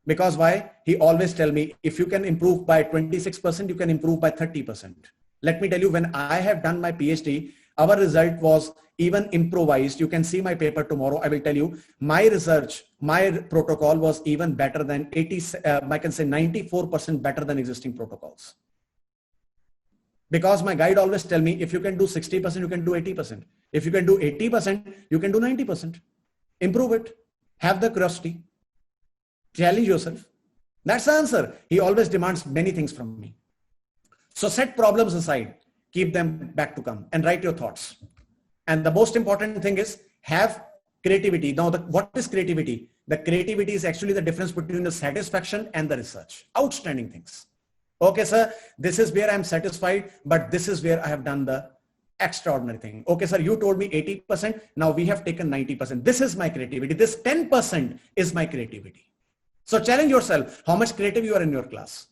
Because why? He always tell me, if you can improve by 26%, you can improve by 30%. Let me tell you, when I have done my PhD, our result was even improvised. You can see my paper tomorrow. I will tell you my research, my protocol was even better than I can say 94% better than existing protocols. Because my guide always tell me, if you can do 60%, you can do 80%. If you can do 80%, you can do 90%. Improve it. Have the curiosity. Challenge yourself. That's the answer. He always demands many things from me. So set problems aside, keep them back to come, and write your thoughts. And the most important thing is have creativity. Now, what is creativity? The creativity is actually the difference between the satisfaction and the research. Outstanding things. Okay, sir, this is where I'm satisfied, but this is where I have done the extraordinary thing. Okay, sir, you told me 80%. Now we have taken 90%. This is my creativity. This 10% is my creativity. So challenge yourself how much creative you are in your class.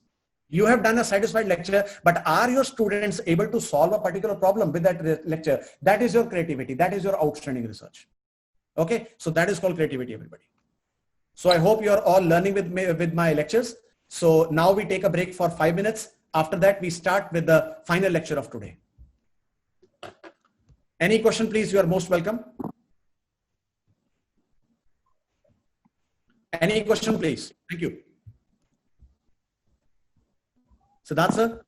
You have done a satisfied lecture, but are your students able to solve a particular problem with that lecture? That is your creativity. That is your outstanding research. Okay, so that is called creativity, everybody. So I hope you are all learning with my lectures. So now we take a break for 5 minutes. After that, we start with the final lecture of today. Any question, please? You are most welcome. Any question, please? Thank you. Siddharth, sir?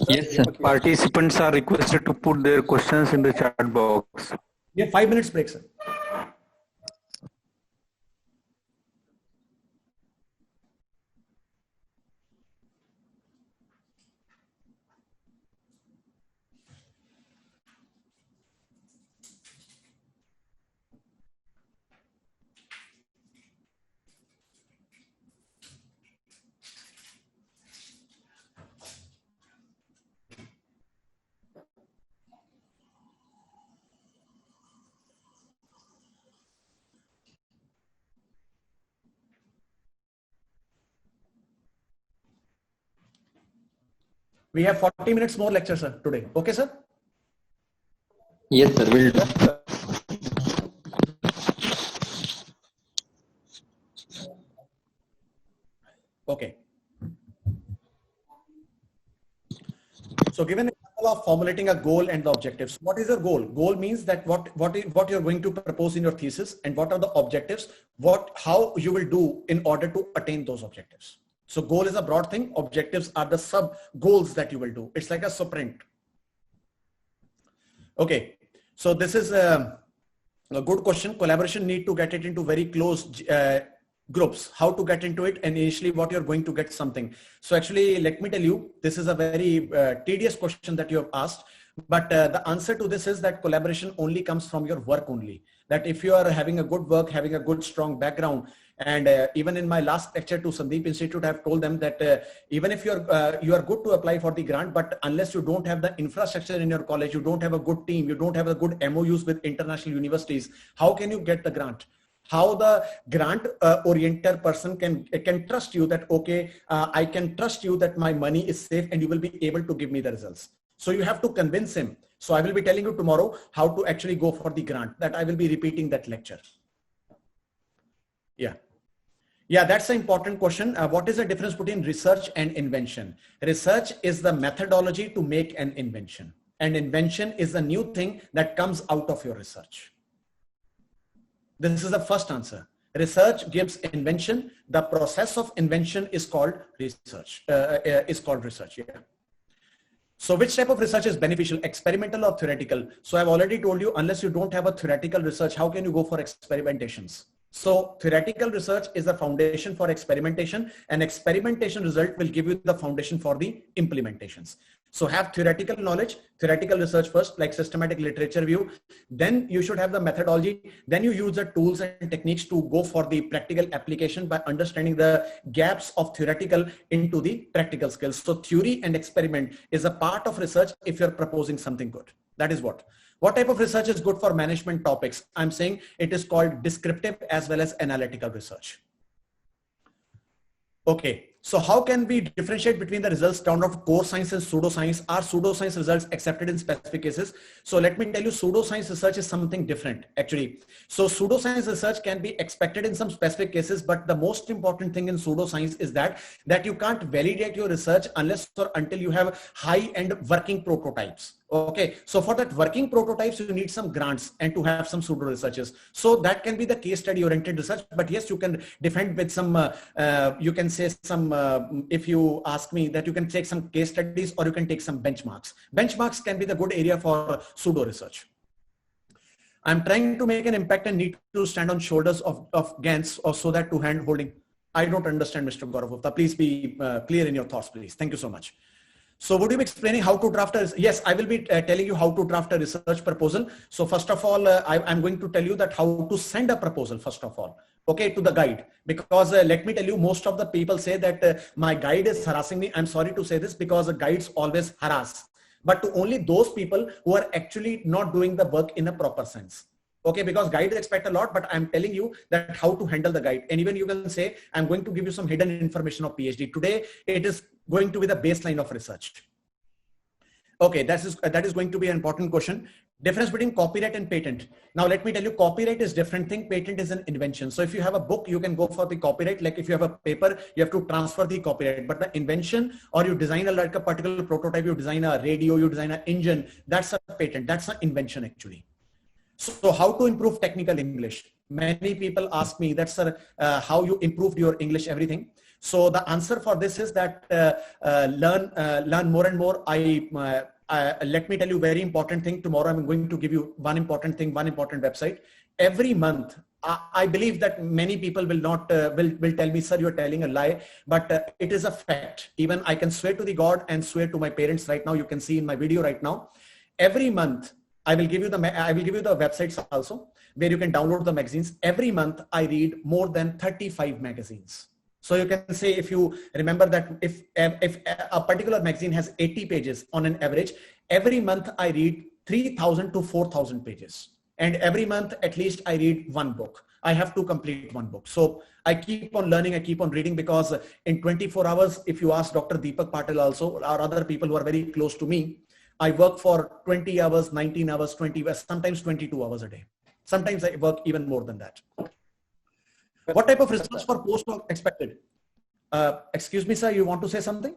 Yes, sir. Participants are requested to put their questions in the chat box. Yeah, 5 minutes break, sir. We have 40 minutes more lecture, sir, today. Okay, sir? Yes, sir. Will do. Okay. So given an example of formulating a goal and the objectives, what is your goal? Goal means that what you're going to propose in your thesis, and what are the objectives, how you will do in order to attain those objectives. So goal is a broad thing. Objectives are the sub goals that you will do. It's like a sprint. Okay. So this is a good question. Collaboration need to get it into very close groups. How to get into it, and initially what you're going to get something. So actually, let me tell you, this is a very tedious question that you have asked. But the answer to this is that collaboration only comes from your work only. That if you are having a good work, having a good strong background, and even in my last lecture to Sandeep Institute, I have told them that even if you are good to apply for the grant, but unless you don't have the infrastructure in your college, you don't have a good team, you don't have a good MOUs with international universities, how can you get the grant? How the grant oriented person can trust you that, okay, I can trust you that my money is safe and you will be able to give me the results. So you have to convince him. So I will be telling you tomorrow how to actually go for the grant. That I will be repeating that lecture. Yeah, that's an important question. What is the difference between research and invention? Research is the methodology to make an invention, and invention is the new thing that comes out of your research. This is the first answer. Research gives invention. The process of invention is called research. Yeah. So which type of research is beneficial, experimental or theoretical? So I've already told you, unless you don't have a theoretical research, how can you go for experimentations? So theoretical research is the foundation for experimentation, and experimentation result will give you the foundation for the implementations. So have theoretical knowledge, theoretical research first, like systematic literature view. Then you should have the methodology. Then you use the tools and techniques to go for the practical application by understanding the gaps of theoretical into the practical skills. So theory and experiment is a part of research if you're proposing something good. That is what type of research is good for management topics? I'm saying it is called descriptive as well as analytical research. Okay, so how can we differentiate between the results turned out of core science and pseudoscience? Are pseudoscience results accepted in specific cases? So let me tell you, pseudoscience research is something different actually. So pseudoscience research can be expected in some specific cases, but the most important thing in pseudoscience is that you can't validate your research unless or until you have high-end working prototypes. Okay, so for that working prototypes, you need some grants and to have some pseudo researches. So that can be the case study oriented research, but yes, you can defend with some, you can say some, if you ask me, that you can take some case studies or you can take some benchmarks. Benchmarks can be the good area for pseudo research. I'm trying to make an impact and need to stand on shoulders of giants or so that to hand holding. I don't understand, Mr. Gaurav. Please be clear in your thoughts, please. Thank you so much. So would you be explaining how to draft a, yes, I will be telling you how to draft a research proposal. So first of all, I'm going to tell you that how to send a proposal, first of all, okay, to the guide, because let me tell you, most of the people say that my guide is harassing me. I'm sorry to say this because guides always harass, but to only those people who are actually not doing the work in a proper sense. Okay, because guides expect a lot, but I'm telling you that how to handle the guide. And even you can say, I'm going to give you some hidden information of PhD. Today, it is going to be the baseline of research. Okay, that is going to be an important question. Difference between copyright and patent. Now, let me tell you, copyright is different thing. Patent is an invention. So if you have a book, you can go for the copyright. Like if you have a paper, you have to transfer the copyright. But the invention, or you design like a particular prototype, you design a radio, you design an engine, that's a patent. That's an invention actually. So how to improve technical English? Many people ask me, that's how you improved your English, everything. So the answer for this is that learn more and more. Let me tell you very important thing. Tomorrow I'm going to give you one important thing, one important website. Every month, I believe that many people will not will tell me, sir, you're telling a lie, but it is a fact. Even I can swear to the God and swear to my parents right now. You can see in my video right now. Every month, I will give you the websites also where you can download the magazines. Every month I read more than 35 magazines. So you can say, if you remember that if a particular magazine has 80 pages on an average, every month I read 3,000 to 4,000 pages. And every month at least I read one book. I have to complete one book. So I keep on learning, I keep on reading, because in 24 hours, if you ask Dr. Deepak Patil also, or other people who are very close to me, I work for 20 hours, 19 hours, 20 hours, sometimes 22 hours a day. Sometimes I work even more than that. What type of research for postdoc expected? Excuse me, sir, you want to say something?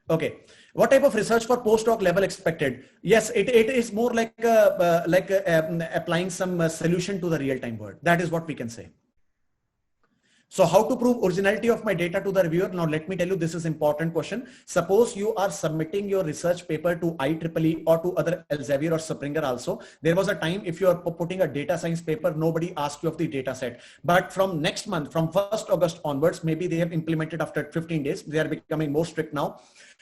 Okay. What type of research for postdoc level expected? Yes, it is more like applying some solution to the real-time world. That is what we can say. So how to prove originality of my data to the reviewer? Now, let me tell you, this is important question. Suppose you are submitting your research paper to IEEE or to other Elsevier or Springer also. There was a time if you are putting a data science paper, nobody asked you of the data set. But from next month, from 1st August onwards, maybe they have implemented after 15 days. They are becoming more strict now.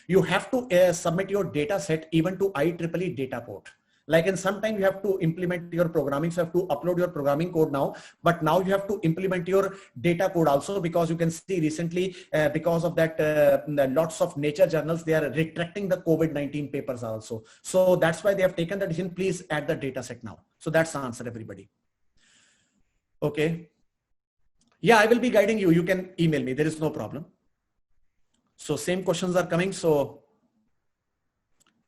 You have to submit your data set even to IEEE data port. Like in some time you have to implement your programming, so you have to upload your programming code now, but now you have to implement your data code also, because you can see recently because of that lots of nature journals, they are retracting the COVID-19 papers also. So that's why they have taken the decision, please add the data set now. So that's the answer, everybody. Okay. Yeah, I will be guiding you. You can email me. There is no problem. So same questions are coming. So,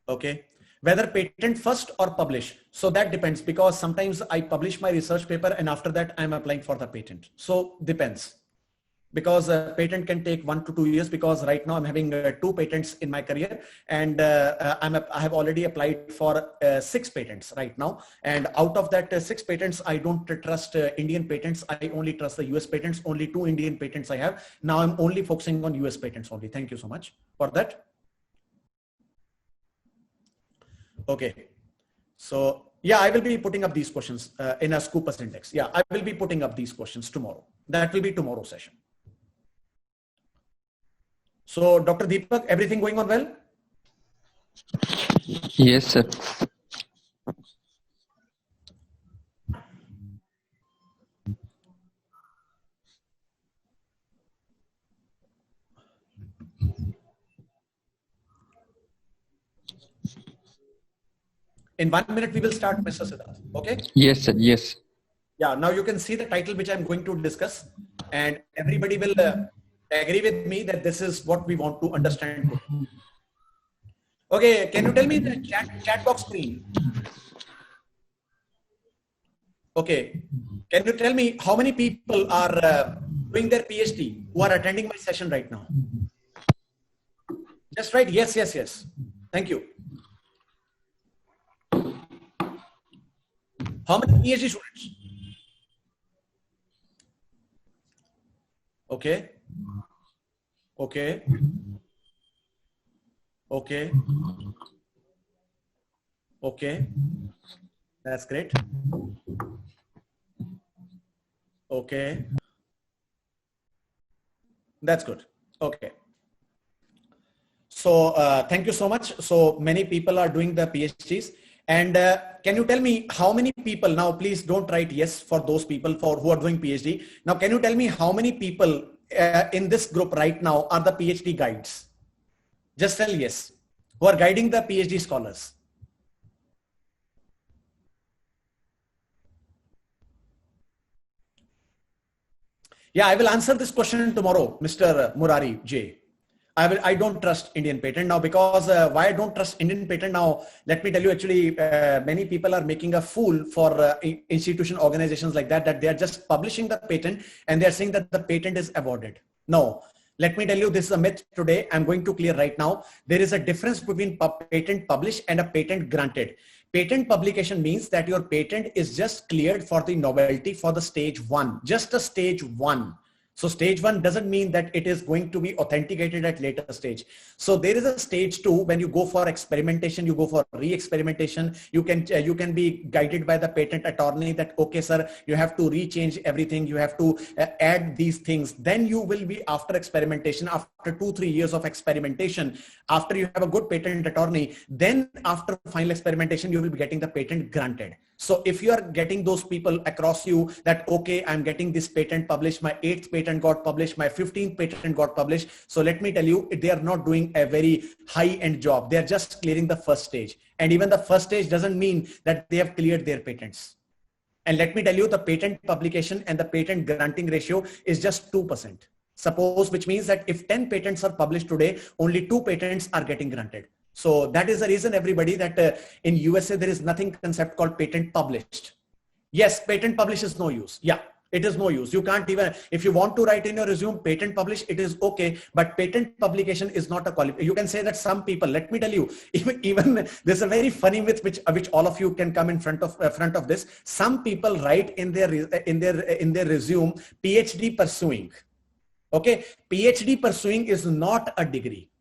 okay. Whether patent first or publish. So that depends, because sometimes I publish my research paper and after that I'm applying for the patent. So depends, because a patent can take 1 to 2 years, because right now I'm having 2 patents in my career, and I have already applied for 6 patents right now. And out of that 6 patents, I don't trust Indian patents. I only trust the US patents. Only 2 Indian patents I have. Now I'm only focusing on US patents only. Thank you so much for that. Okay, so yeah, I will be putting up these questions in a Scoopus index. Yeah, I will be putting up these questions tomorrow. That will be tomorrow's session. So Dr. Deepak, everything going on well? Yes, sir. In 1 minute, we will start, Mr. Siddharth. Okay? Yes, sir. Yes. Yeah, now you can see the title which I'm going to discuss, and everybody will agree with me that this is what we want to understand today. Okay, can you tell me the chat box screen? Okay, can you tell me how many people are doing their PhD who are attending my session right now? Just write yes, yes, yes. Thank you. How many PhD students? Okay. Okay. Okay. Okay. That's great. Okay. That's good. Okay. So thank you so much. So many people are doing the PhDs. And can you tell me how many people, now please don't write yes for those people who are doing PhD. Now, can you tell me how many people in this group right now are the PhD guides? Just tell yes, who are guiding the PhD scholars. Yeah, I will answer this question tomorrow, Mr. Murari J. I don't trust Indian patent now, because why I don't trust Indian patent now, let me tell you, actually, many people are making a fool for institution organizations like that they are just publishing the patent and they are saying that the patent is awarded. No, let me tell you, this is a myth today. I'm going to clear right now. There is a difference between patent published and a patent granted. Patent publication means that your patent is just cleared for the novelty for the stage 1, just a stage 1. So stage 1 doesn't mean that it is going to be authenticated at later stage. So there is a stage 2 when you go for experimentation, you go for re-experimentation. You can be guided by the patent attorney that, okay, sir, you have to rechange everything. You have to add these things. Then you will be, after experimentation, after 2-3 years of experimentation, after you have a good patent attorney, then after final experimentation, you will be getting the patent granted. So if you are getting those people across you that, okay, I'm getting this patent published, my 8th patent got published, my 15th patent got published. So let me tell you, they are not doing a very high-end job. They're just clearing the first stage. And even the first stage doesn't mean that they have cleared their patents. And let me tell you, the patent publication and the patent granting ratio is just 2%. Suppose, which means that if 10 patents are published today, only 2 patents are getting granted. So that is the reason, everybody, that in USA, there is nothing concept called patent published. Yes, patent published is no use. Yeah, it is no use. You can't even, if you want to write in your resume, patent published, it is okay. But patent publication is not a qualification. You can say that some people, let me tell you, even there's a very funny myth which all of you can come in front of this. Some people write in their resume, PhD pursuing. Okay, PhD pursuing is not a degree.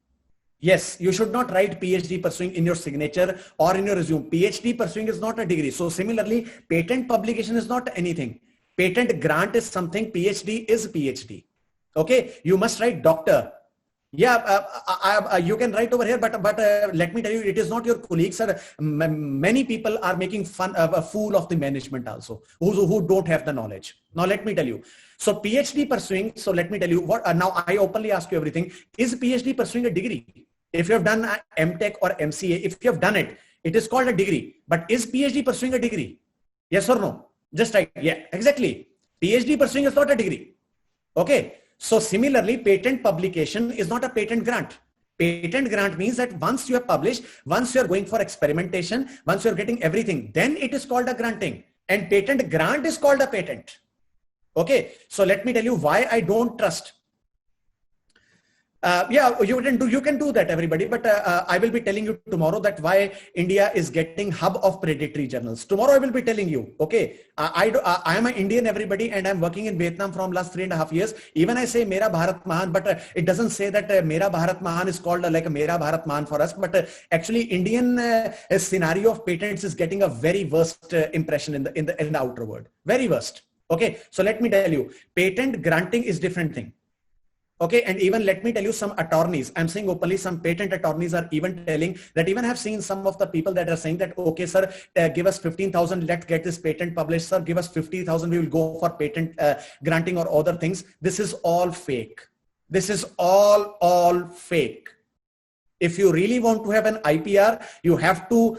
Yes, you should not write PhD pursuing in your signature or in your resume. PhD pursuing is not a degree. So similarly, patent publication is not anything. Patent grant is something. PhD is PhD. Okay, you must write doctor. Yeah, you can write over here, but let me tell you, it is not your colleagues. Many people are making fun of a fool of the management also, who don't have the knowledge. Now let me tell you. So PhD pursuing. So let me tell you what. Now I openly ask you everything. Is PhD pursuing a degree? If you have done MTech or MCA, if you have done it, it is called a degree. But is PhD pursuing a degree? Yes or no? Just right. Yeah, exactly. PhD pursuing is not a degree. Okay. So similarly, patent publication is not a patent grant. Patent grant means that once you have published, once you are going for experimentation, once you are getting everything, then it is called a granting. And patent grant is called a patent. Okay. So let me tell you why I don't trust. Yeah, you can do that, everybody. But I will be telling you tomorrow that why India is getting hub of predatory journals. Tomorrow I will be telling you. Okay, I am an Indian, everybody, and I'm working in Vietnam from last 3.5 years. Even I say Mera Bharat Mahan, but it doesn't say that Mera Bharat Mahan is called like a Mera Bharat Mahan for us. But actually, Indian scenario of patents is getting a very worst impression in the outer world. Very worst. Okay, so let me tell you, patent granting is different thing. Okay, and even let me tell you, some attorneys, I'm saying openly, some patent attorneys are even telling that, even have seen some of the people that are saying that, okay, sir, give us 15,000, let's get this patent published, sir, give us 50,000, we will go for patent granting or other things. This is all fake. This is all fake. If you really want to have an IPR, you have to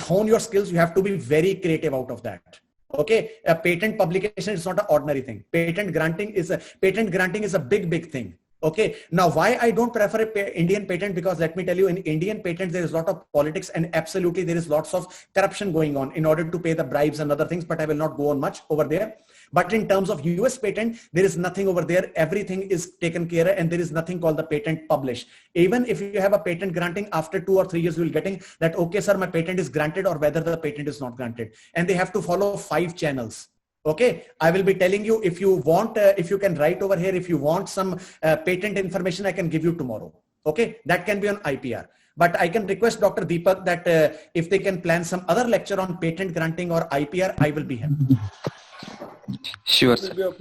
hone your skills. You have to be very creative out of that. Okay, a patent publication is not an ordinary thing. Patent granting is a big thing. Okay, now why I don't prefer Indian patent, because let me tell you, in Indian patent there is a lot of politics and absolutely there is lots of corruption going on in order to pay the bribes and other things, but I will not go on much over there. But in terms of US patent, there is nothing over there. Everything is taken care of, and there is nothing called the patent publish. Even if you have a patent granting, after 2 or 3 years, you will getting that, okay, sir, my patent is granted, or whether the patent is not granted. And they have to follow 5 channels. Okay, I will be telling you, if you want, if you can write over here, if you want some patent information, I can give you tomorrow. Okay, that can be on IPR. But I can request Dr. Deepak that if they can plan some other lecture on patent granting or IPR, I will be happy. Sure, sir.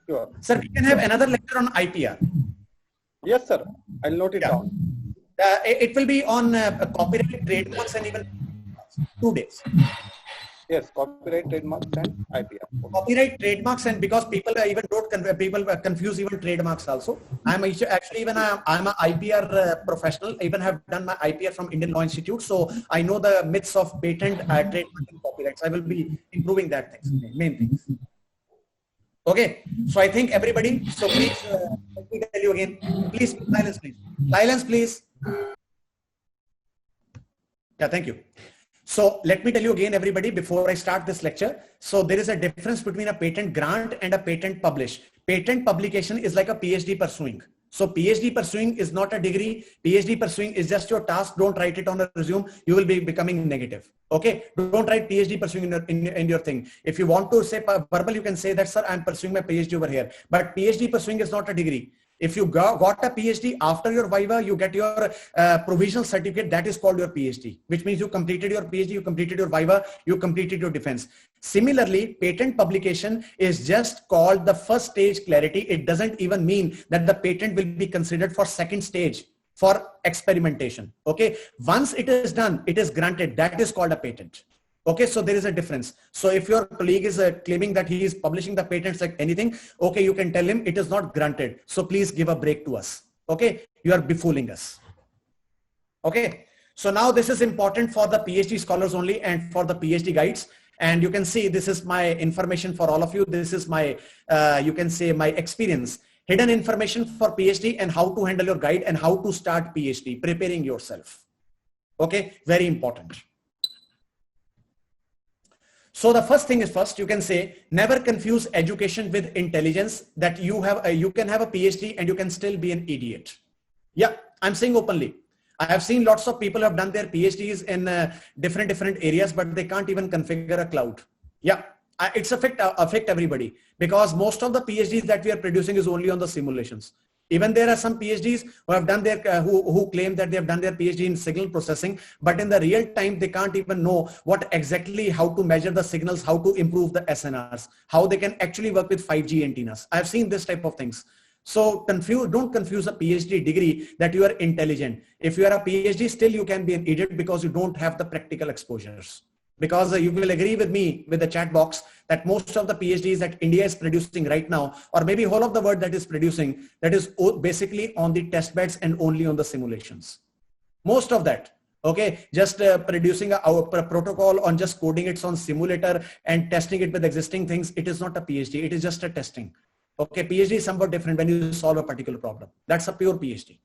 Sure. Sir, we can have another lecture on IPR. Yes, sir. I'll note it down. It will be on copyright, trademarks, and even 2 days. Yes, copyright, trademarks, and IPR. Copyright, trademarks, and because people even don't people confuse even trademarks also. I'm actually even I'm a IPR professional. Even have done my IPR from Indian Law Institute, so I know the myths of patent, trademark, and copyrights. I will be improving that things, main things. Okay, so I think everybody. So please let me tell you again. Please silence, please. Silence, please. Yeah, thank you. So let me tell you again, everybody, before I start this lecture. So there is a difference between a patent grant and a patent publish. Patent publication is like a PhD pursuing. So PhD pursuing is not a degree. PhD pursuing is just your task. Don't write it on a resume. You will be becoming negative. Okay. Don't write PhD pursuing in your thing. If you want to say verbal, you can say that, sir, I'm pursuing my PhD over here. But PhD pursuing is not a degree. If you got a PhD, after your Viva, you get your provisional certificate. That is called your PhD, which means you completed your PhD, you completed your Viva, you completed your defense. Similarly, patent publication is just called the first stage clarity. It doesn't even mean that the patent will be considered for second stage for experimentation. Okay. Once it is done, it is granted. That is called a patent. Okay, so there is a difference. So if your colleague is claiming that he is publishing the patents like anything, okay, you can tell him it is not granted. So please give a break to us. Okay, you are befooling us. Okay, so now this is important for the PhD scholars only and for the PhD guides. And you can see this is my information for all of you. This is my, you can say my experience. Hidden information for PhD and how to handle your guide and how to start PhD, preparing yourself. Okay, very important. So the first thing is first, you can say, never confuse education with intelligence, that you can have a PhD and you can still be an idiot. Yeah, I'm saying openly. I have seen lots of people who have done their PhDs in different areas, but they can't even configure a cloud. Yeah, it's affect everybody, because most of the PhDs that we are producing is only on the simulations. Even there are some PhDs who have done their, who claim that they have done their PhD in signal processing, but in the real time, they can't even know what exactly, how to measure the signals, how to improve the SNRs, how they can actually work with 5G antennas. I've seen this type of things. So don't confuse a PhD degree that you are intelligent. If you are a PhD, still you can be an idiot because you don't have the practical exposures. Because you will agree with me with the chat box that most of the PhDs that India is producing right now, or maybe whole of the world that is producing, that is basically on the test beds and only on the simulations. Most of that, okay, just producing a protocol on just coding it on simulator and testing it with existing things. It is not a PhD. It is just a testing. Okay, PhD is somewhat different when you solve a particular problem. That's a pure PhD.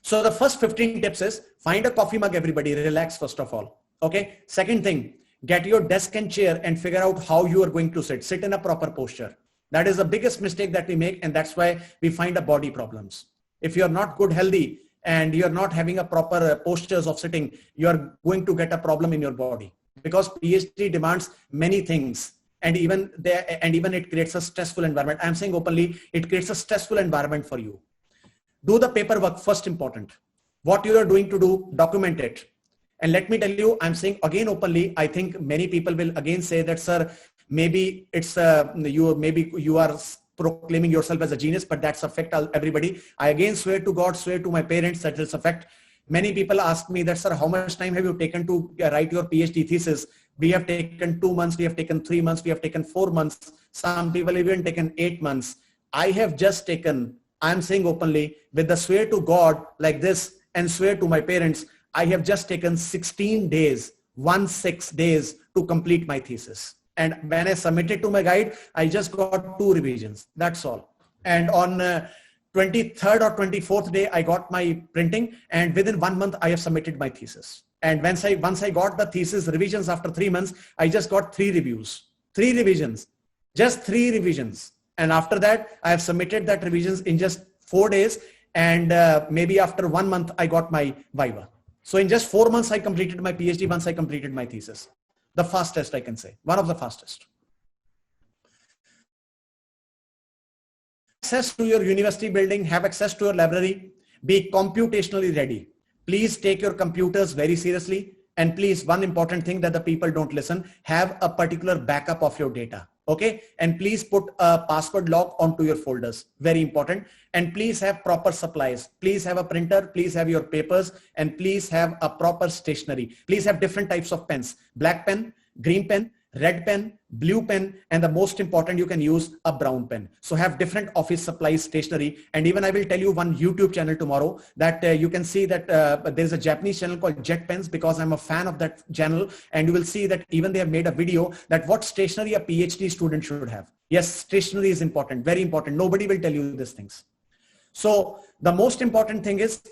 So the first 15 tips is find a coffee mug, everybody, relax first of all. Okay. Second thing, get your desk and chair and figure out how you are going to sit. Sit in a proper posture. That is the biggest mistake that we make. And that's why we find a body problems. If you're not good, healthy, and you're not having a proper postures of sitting, you're going to get a problem in your body, because PhD demands many things. And even it creates a stressful environment. I'm saying openly, it creates a stressful environment for you. Do the paperwork first, important. What you are doing to do, document it. And let me tell you, I'm saying again openly, I think many people will again say that, sir, maybe it's maybe you are proclaiming yourself as a genius, but that's affect everybody. I again swear to God, swear to my parents that it's affect. Many people ask me that, sir, how much time have you taken to write your PhD thesis? We have taken 2 months, we have taken 3 months, we have taken 4 months. Some people even taken 8 months. I have just taken I'm saying openly, with the swear to God like this and swear to my parents, I have just taken 16 days, 16 days to complete my thesis. And when I submitted to my guide, I just got 2 revisions. That's all. And on 23rd or 24th day, I got my printing, and within 1 month, I have submitted my thesis. And once I got the thesis revisions after 3 months, I just got 3 reviews, 3 revisions, just 3 revisions. And after that, I have submitted that revisions in just 4 days. And maybe after 1 month, I got my viva. So in just 4 months, I completed my PhD once I completed my thesis. The fastest, I can say, one of the fastest. Access to your university building, have access to your library, be computationally ready. Please take your computers very seriously. And please, one important thing that the people don't listen, have a particular backup of your data. Okay. And please put a password lock onto your folders. Very important. And please have proper supplies. Please have a printer. Please have your papers, and please have a proper stationery. Please have different types of pens: black pen, green pen, red pen, blue pen, and the most important, you can use a brown pen. So have different office supplies, stationery. And even I will tell you one YouTube channel tomorrow that you can see that there's a Japanese channel called Jet Pens, because I'm a fan of that channel. And you will see that even they have made a video that what stationery a PhD student should have. Yes, stationery is important, very important. Nobody will tell you these things. So the most important thing is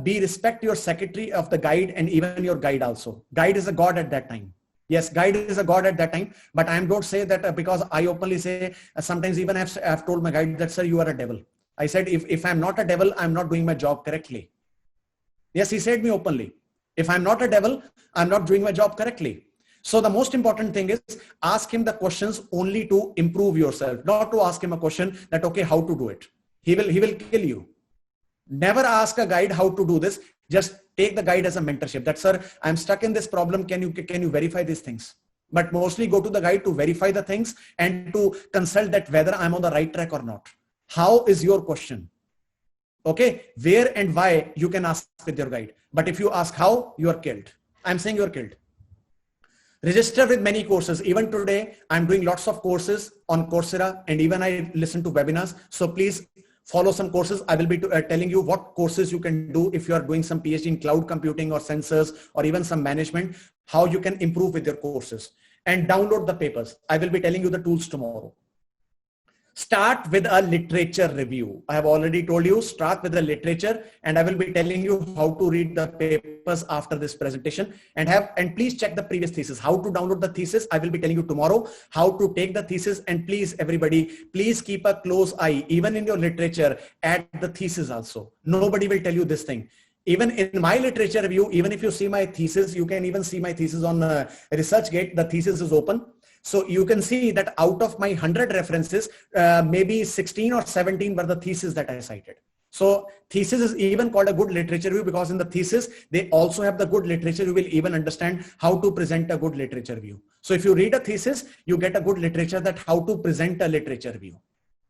respect your secretary of the guide, and even your guide also. Guide is a god at that time. Yes, guide is a god at that time, but I don't say that because I openly say, sometimes even I've told my guide that, sir, you are a devil. I said, if I'm not a devil, I'm not doing my job correctly. Yes, he said me openly. If I'm not a devil, I'm not doing my job correctly. So the most important thing is ask him the questions only to improve yourself, not to ask him a question that, okay, how to do it. He will kill you. Never ask a guide how to do this. Just take the guide as a mentorship. That, sir, I'm stuck in this problem. Can you verify these things? But mostly go to the guide to verify the things and to consult that whether I'm on the right track or not. How is your question? Okay. Where and why you can ask with your guide. But if you ask how, you are killed. I'm saying you're killed. Register with many courses. Even today, I'm doing lots of courses on Coursera, and even I listen to webinars. So please follow some courses. I will be telling you what courses you can do if you are doing some PhD in cloud computing or sensors or even some management, how you can improve with your courses, and download the papers. I will be telling you the tools tomorrow. Start with a literature review. I have already told you, start with the literature, and I will be telling you how to read the papers after this presentation, and please check the previous thesis. How to download the thesis, I will be telling you tomorrow. How to take the thesis, and please, everybody, please keep a close eye, even in your literature, at the thesis also. Nobody will tell you this thing. Even in my literature review, even if you see my thesis, you can even see my thesis on ResearchGate. The thesis is open. So you can see that out of my 100 references, maybe 16 or 17 were the thesis that I cited. So thesis is even called a good literature review, because in the thesis, they also have the good literature. You will even understand how to present a good literature review. So if you read a thesis, you get a good literature that how to present a literature review.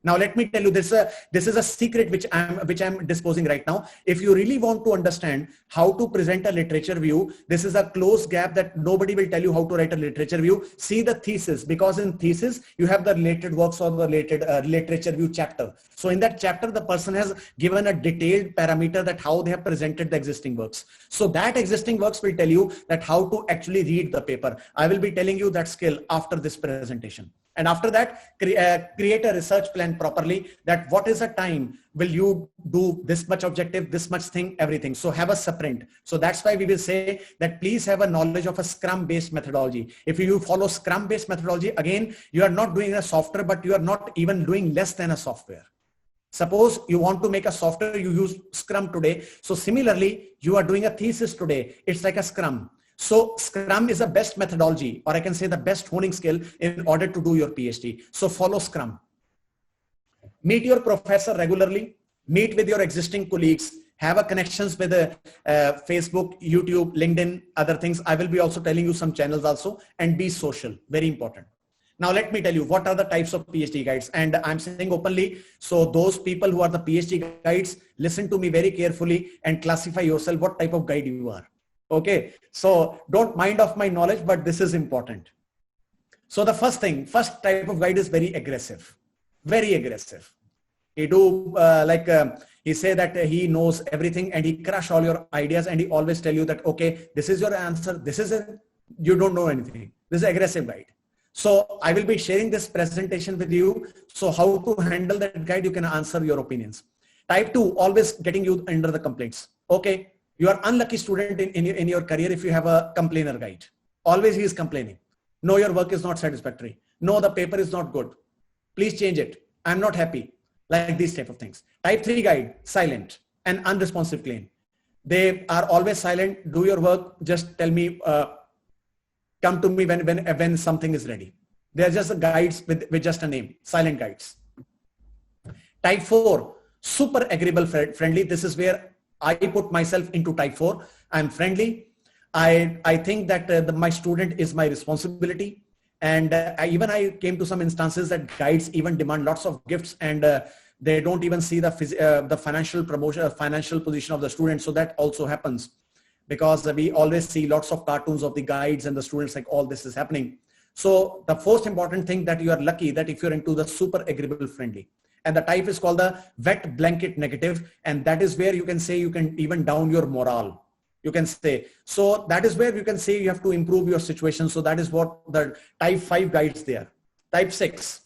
Now, let me tell you, this is a secret which I'm disclosing right now. If you really want to understand how to present a literature review, this is a closed gap that nobody will tell you how to write a literature review. See the thesis, because in thesis, you have the related works or the related literature review chapter. So in that chapter, the person has given a detailed parameter that how they have presented the existing works. So that existing works will tell you that how to actually read the paper. I will be telling you that skill after this presentation. And after that, create a research plan properly, that what is the time will you do this much objective, this much thing, everything. So have a sprint. So that's why we will say that please have a knowledge of a Scrum based methodology. If you follow Scrum based methodology, again, you are not doing a software, but you are not even doing less than a software. Suppose you want to make a software, you use Scrum today. So similarly, you are doing a thesis today. It's like a Scrum. So Scrum is the best methodology, or I can say the best honing skill in order to do your PhD. So follow Scrum. Meet your professor regularly, meet with your existing colleagues, have a connections with Facebook, YouTube, LinkedIn, other things. I will be also telling you some channels also, and be social, very important. Now, let me tell you what are the types of PhD guides, and I'm saying openly. So those people who are the PhD guides, listen to me very carefully and classify yourself what type of guide you are. Okay, so don't mind of my knowledge, but this is important. So the first type of guide is very aggressive, very aggressive. He do he say that he knows everything and he crush all your ideas and he always tell you that, okay, this is your answer. This is it. You don't know anything. This is aggressive guide. So I will be sharing this presentation with you. So how to handle that guide, you can answer your opinions. Type 2, always getting you under the complaints. Okay, you are unlucky student in your career if you have a complainer guide. Always he is complaining. No, your work is not satisfactory. No, the paper is not good. Please change it. I'm not happy. Like these type of things. Type 3 guide, silent and unresponsive claim. They are always silent. Do your work. Just tell me, come to me when something is ready. They are just guides with just a name, silent guides. Type 4, super agreeable, friendly. This is where I put myself into type 4. I'm friendly. I think that my student is my responsibility. And I came to some instances that guides even demand lots of gifts and they don't even see the financial promotion, financial position of the student. So that also happens because we always see lots of cartoons of the guides and the students like all this is happening. So the first important thing that you are lucky that if you're into the super agreeable friendly, and the type is called the wet blanket negative. And that is where you can say you can even down your morale. You can say, so that is where you can say you have to improve your situation. So that is what the type 5 guides there. Type 6,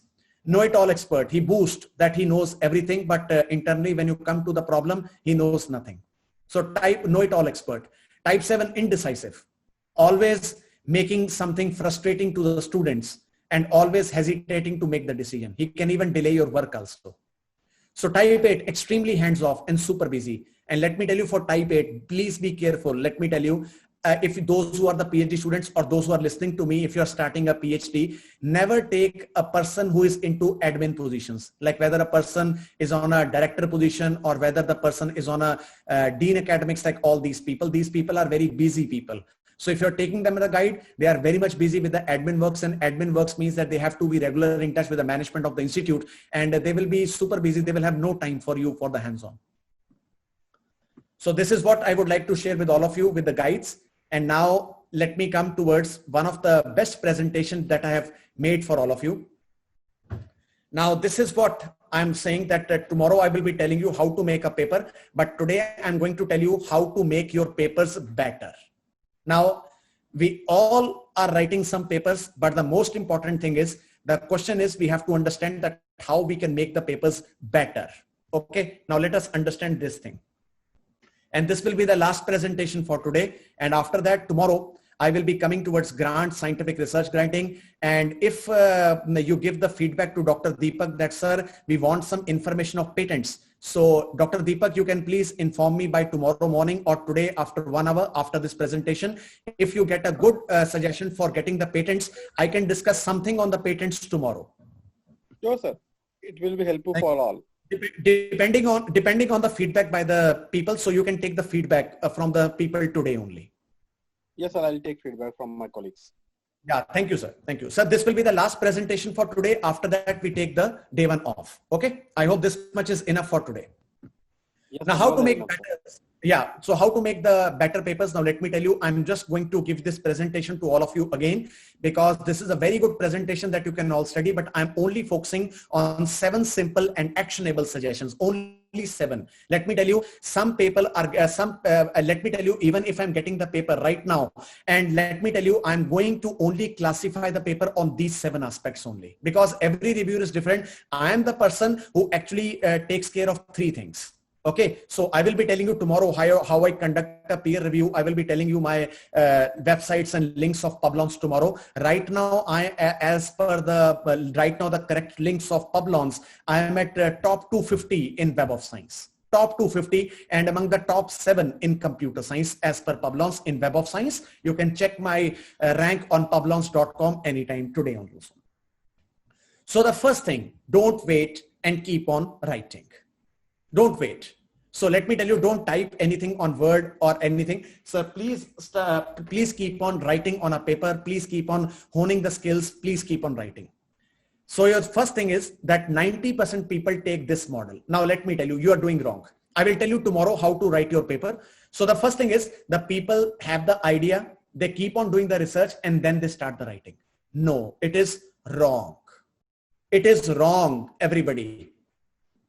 know-it-all expert. He boasts that he knows everything, but internally when you come to the problem, he knows nothing. So type know-it-all expert. Type 7, indecisive. Always making something frustrating to the students and always hesitating to make the decision. He can even delay your work also. So type 8, extremely hands-off and super busy. And let me tell you for type 8, please be careful. Let me tell you, if those who are the PhD students or those who are listening to me, if you're starting a PhD, never take a person who is into admin positions, like whether a person is on a director position or whether the person is on a dean academics, like all these people are very busy people. So if you're taking them as a guide, they are very much busy with the admin works, and admin works means that they have to be regular in touch with the management of the institute and they will be super busy. They will have no time for you for the hands-on. So this is what I would like to share with all of you with the guides. And now let me come towards one of the best presentations that I have made for all of you. Now this is what I'm saying that tomorrow I will be telling you how to make a paper, but today I'm going to tell you how to make your papers better. Now we all are writing some papers, but the most important thing is, the question is we have to understand that how we can make the papers better. Okay, now let us understand this thing. And this will be the last presentation for today. And after that, tomorrow, I will be coming towards grant, scientific research granting. And if you give the feedback to Dr. Deepak that, sir, we want some information of patents. So Dr. Deepak, you can please inform me by tomorrow morning or today after 1 hour after this presentation. If you get a good suggestion for getting the patents, I can discuss something on the patents tomorrow. Sure, sir. It will be helpful for all. Depending on the feedback by the people, so you can take the feedback from the people today only. Yes, sir. I'll take feedback from my colleagues. Yeah, thank you, sir. Thank you. Sir, this will be the last presentation for today. After that, we take the day 1 off. Okay. I hope this much is enough for today. Yes, now, how to make better? Yeah. So how to make the better papers? Now, let me tell you, I'm just going to give this presentation to all of you again, because this is a very good presentation that you can all study, but I'm only focusing on 7 simple and actionable suggestions. Only 7. Let me tell you, some people are, let me tell you, even if I'm getting the paper right now, and let me tell you, I'm going to only classify the paper on these 7 aspects only, because every reviewer is different. I am the person who actually takes care of 3 things. Okay, so I will be telling you tomorrow how I conduct a peer review. I will be telling you my websites and links of Publons tomorrow. Right now, as per the right now the correct links of Publons, I am at top 250 in Web of Science. Top 250 and among the top 7 in computer science as per Publons in Web of Science. You can check my rank on publons.com anytime today on also. So the first thing, don't wait and keep on writing. Don't wait. So let me tell you, don't type anything on Word or anything. So please keep on writing on a paper. Please keep on honing the skills. Please keep on writing. So your first thing is that 90% people take this model. Now let me tell you, you are doing wrong. I will tell you tomorrow how to write your paper. So the first thing is the people have the idea, they keep on doing the research and then they start the writing. No, it is wrong. It is wrong, everybody.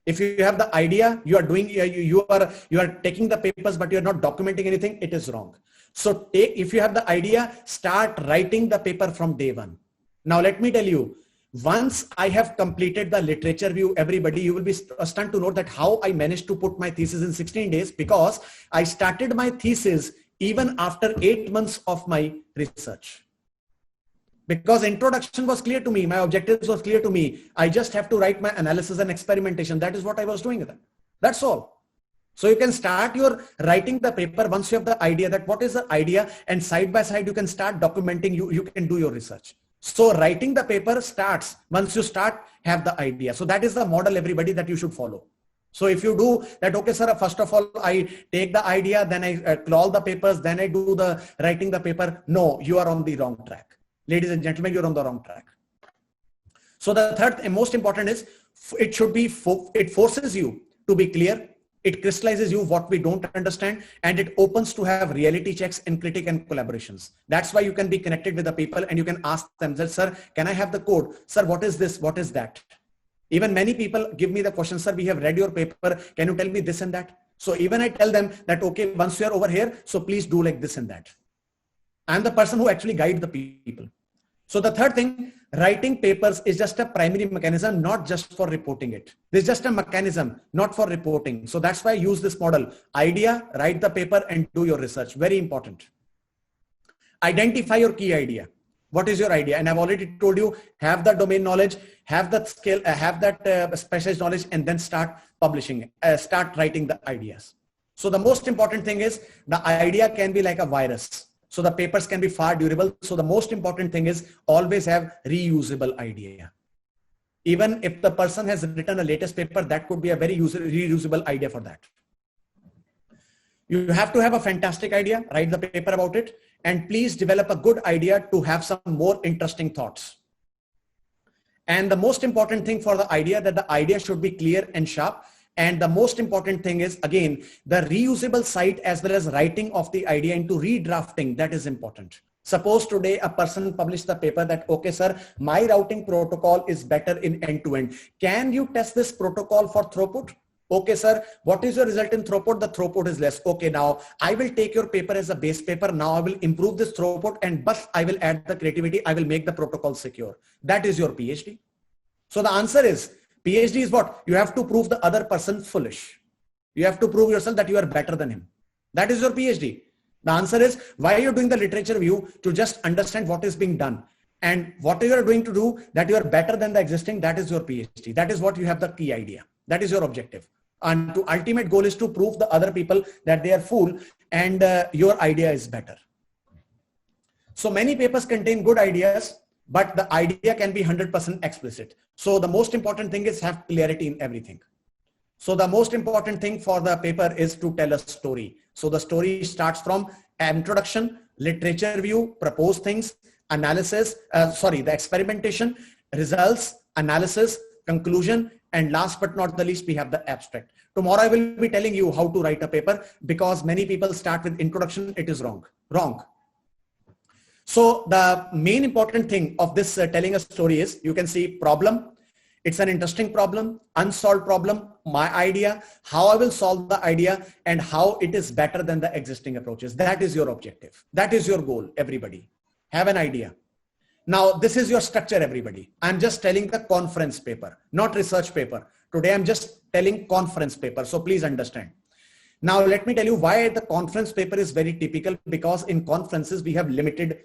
If you have the idea, you are doing, you are taking the papers, but you are not documenting anything, it is wrong. So if you have the idea, start writing the paper from day one. Now, let me tell you, once I have completed the literature review, everybody, you will be stunned to know that how I managed to put my thesis in 16 days, because I started my thesis even after 8 months of my research. Because introduction was clear to me, my objectives was clear to me. I just have to write my analysis and experimentation. That is what I was doing with it. That's all. So you can start your writing the paper once you have the idea that what is the idea, and side by side you can start documenting, you can do your research. So writing the paper starts once you have the idea. So that is the model, everybody, that you should follow. So if you do that, okay, sir, first of all, I take the idea, then I crawl the papers, then I do the writing the paper. No, you are on the wrong track. Ladies and gentlemen, you're on the wrong track. So the third and most important is it forces you to be clear. It crystallizes you what we don't understand, and it opens to have reality checks and critique and collaborations. That's why you can be connected with the people and you can ask them that, sir, can I have the code? Sir, what is this? What is that? Even many people give me the question, sir, we have read your paper. Can you tell me this and that? So even I tell them that, okay, once you are over here, so please do like this and that. I'm the person who actually guides the people. So the third thing, writing papers is just a primary mechanism, not just for reporting it. This is just a mechanism, not for reporting. So that's why I use this model. Idea, write the paper and do your research. Very important. Identify your key idea. What is your idea? And I've already told you, have the domain knowledge, have that skill, have that specialized knowledge, and then start publishing, start writing the ideas. So the most important thing is the idea can be like a virus. So the papers can be far durable. So the most important thing is always have reusable idea. Even if the person has written a latest paper, that could be a very reusable idea for that. You have to have a fantastic idea, write the paper about it, and please develop a good idea to have some more interesting thoughts. And the most important thing for the idea, that the idea should be clear and sharp. And the most important thing is, again, the reusable side as well as writing of the idea into redrafting. That is important. Suppose today a person published the paper that, okay, sir, my routing protocol is better in end-to-end. Can you test this protocol for throughput? Okay, sir, what is your result in throughput? The throughput is less. Okay, now I will take your paper as a base paper. Now I will improve this throughput, and but I will add the creativity. I will make the protocol secure. That is your PhD. So the answer is, PhD is what? You have to prove the other person foolish. You have to prove yourself that you are better than him. That is your PhD. The answer is, why are you doing the literature review? To just understand what is being done. And what you are doing to do that you are better than the existing, that is your PhD. That is what you have the key idea. That is your objective. And the ultimate goal is to prove the other people that they are fool and your idea is better. So many papers contain good ideas, but the idea can be 100% explicit. So the most important thing is have clarity in everything. So the most important thing for the paper is to tell a story. So the story starts from introduction, literature review, propose things, analysis, the experimentation, results, analysis, conclusion, and last but not the least, we have the abstract. Tomorrow I will be telling you how to write a paper, because many people start with introduction. It is wrong. So the main important thing of this telling a story is, you can see problem. It's an interesting problem, unsolved problem, my idea, how I will solve the idea, and how it is better than the existing approaches. That is your objective. That is your goal, everybody. Have an idea. Now, this is your structure, everybody. I'm just telling the conference paper, not research paper. Today, I'm just telling conference paper. So please understand. Now, let me tell you why the conference paper is very typical, because in conferences, we have limited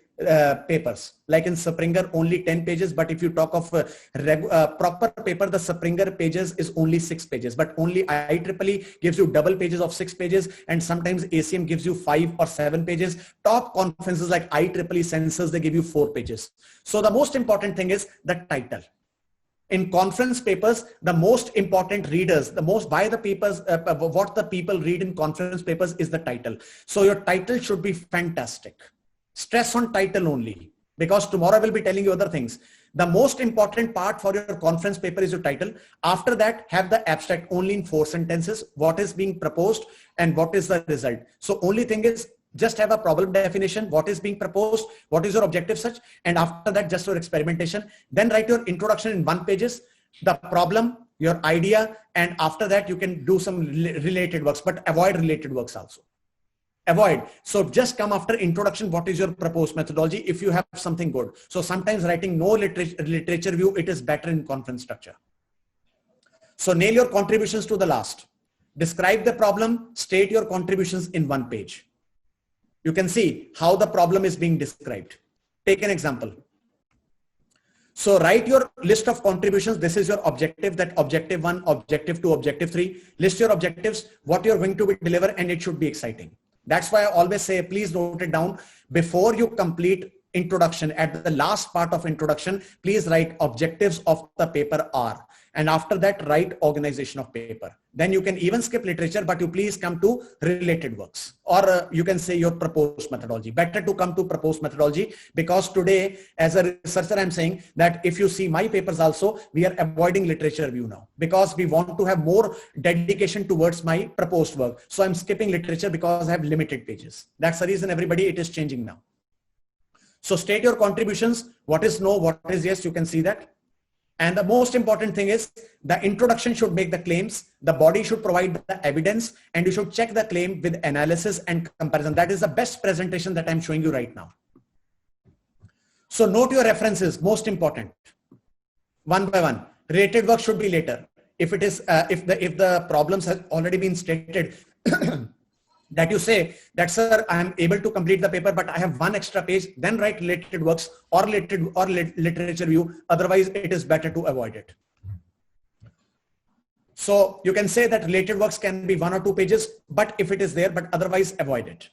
papers. Like in Springer, only 10 pages. But if you talk of proper paper, the Springer pages is only 6 pages. But only IEEE gives you double pages of 6 pages. And sometimes ACM gives you 5 or 7 pages. Top conferences like IEEE Census, they give you 4 pages. So the most important thing is the title. In conference papers, the most important readers, why the papers, what the people read in conference papers is the title. So your title should be fantastic. Stress on title only, because tomorrow I will be telling you other things. The most important part for your conference paper is your title. After that, have the abstract only in 4 sentences. What is being proposed and what is the result. So only thing is, just have a problem definition, what is being proposed, what is your objective such, and after that just your experimentation. Then write your introduction in 1 page, the problem, your idea, and after that you can do some related works, but avoid related works also. Avoid. So just come after introduction. What is your proposed methodology if you have something good? So sometimes writing no literature view, it is better in conference structure. So nail your contributions to the last. Describe the problem, state your contributions in one page. You can see how the problem is being described. Take an example. So write your list of contributions. This is your objective, that objective 1, objective 2, objective 3. List your objectives, what you're going to deliver, and it should be exciting. That's why I always say, please note it down before you complete introduction. At the last part of introduction, please write objectives of the paper are, and after that write organization of paper. Then you can even skip literature, but you please come to related works, or you can say your proposed methodology. Better to come to proposed methodology, because today as a researcher I'm saying that if you see my papers also, we are avoiding literature review now because we want to have more dedication towards my proposed work. So I'm skipping literature because I have limited pages. That's the reason, everybody, it is changing now. So state your contributions, what is no, what is yes, you can see that. And the most important thing is the introduction should make the claims, the body should provide the evidence, and you should check the claim with analysis and comparison. That is the best presentation that I'm showing you right now. So note your references, most important. One by one. Related work should be later. If it is, if the problems have already been stated, that you say that, sir, I am able to complete the paper, but I have one extra page, then write related works or literature review. Otherwise, it is better to avoid it. So you can say that related works can be 1 or 2 pages, but if it is there, but otherwise avoid it.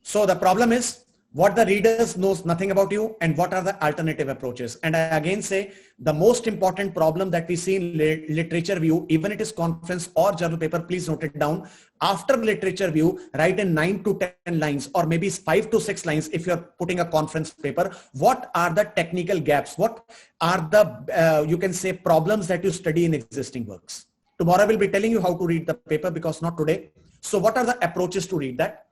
So the problem is, what the readers knows nothing about you, and what are the alternative approaches. And I again say the most important problem that we see in literature review, even it is conference or journal paper, please note it down. After literature review, write in 9 to 10 lines or maybe 5 to 6 lines if you're putting a conference paper. What are the technical gaps? What are the, you can say, problems that you study in existing works? Tomorrow I will be telling you how to read the paper, because not today. So what are the approaches to read that?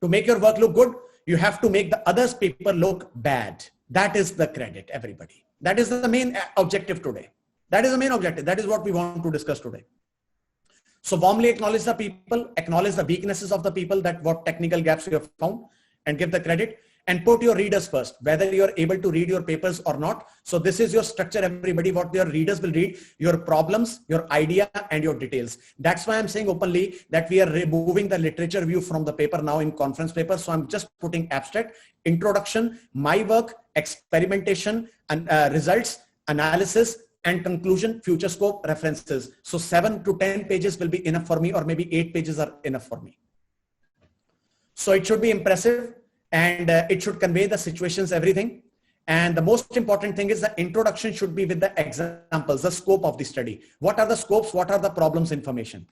To make your work look good, you have to make the others' paper look bad. That is the credit, everybody. That is the main objective today. That is the main objective. That is what we want to discuss today. So warmly acknowledge the people, acknowledge the weaknesses of the people, that what technical gaps you have found, and give the credit. And put your readers first, whether you're able to read your papers or not. So this is your structure, everybody. What your readers will read: your problems, your idea, and your details. That's why I'm saying openly that we are removing the literature review from the paper now in conference paper. So I'm just putting abstract, introduction, my work, experimentation, and results, analysis, and conclusion, future scope, references. So 7 to 10 pages will be enough for me, or maybe 8 pages are enough for me. So it should be impressive, and it should convey the situations, everything. And the most important thing is the introduction should be with the examples, the scope of the study. What are the scopes? What are the problems, information?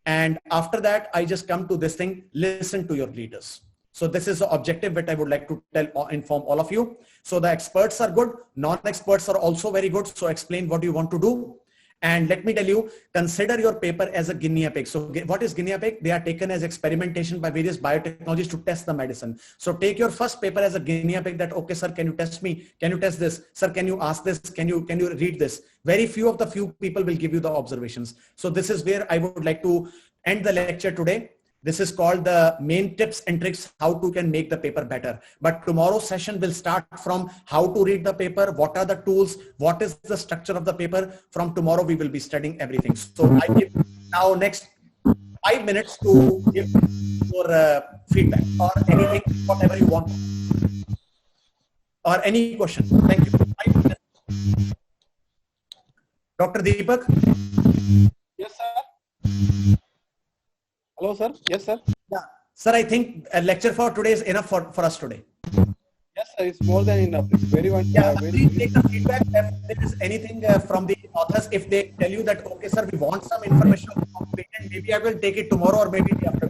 And after that, I just come to this thing, listen to your leaders. So this is the objective that I would like to inform all of you. So the experts are good. Non-experts are also very good. So explain what you want to do. And let me tell you, consider your paper as a guinea pig. So what is guinea pig? They are taken as experimentation by various biotechnologies to test the medicine. So take your first paper as a guinea pig, that, okay, sir, can you test me? Can you test this? Sir, can you ask this? Can you read this? Very few of the people will give you the observations. So this is where I would like to end the lecture today. This is called the main tips and tricks how to can make the paper better. But tomorrow's session will start from how to read the paper, what are the tools, what is the structure of the paper. From tomorrow, we will be studying everything. So I give now next 5 minutes to give your feedback or anything, whatever you want, or any question. Thank you. 5 minutes. Dr. Deepak? Yes, sir. Hello, sir. Yes, sir. Yeah. Sir, I think a lecture for today is enough for us today. Yes, sir. It's more than enough. It's very much. Yeah, please take the feedback. If there is anything from the authors, if they tell you that, okay, sir, we want some information from patent, maybe I will take it tomorrow or maybe the after.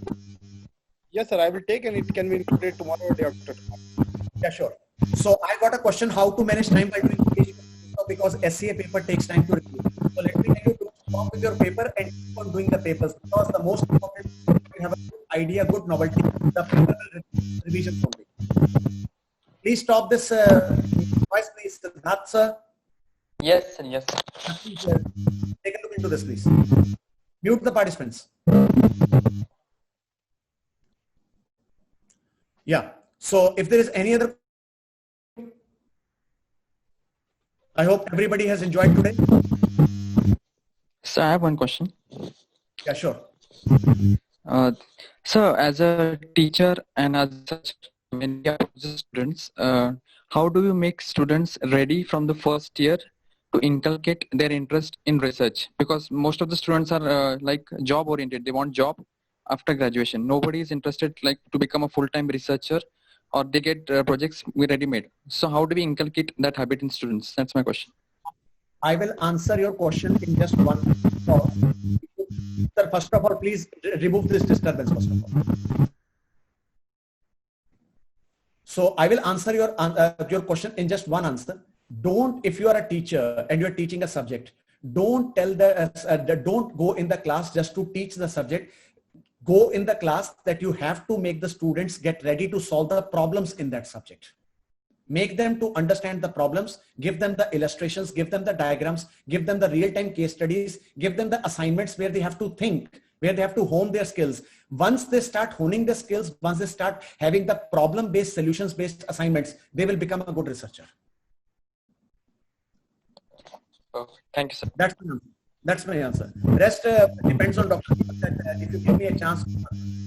Yes, sir. I will take, and it can be included tomorrow or day after tomorrow. Yeah, sure. So I got a question: how to manage time by doing PhD? Because SCA paper takes time to review. So let me tell you, don't stop with your paper and keep on doing the papers, because the most important is to have a good idea, good novelty. The paper will revision only. Please stop this voice, please. Siddharth, sir. Yes, sir. Yes. Please, take a look into this, please. Mute the participants. Yeah. So if there is any other, I hope everybody has enjoyed today. So I have one question. Yeah, sure. So as a teacher and as such, when we are students, how do you make students ready from the first year to inculcate their interest in research? Because most of the students are like job oriented. They want job after graduation. Nobody is interested like to become a full-time researcher, or they get projects ready-made. So how do we inculcate that habit in students? That's my question. I will answer your question in just one. Sir, first of all, please remove this disturbance first of all. So I will answer your question in just one answer. Don't, if you are a teacher and you're teaching a subject, don't tell don't go in the class just to teach the subject. Go in the class that you have to make the students get ready to solve the problems in that subject. Make them to understand the problems, give them the illustrations, give them the diagrams, give them the real-time case studies, give them the assignments where they have to think, where they have to hone their skills. Once they start honing the skills, once they start having the problem-based, solutions-based assignments, they will become a good researcher. Perfect. Thank you, sir. That's my answer. Rest depends on Dr. If you give me a chance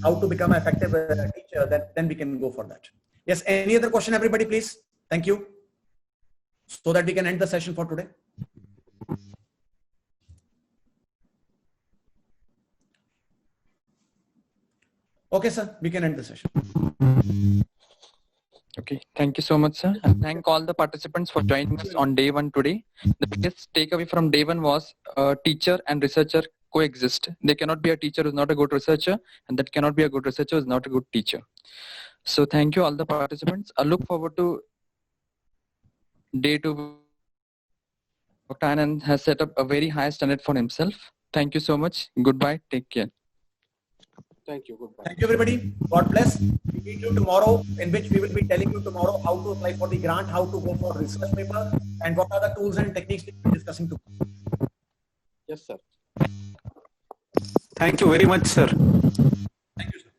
how to become an effective teacher, then we can go for that. Yes, any other question, everybody, please? Thank you. So that we can end the session for today. Okay, sir, we can end the session. Okay, thank you so much, sir. And thank all the participants for joining us on day one today. The biggest takeaway from day one was teacher and researcher coexist. There cannot be a teacher who is not a good researcher, and that cannot be a good researcher who is not a good teacher. So thank you all the participants. I look forward to day two. Dr. Anand has set up a very high standard for himself. Thank you so much. Goodbye. Take care. Thank you. Goodbye. Thank you, everybody. God bless. We meet you tomorrow, in which we will be telling you tomorrow how to apply for the grant, how to go for research paper, and what are the tools and techniques we will be discussing tomorrow. Yes, sir. Thank you very much, sir. Thank you, sir.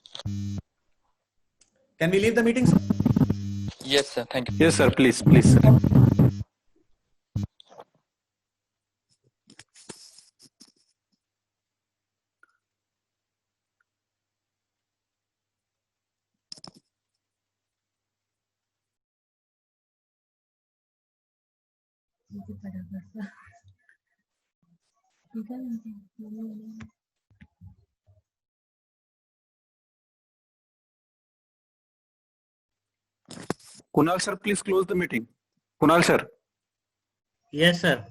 Can we leave the meeting, sir? Yes, sir. Thank you. Yes, sir. Please, please, sir. Kunal sir, please close the meeting. Kunal sir. Yes, sir.